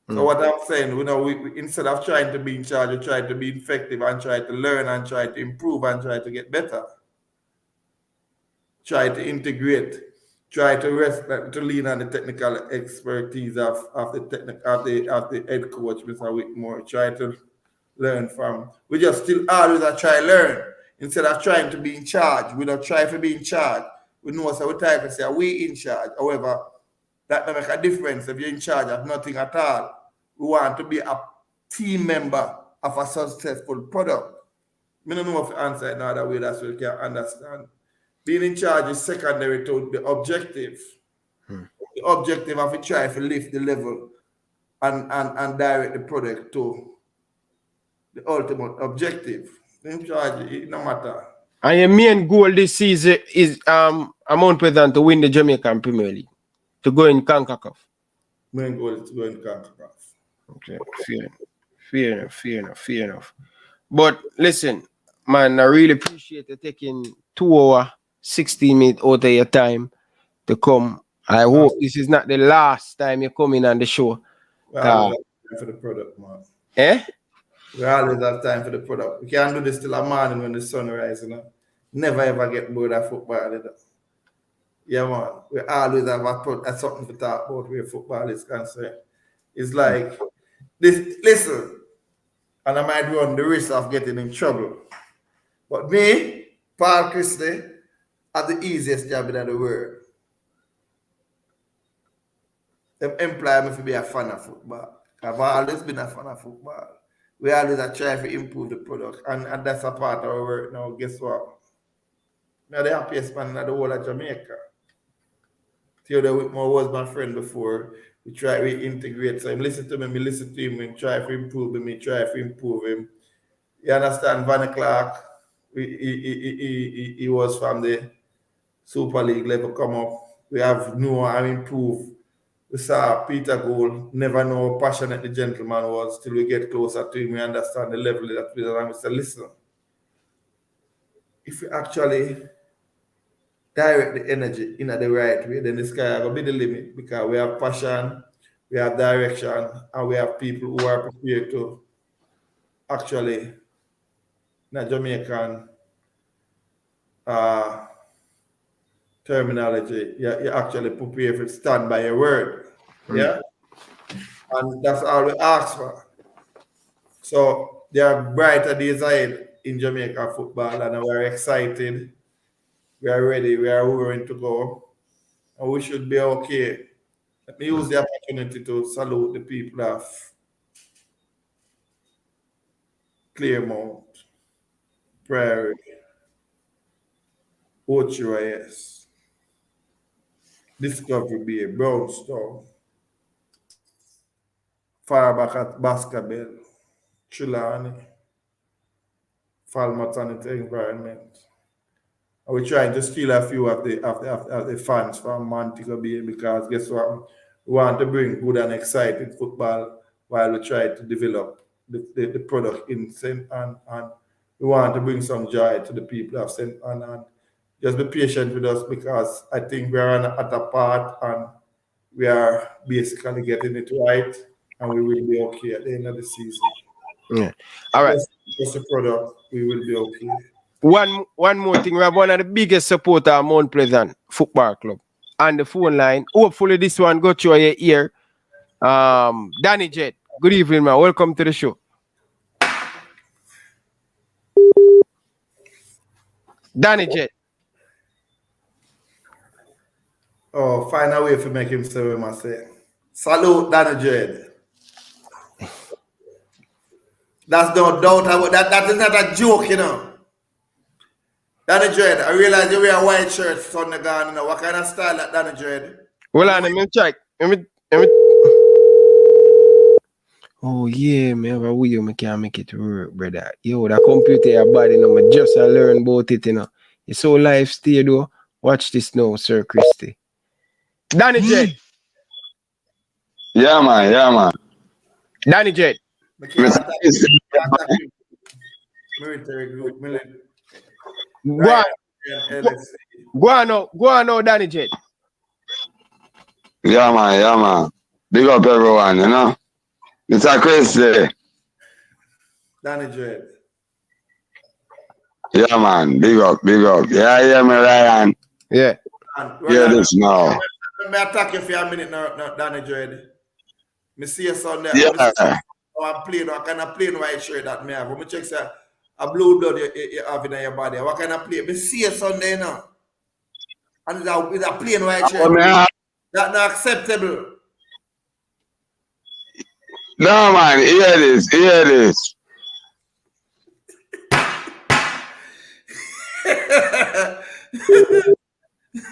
So what I'm saying, we instead of trying to be in charge, we try to be effective and try to learn and try to improve and try to get better. Try to integrate, try to lean on the technical expertise of the head coach, Mr. Whitmore. Try to learn from. We just still always try to learn instead of trying to be in charge. We don't try to be in charge. We know so we try to say we in charge. However, that don't make a difference if you're in charge of nothing at all. We want to be a team member of a successful product. I don't know if you answer it in another way that we can understand. Being in charge is secondary to the objective. The objective of it try to lift the level and direct the product to the ultimate objective. In charge, it no matter. And your main goal this season is Mount Pleasant to win the Jamaican Premier League, to go in CONCACAF. Main goal is to go in CONCACAF. Okay, fair enough. But listen, man, I really appreciate you taking 2 hours, 16 minutes out of your time to come. I hope this is not the last time you come in on the show. We always have time for the product, man. Eh? We always have time for the product. We can't do this till the morning when the sun rises, you know. Never ever get bored of football, you know. Yeah, man. We always have something to talk about where football is concerned. It's like this. Listen, and I might run the risk of getting in trouble. But me, Paul Christie, have the easiest job in the world. Them employ me to be a fan of football. I've always been a fan of football. We always are trying to improve the product, and that's a part of our work now. Guess what? I'm the happiest man in the whole of Jamaica. Theodore Whitmore was my friend before. We integrate. So him listen to me, listen to him, and try to improve him, try to improve him. You understand? Van Clark, he was from the Super League level come up. We have Noah and improve. We saw Peter Gould, never know how passionate the gentleman was till we get closer to him. We understand the level that we are. And we say, listen, if we actually direct the energy in the right way, then the sky will be the limit because we have passion, we have direction, and we have people who are prepared to actually, in Jamaican terminology, you actually prepare to stand by your word. Yeah? And that's all we ask for. So there are brighter days ahead in Jamaica football, and we're excited. We are ready. We are willing to go. And we should be okay. Let me use the opportunity to salute the people of Claremont, Prairie, Ocho, Discovery Bay, Brownstown, Fireback at Baskerville, Trelawney, Falmouth and its environment. And we're trying to steal a few of the fans from Montego Bay because guess what? We want to bring good and exciting football while we try to develop the product in St. Ann, and we want to bring some joy to the people of St. Ann. And just be patient with us because I think we are at a part and we are basically getting it right, and we will be okay at the end of the season. Yeah. All right. Just the product, we will be okay. One more thing. We have one of the biggest supporters of Mount Pleasant Football Club on the phone line. Hopefully this one got you your ear. Danny Jet. Good evening, man. Welcome to the show. Danny Jet. Oh, find a way to make him say what I must say. Salute, Danny Jet. That's no doubt about that. That is not a joke, you know. Danny Dread, I realize you wear a white shirt on the gun, you know. What kind of style that Danny Dread? Well, let me check. Oh, yeah, me have a way you can't make it work, brother. Yo, that computer your body, you know, me just learn about it, you know. It's so live stay, though. Watch this now, Sir Christie. Danny Dread. Yeah, man. Danny Dread. Military group, Go on now, Danny Jet. Yeah, man. Big up everyone, you know. Mr. Christie. Danny Jet. Yeah, man. Big up. Yeah, hear me, Ryan. Yeah. Hear this now. Let me attack you for a minute now, Danny Jet. Me see you Sunday. Yeah. I'm playing. What kind of plain white shirt that me have? Let me check say a blue blood you have in your body. What kind of play? Me see you Sunday now. And it's a plain white shirt. That's not acceptable. No, man. Hear this.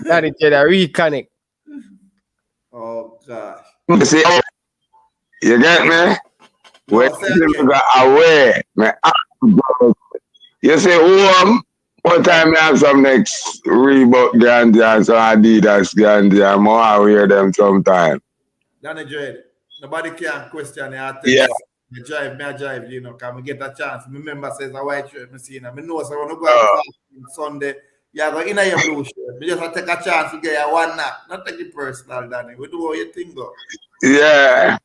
Danny Jet, I reconnect. Oh, gosh. See, you get me? When you go away, you say, what time you have some next Reebok Gandhi and some Adidas Gandhi, I'm more aware of them sometime. Danny Dread, nobody can question your Yeah. Me drive, you know, can we get a chance? Remember, says a white shirt, I know, so I want to go out on Sunday, Yeah, go in your blue shirt. We just take a chance to get you one knock. Not take it personal, Danny. We do what you think, go. Yeah.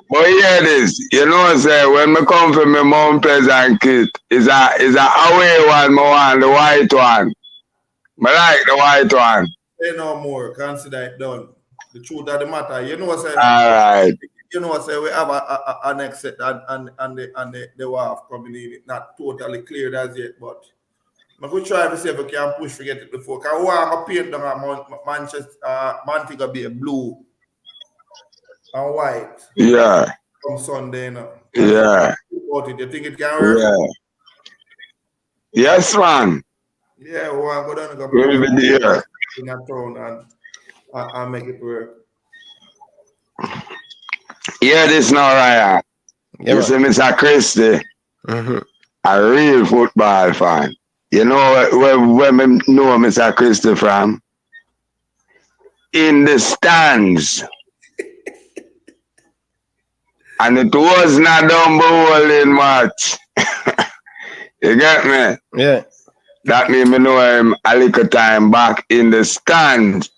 But hear this, you know, say when me come from my Mount Pleasant kit, is a away one, me want the white one. Me like the white one. Say no more. Consider it done. The truth of the matter, you know what say. Alright. You know what say. We have an exit and the wharf coming in. It's not totally clear as yet, but I could try to see if we can push to get it before. Cause want to paint down Manchester, Montego Bay blue and white. Yeah. From Sunday, you know. Yeah. You think it can work? Yeah. Yes, man. Yeah, we want to go down and go We'll be there. in a town and make it work. Yeah, this now, Ryan. Yeah, You see, Mr. Christie, a real football fan. You know where me know Mr. Christie from? In the stands. And it was not done bowling much. You get me? Yeah. That means me know him a little time back in the stands.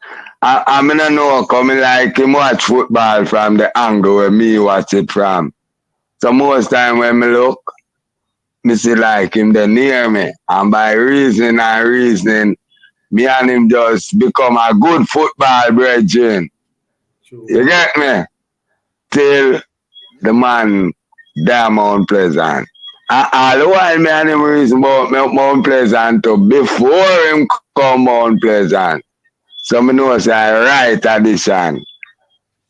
I don't know, coming like him watch football from the angle where me watch it from. So most time when me look, me see like him there near me. And by reasoning, me and him just become a good football brethren. True. You get me? Till the man down Mount Pleasant. All the while me and him reason about Mount Pleasant too before him come Mount Pleasant. So me know say right addition.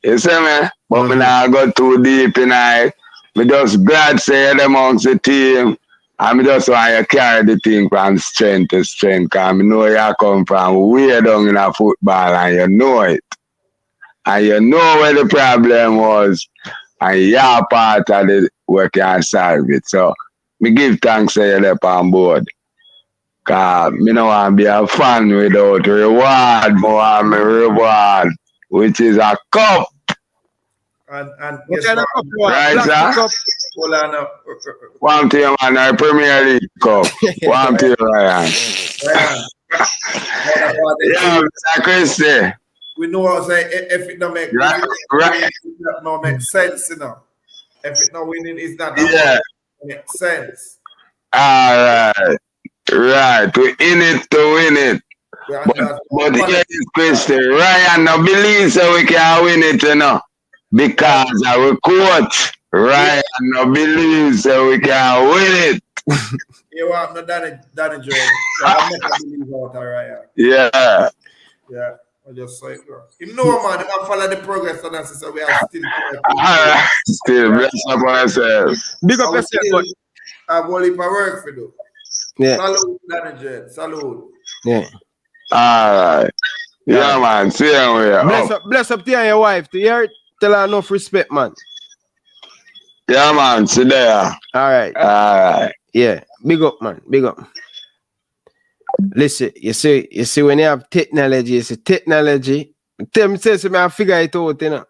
You see me? But me not go too deep in it. Me just glad say you're amongst the team. And me just want you carry the thing from strength to strength. Because me know you come from way down in a football and you know it. And you know where the problem was. And you're part of the work and solve it. So me give thanks to you up on board. Because me don't want to be a fan without reward. More want me reward, which is a cup. And What guess kind of what? cup you want? Right, Plastic sir? cup? Hold on now. One team man, our Premier League Cup. One team, Ryan. Ryan. Yeah, Mr. Christie. We know what I'm saying. If it don't make, Right. it don't make sense, you know. If it not winning, it's not Yeah. make sense. All right. Right. To in it to win it. But here is Christie. Ryan no believe so we can win it, you know. Because our coach, Ryan no believe so we can win it. You want no Danny Jordan. I'm not believe out of Ryan. Yeah. Yeah. I just saw it, bro. You know, man, they can follow the progress and so we are still. All right. Still bless up ourselves. Big up yourself, but I have only for work for do. yeah. Salute, Danny Jordan. Salute. Yeah. All right. Yeah, man. See you here. Bless up to you and your wife. To hear it, tell her enough respect, man. Yeah, man. See there. All right. All right. Yeah. Big up, man. Big up. Listen, you see, when you have technology, it's a technology. Tell me, say, I figure it out, you know.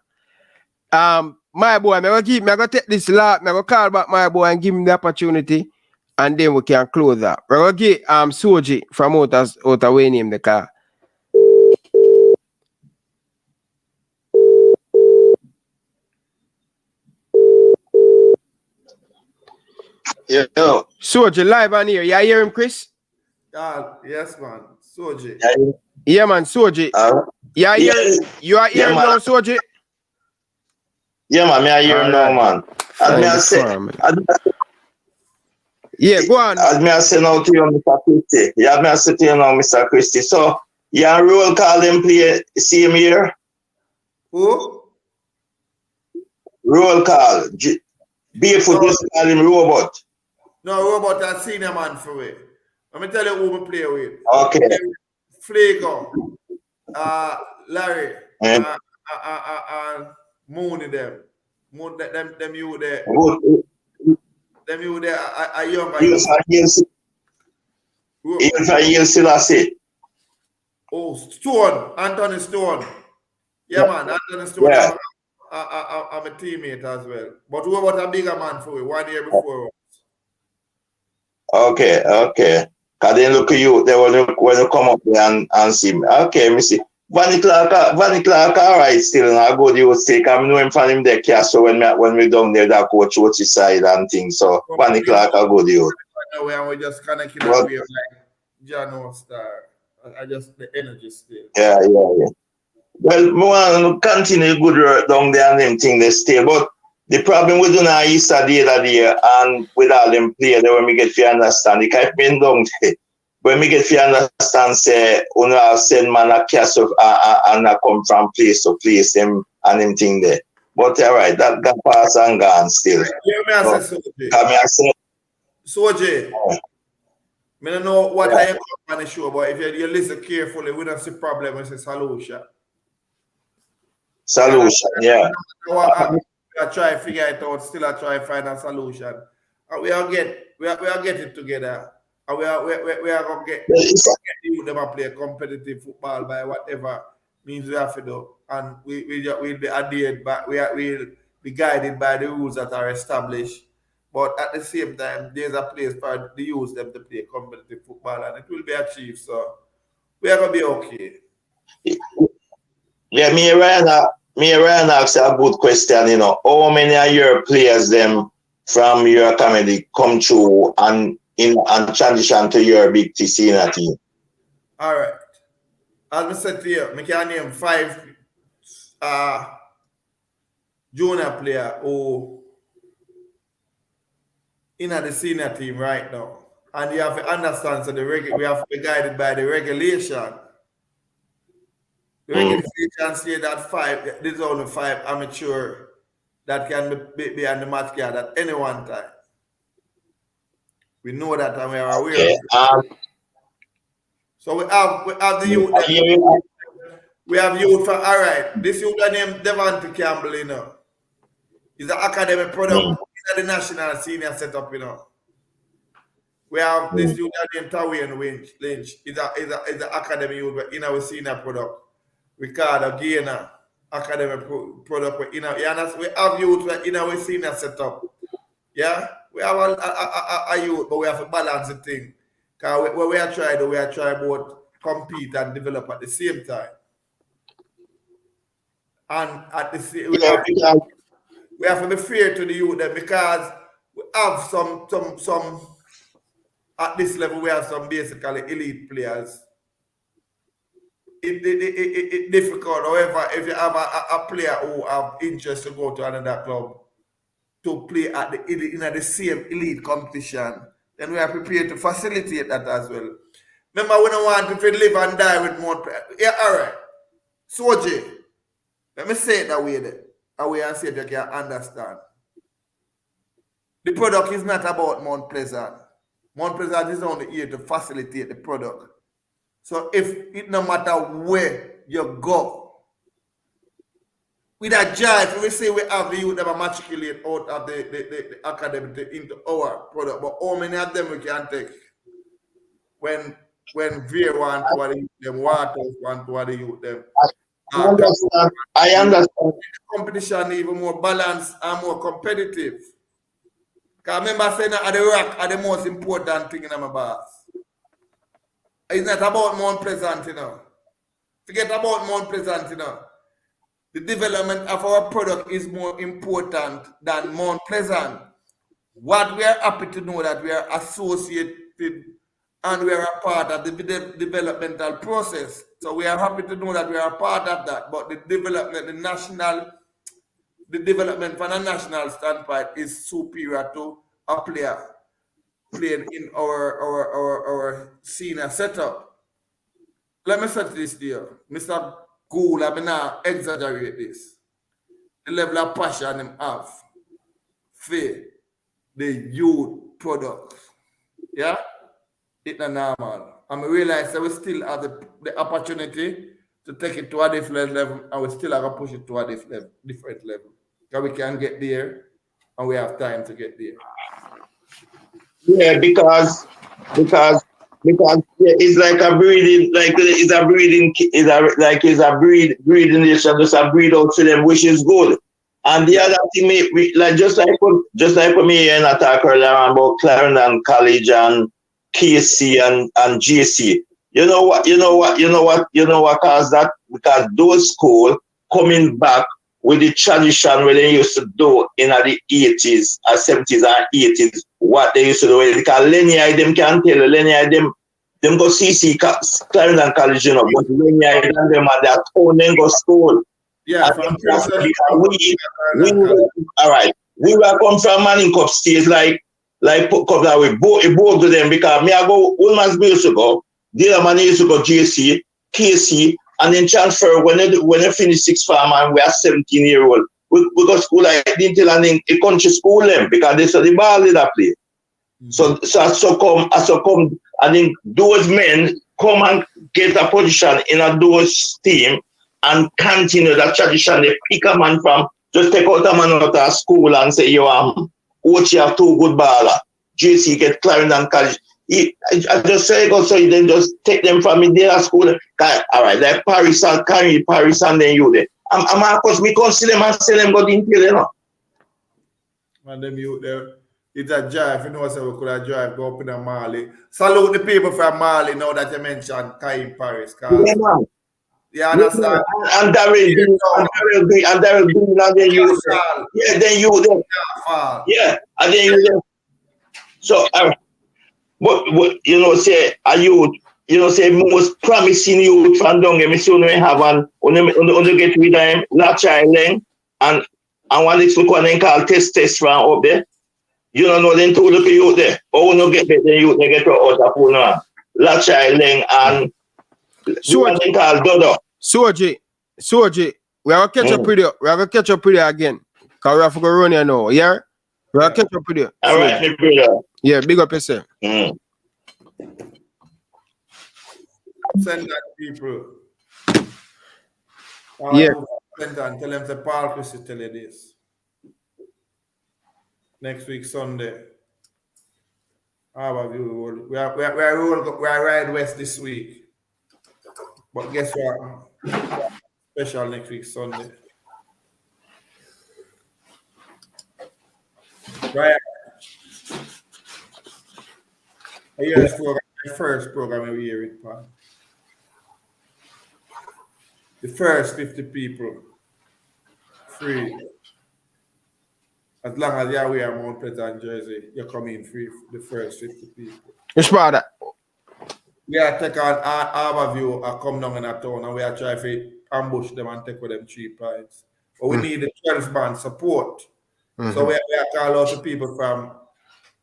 My boy, I'm gonna take this lot, I'm gonna call back my boy and give him the opportunity, and then we can close that. We're gonna get Soji from out of way name the car. Yeah, Soji live on here. You hear him, Chris? Yes, man. Soji. Yeah, man, Soji. You are hearing him now, Soji? Yeah, man, I hear him now, man. Yeah, go on. As me I say now to you, Mr. Christie. Yeah, me I say to you now, Mr. Christie. So, you and roll call him play, see him here? Who? Roll call. Barefoot just call him robot. No, robot a senior man for it. Let me tell you who we play with. Okay. Flaco, Larry, Mooney them. Moon them you there. Them you there are younger. You'll still see. Oh, Stone, Anthony Stone. Yeah, man, Anthony Stone. Yeah. I'm a teammate as well. But who about a bigger man for it 1 year before us? Okay. Cause then look at you, they when you come up there and see me. Okay, me see. Vanny Clark, alright, still, and I go the stick. I know him from him there, cast. So when we down there, that coach watch his side and things. So Vanny Clark, I go the and we just kind of kill But- away like Jano Star. I just the energy still. Yeah. Well, me want to continue good work down there and them thing they stay. But the problem we do now is the other day and with all them players, when we get to understand, the kind of been down there. When we get to understand, say, una send man a cast of and a come from place to place them and them thing there. But alright, that pass and gone still. Yeah, me I say Soji. I don't know what I am on the show, but if you listen carefully, we don't see problem, it's a solution. Solution, yeah. I try to figure it out, still I try to find a solution. And we are getting together. And we are going to get you them play competitive football by whatever means we have to do. And we'll be adhered, but we'll be guided by the rules that are established. But at the same time, there's a place for the youth them to play competitive football, and it will be achieved. So we are going to be okay. Yeah, me and Ryan asked a good question, you know. How many of your players them from your comedy come through and transition to your big senior team? All right. As I said to you, I can name 5 junior player who in the senior team right now. And you have to understand, so we have to be guided by the regulation. The regulation say that 5, this is only 5 amateur that can be on the match card at any one time. We know that and we are aware of it. So we have the youth. We have youth for, all right, this youth named Devante Campbell, you know. He's an academic product in the national senior setup, you know. We have this youth named Tawian Lynch. He's an academic youth in our senior product. Ricardo Gainer, academic product. We have youth in our senior setup. Yeah? We have a youth, but we have to balance the thing. Because what we are trying both compete and develop at the same time. And at the same we have to be fair to the youth then, because we have some at this level we have some basically elite players. It's difficult. However, if you have a player who have interest to go to another club to play at the same elite competition, then we are prepared to facilitate that as well. Remember, we don't want to live and die with more players. Yeah, all right. Soji, let me say it that way then. A way I say it you can understand. The product is not about Mount Pleasant. Mount Pleasant is only here to facilitate the product. So if it no matter where you go, with a jive, we say we have the youth that matriculate out of the academy into our product, but how many of them we can take when Veer want to the youth them, Waters want to the youth them. I understand. The competition even more balanced and more competitive. Because I remember saying that the rock are the most important thing in my boss. It's not about Mount Pleasant, you know. Forget about Mount Pleasant, you know. The development of our product is more important than Mount Pleasant. What we are happy to know that we are associated and we are a part of the developmental process. So we are happy to know that we are a part of that. But the development from a national standpoint is superior to a player playing in our senior setup. Let me set this here. Mr. Gould, I mean not exaggerate this. The level of passion him have for the youth products. Yeah? It's not normal. And we realize that we still have the opportunity to take it to a different level, and we still have to push it to a different level. Because we can get there and we have time to get there. Yeah, because it's like a breeding, it's a breeding nation, just a breed out to them, which is good. And the other thing, just like for me and I talk earlier about Clarendon College and KC and JC. You know what caused that? Because those schools coming back with the tradition where they used to do in the 80s, 70s and 80s, what they used to do. Because Lenny, them can't tell Lenny, them go CC Clarendon College, you know, but Lenny, them at their own, then go school. Yeah, And all right. We were come from Manning Cup stage like couple that we both to them because me I go Woolman's used to go, the other man used to go JC, KC, and then transfer when they finish 6th form and we are 17-year-old. We go school like Dintel and then a country school them because they saw the ball in that play. So come and then those men come and get a position in a those team and continue that tradition. They pick a man from, just take out a man out of school and say, you Ochi have 2 good baller. JC get Clarendon College. I just say go so then just take them from in their school. All right, like Paris and then you there. I'm of course me come see them and sell them go in you know. And them you there. It's a drive, you know, so we could have drive, go up in a Mali. Salute the people from Mali now that you mentioned Kai in Paris. Yeah, man. You understand? And Daryl Green, and then you there. Yeah, then you there. Yeah, and then you there. So, what you know, say, are you know, say, most promising youth from down here, me see we have on get with them, Lacha Leng, and one next week one called test from up there. You don't know them 2 look youth there. Oh, no get better youth, they get out of pool now. Lacha Leng and one called Dodo. Soji, we have to catch up with you. We have to catch up with you again. Because we have to go run here now. Yeah? We have to catch up with you. All right, my brother. Yeah, big up yourself. Send that people. Yeah. Tell them the Paul Christie tell you this. Next week, Sunday. How about you? We are ride west this week. But guess what? Special next week, Sunday. Right. Here's the first program we hear it, man. The first 50 people, free. As long as you wear Mount Pleasant jersey, you come in free for the first 50 people. Which part of that? We are take on our view and come down in a town and we are trying to ambush them and take with them 3 points. But we need the 12-man support. So we are call out to people from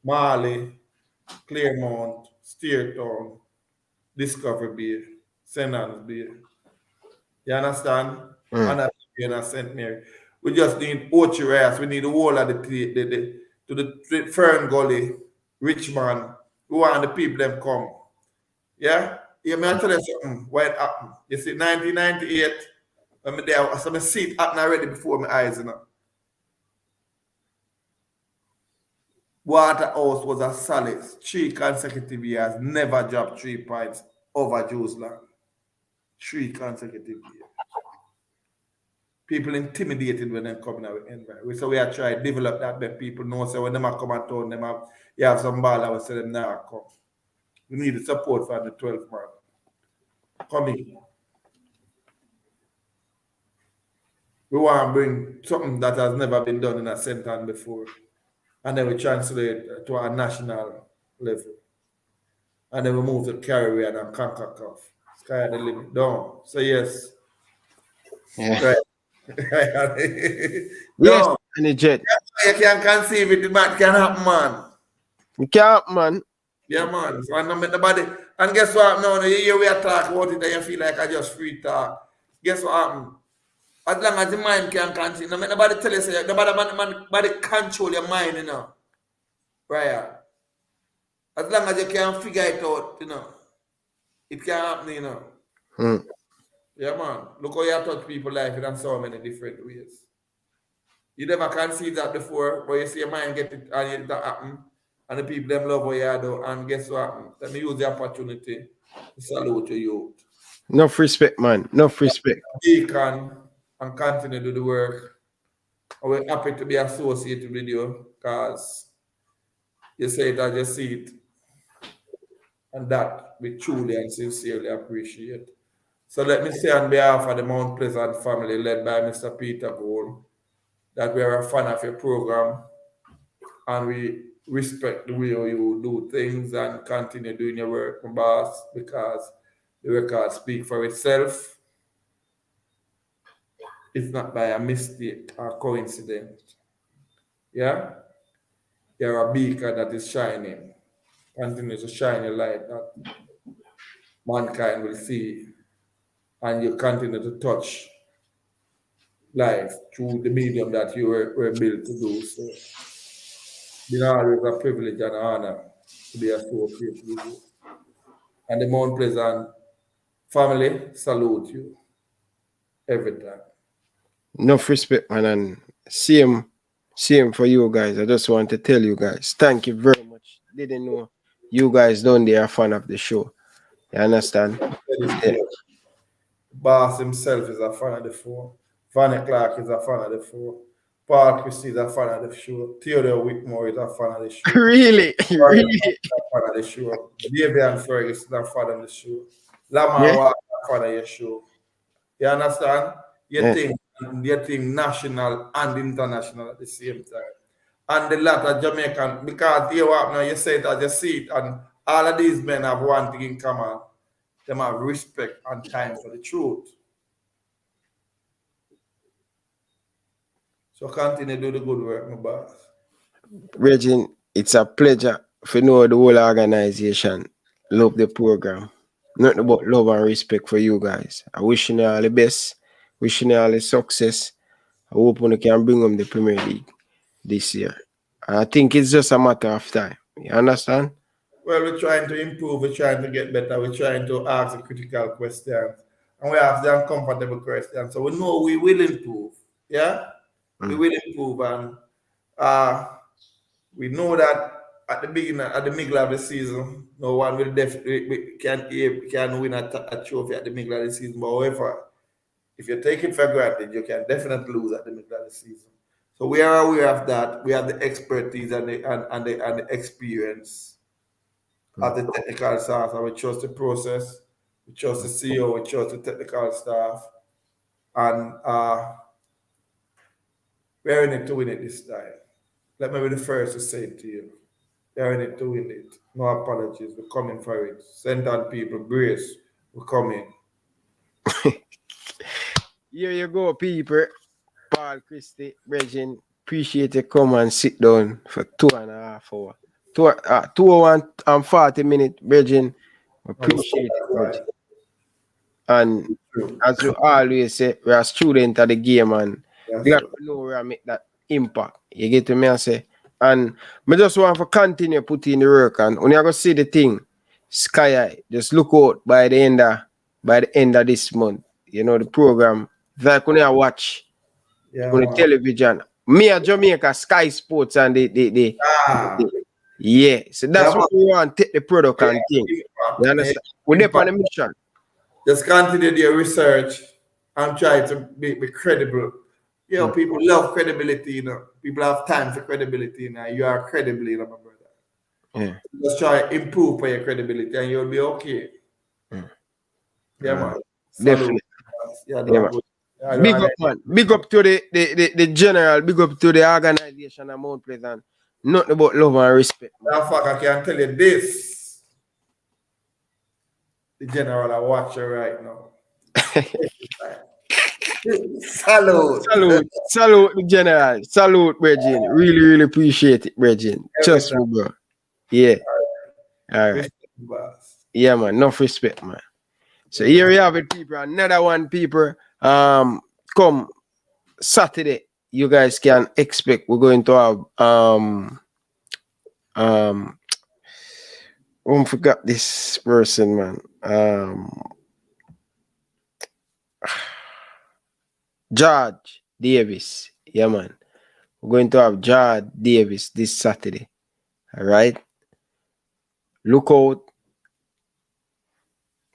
Marley, Claremont, Steertown, Discovery Bay, St. Anne's Bay. You understand? And St. Mary. We just need Ochi. We need the whole of the Fern Gully, Richmond. We want the people them come. Yeah? You may tell you something. Why it happened? You see, 1998, when me there, so I see it happening already before my eyes, you know. Waterhouse was a solace. 3 consecutive years, never dropped 3 points over Jerusalem. 3 consecutive years. People intimidated when they come out. So we are trying to develop that, but people know so when they come and town, you have some ball, I will say them now come. We need the support from the 12th man. Come in. We want to bring something that has never been done in a center before. And then we translate to a national level. And then we move to Caribbean and CONCACAF. Sky the limit down. So yes. Yeah. Right. Yes, and the jet. You can conceive it, that can happen, man. You can't, man. Yeah, man. So I don't make nobody. And guess what? No, you hear we are talking about it and you feel like I just free talk. Guess what happened? As long as the mind can continue, no make nobody tell you, say, nobody control your mind, you know. Right? As long as you can figure it out, you know, it can happen, you know. Yeah, man. Look how you touch people's life in so many different ways. You never can see that before, but you see your mind get it and it happen. And the people them love what you do. And guess what? Let me use the opportunity to salute you. Enough respect, man. Enough respect. Deacon and continue to do the work. And we're happy to be associated with you because you say it as you see it. And that we truly and sincerely appreciate. So let me say on behalf of the Mount Pleasant family led by Mr. Peter Gould that we are a fan of your program and we respect the way you do things and continue doing your work, my boss, because the record speaks for itself. It's not by a mistake or coincidence. Yeah? You're a beacon that is shining. Continue to shine your light that mankind will see. And you continue to touch life through the medium that you were built to do. So it's been always a privilege and honor to be associated with you. And the Mount Pleasant family salute you every time. Enough respect, man, and same for you guys. I just want to tell you guys, thank you very much. Didn't know you guys down there are fan of the show. You understand? That is Yeah. clear. Boss himself is a fan of the show. Vanny Clark is a fan of the show. Paul Christie is a fan of the show. Theodore Whitmore is a fan of the show. Really, Warren really. is a fan of the show. Davian Fergus is a fan of the show. Lamar Yeah. Walker is a fan of your show. You understand? Yeah. You think national and international at the same time. And the lot of Jamaican, because you what now, you say it as you see it, and all of these men have one thing in common. Them have respect and time for the truth. So continue to do the good work, my boss. Regine, it's a pleasure for know the whole organization. Love the program. Nothing but love and respect for you guys. I wishing you all the best. Wishing you all the success. I hope we can bring them the Premier League this year. I think it's just a matter of time. You understand? Well, we're trying to improve, we're trying to get better, we're trying to ask the critical questions, and we ask the uncomfortable questions. So we know we will improve. Yeah? We will improve, and we know that at the beginning, at the middle of the season, no one will definitely can win a trophy at the middle of the season. But however, if you take it for granted, you can definitely lose at the middle of the season. So we are aware of that. We have the expertise and the experience of the technical staff, and we trust the process, we trust the CEO, we trust the technical staff, and we're in it to win it this time. Let me be the first to say it to you. We're in it to win it. No apologies. We're coming for it. Send on people, brace. We're coming. Here you go, people. Paul, Christie, Regine, appreciate you come and sit down for 2.5 hours. 2 hours and 40 minutes, Regine. Appreciate it, Regine. And as you always say, we're a student of the game and we have to know where I make that impact. You get to me and say, and I just want to continue putting the work, and when you're gonna see the thing, sky high, just look out by the end of this month. You know the program. It's like when you watch on the television. Me at Jamaica, Sky Sports and yeah. So that's what we want to take the product and thing. You understand? We're there on a mission. Just continue your research and try to be credible. You know, people love credibility, you know. People have time for credibility, you know. You are credible, you know, my brother. Yeah. Just try to improve for your credibility and you'll be okay. Yeah, man. Definitely. Yeah, Yeah, man. Big up, man. Big up to the general. Big up to the organization of Mount Pleasant. Nothing but love and respect. Now, fuck, I can tell you this. The general are watching right now. Salute. Salute the general. Salute, Regine. Really, really appreciate it, Regine. Trust me, bro. Yeah. All right. Yeah, man. Enough respect, man. So here we have it, people. Another one, people. Come Saturday, you guys can expect we're going to have I forgot this person, man. George Davis. Yeah, man. We're going to have George Davis this Saturday. All right. Look out.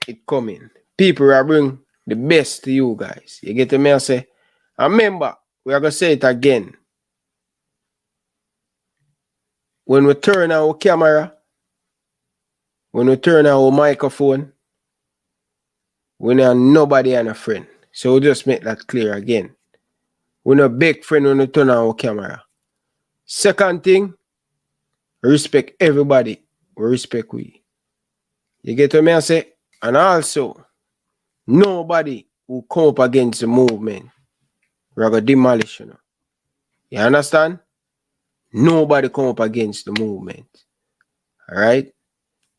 It coming. People are bring the best to you guys. You get me? I say, and remember, we are going to say it again. When we turn our camera, when we turn our microphone, we not nobody and a friend. So we'll just make that clear again. We're not big friend when we turn on our camera. Second thing, respect everybody. We respect we. You get what I say? And also, nobody who come up against the movement, we're going to demolish, you know. You understand? Nobody come up against the movement. All right?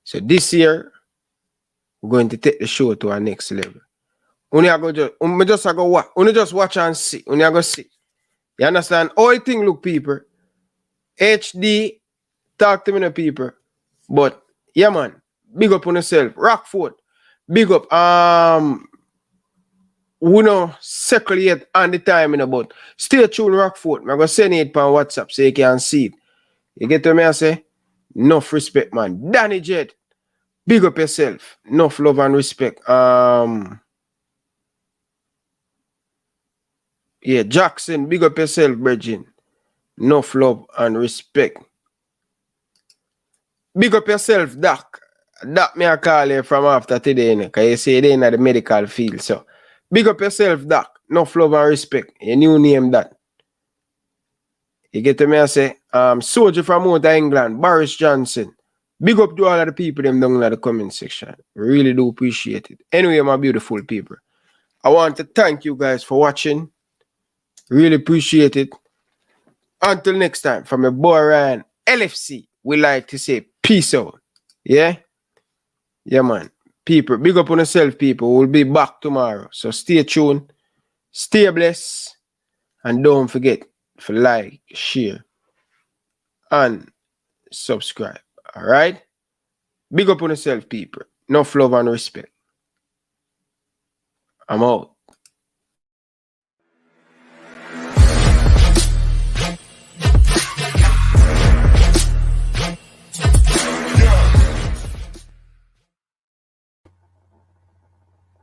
So this year, we're going to take the show to our next level. Only just watch and see. Only I go see. You understand? All thing look people. HD, talk to me no people. But yeah man, big up on yourself. Rockford, big up. We know circle yet on the time in about. Stay tuned, Rockford. I'm gonna send it on WhatsApp so you can see it. You get to me I say? Enough respect, man. Danny Jet, big up yourself. Enough love and respect. Yeah, Jackson, big up yourself, Virgin. Enough love and respect. Big up yourself, Doc. Doc me I call you from after today, because you say they in the medical field. So big up yourself, Doc. Enough love and respect. A new name that. You get to me I say, soldier from out of England, Boris Johnson. Big up to all of the people them down in the comment section. Really do appreciate it. Anyway, my beautiful people, I want to thank you guys for watching. Really appreciate it. Until next time, from your boy Ryan, LFC, we like to say peace out. Yeah? Yeah, man. People, big up on yourself, people. We'll be back tomorrow. So stay tuned, stay blessed, and don't forget to like, share, and subscribe. All right? Big up on yourself, people. Enough love and respect. I'm out.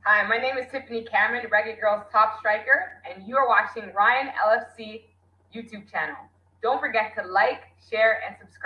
Hi, my name is Tiffany Cameron, Reggae Girls Top Striker, and you are watching Ryan LFC YouTube channel. Don't forget to like, share, and subscribe.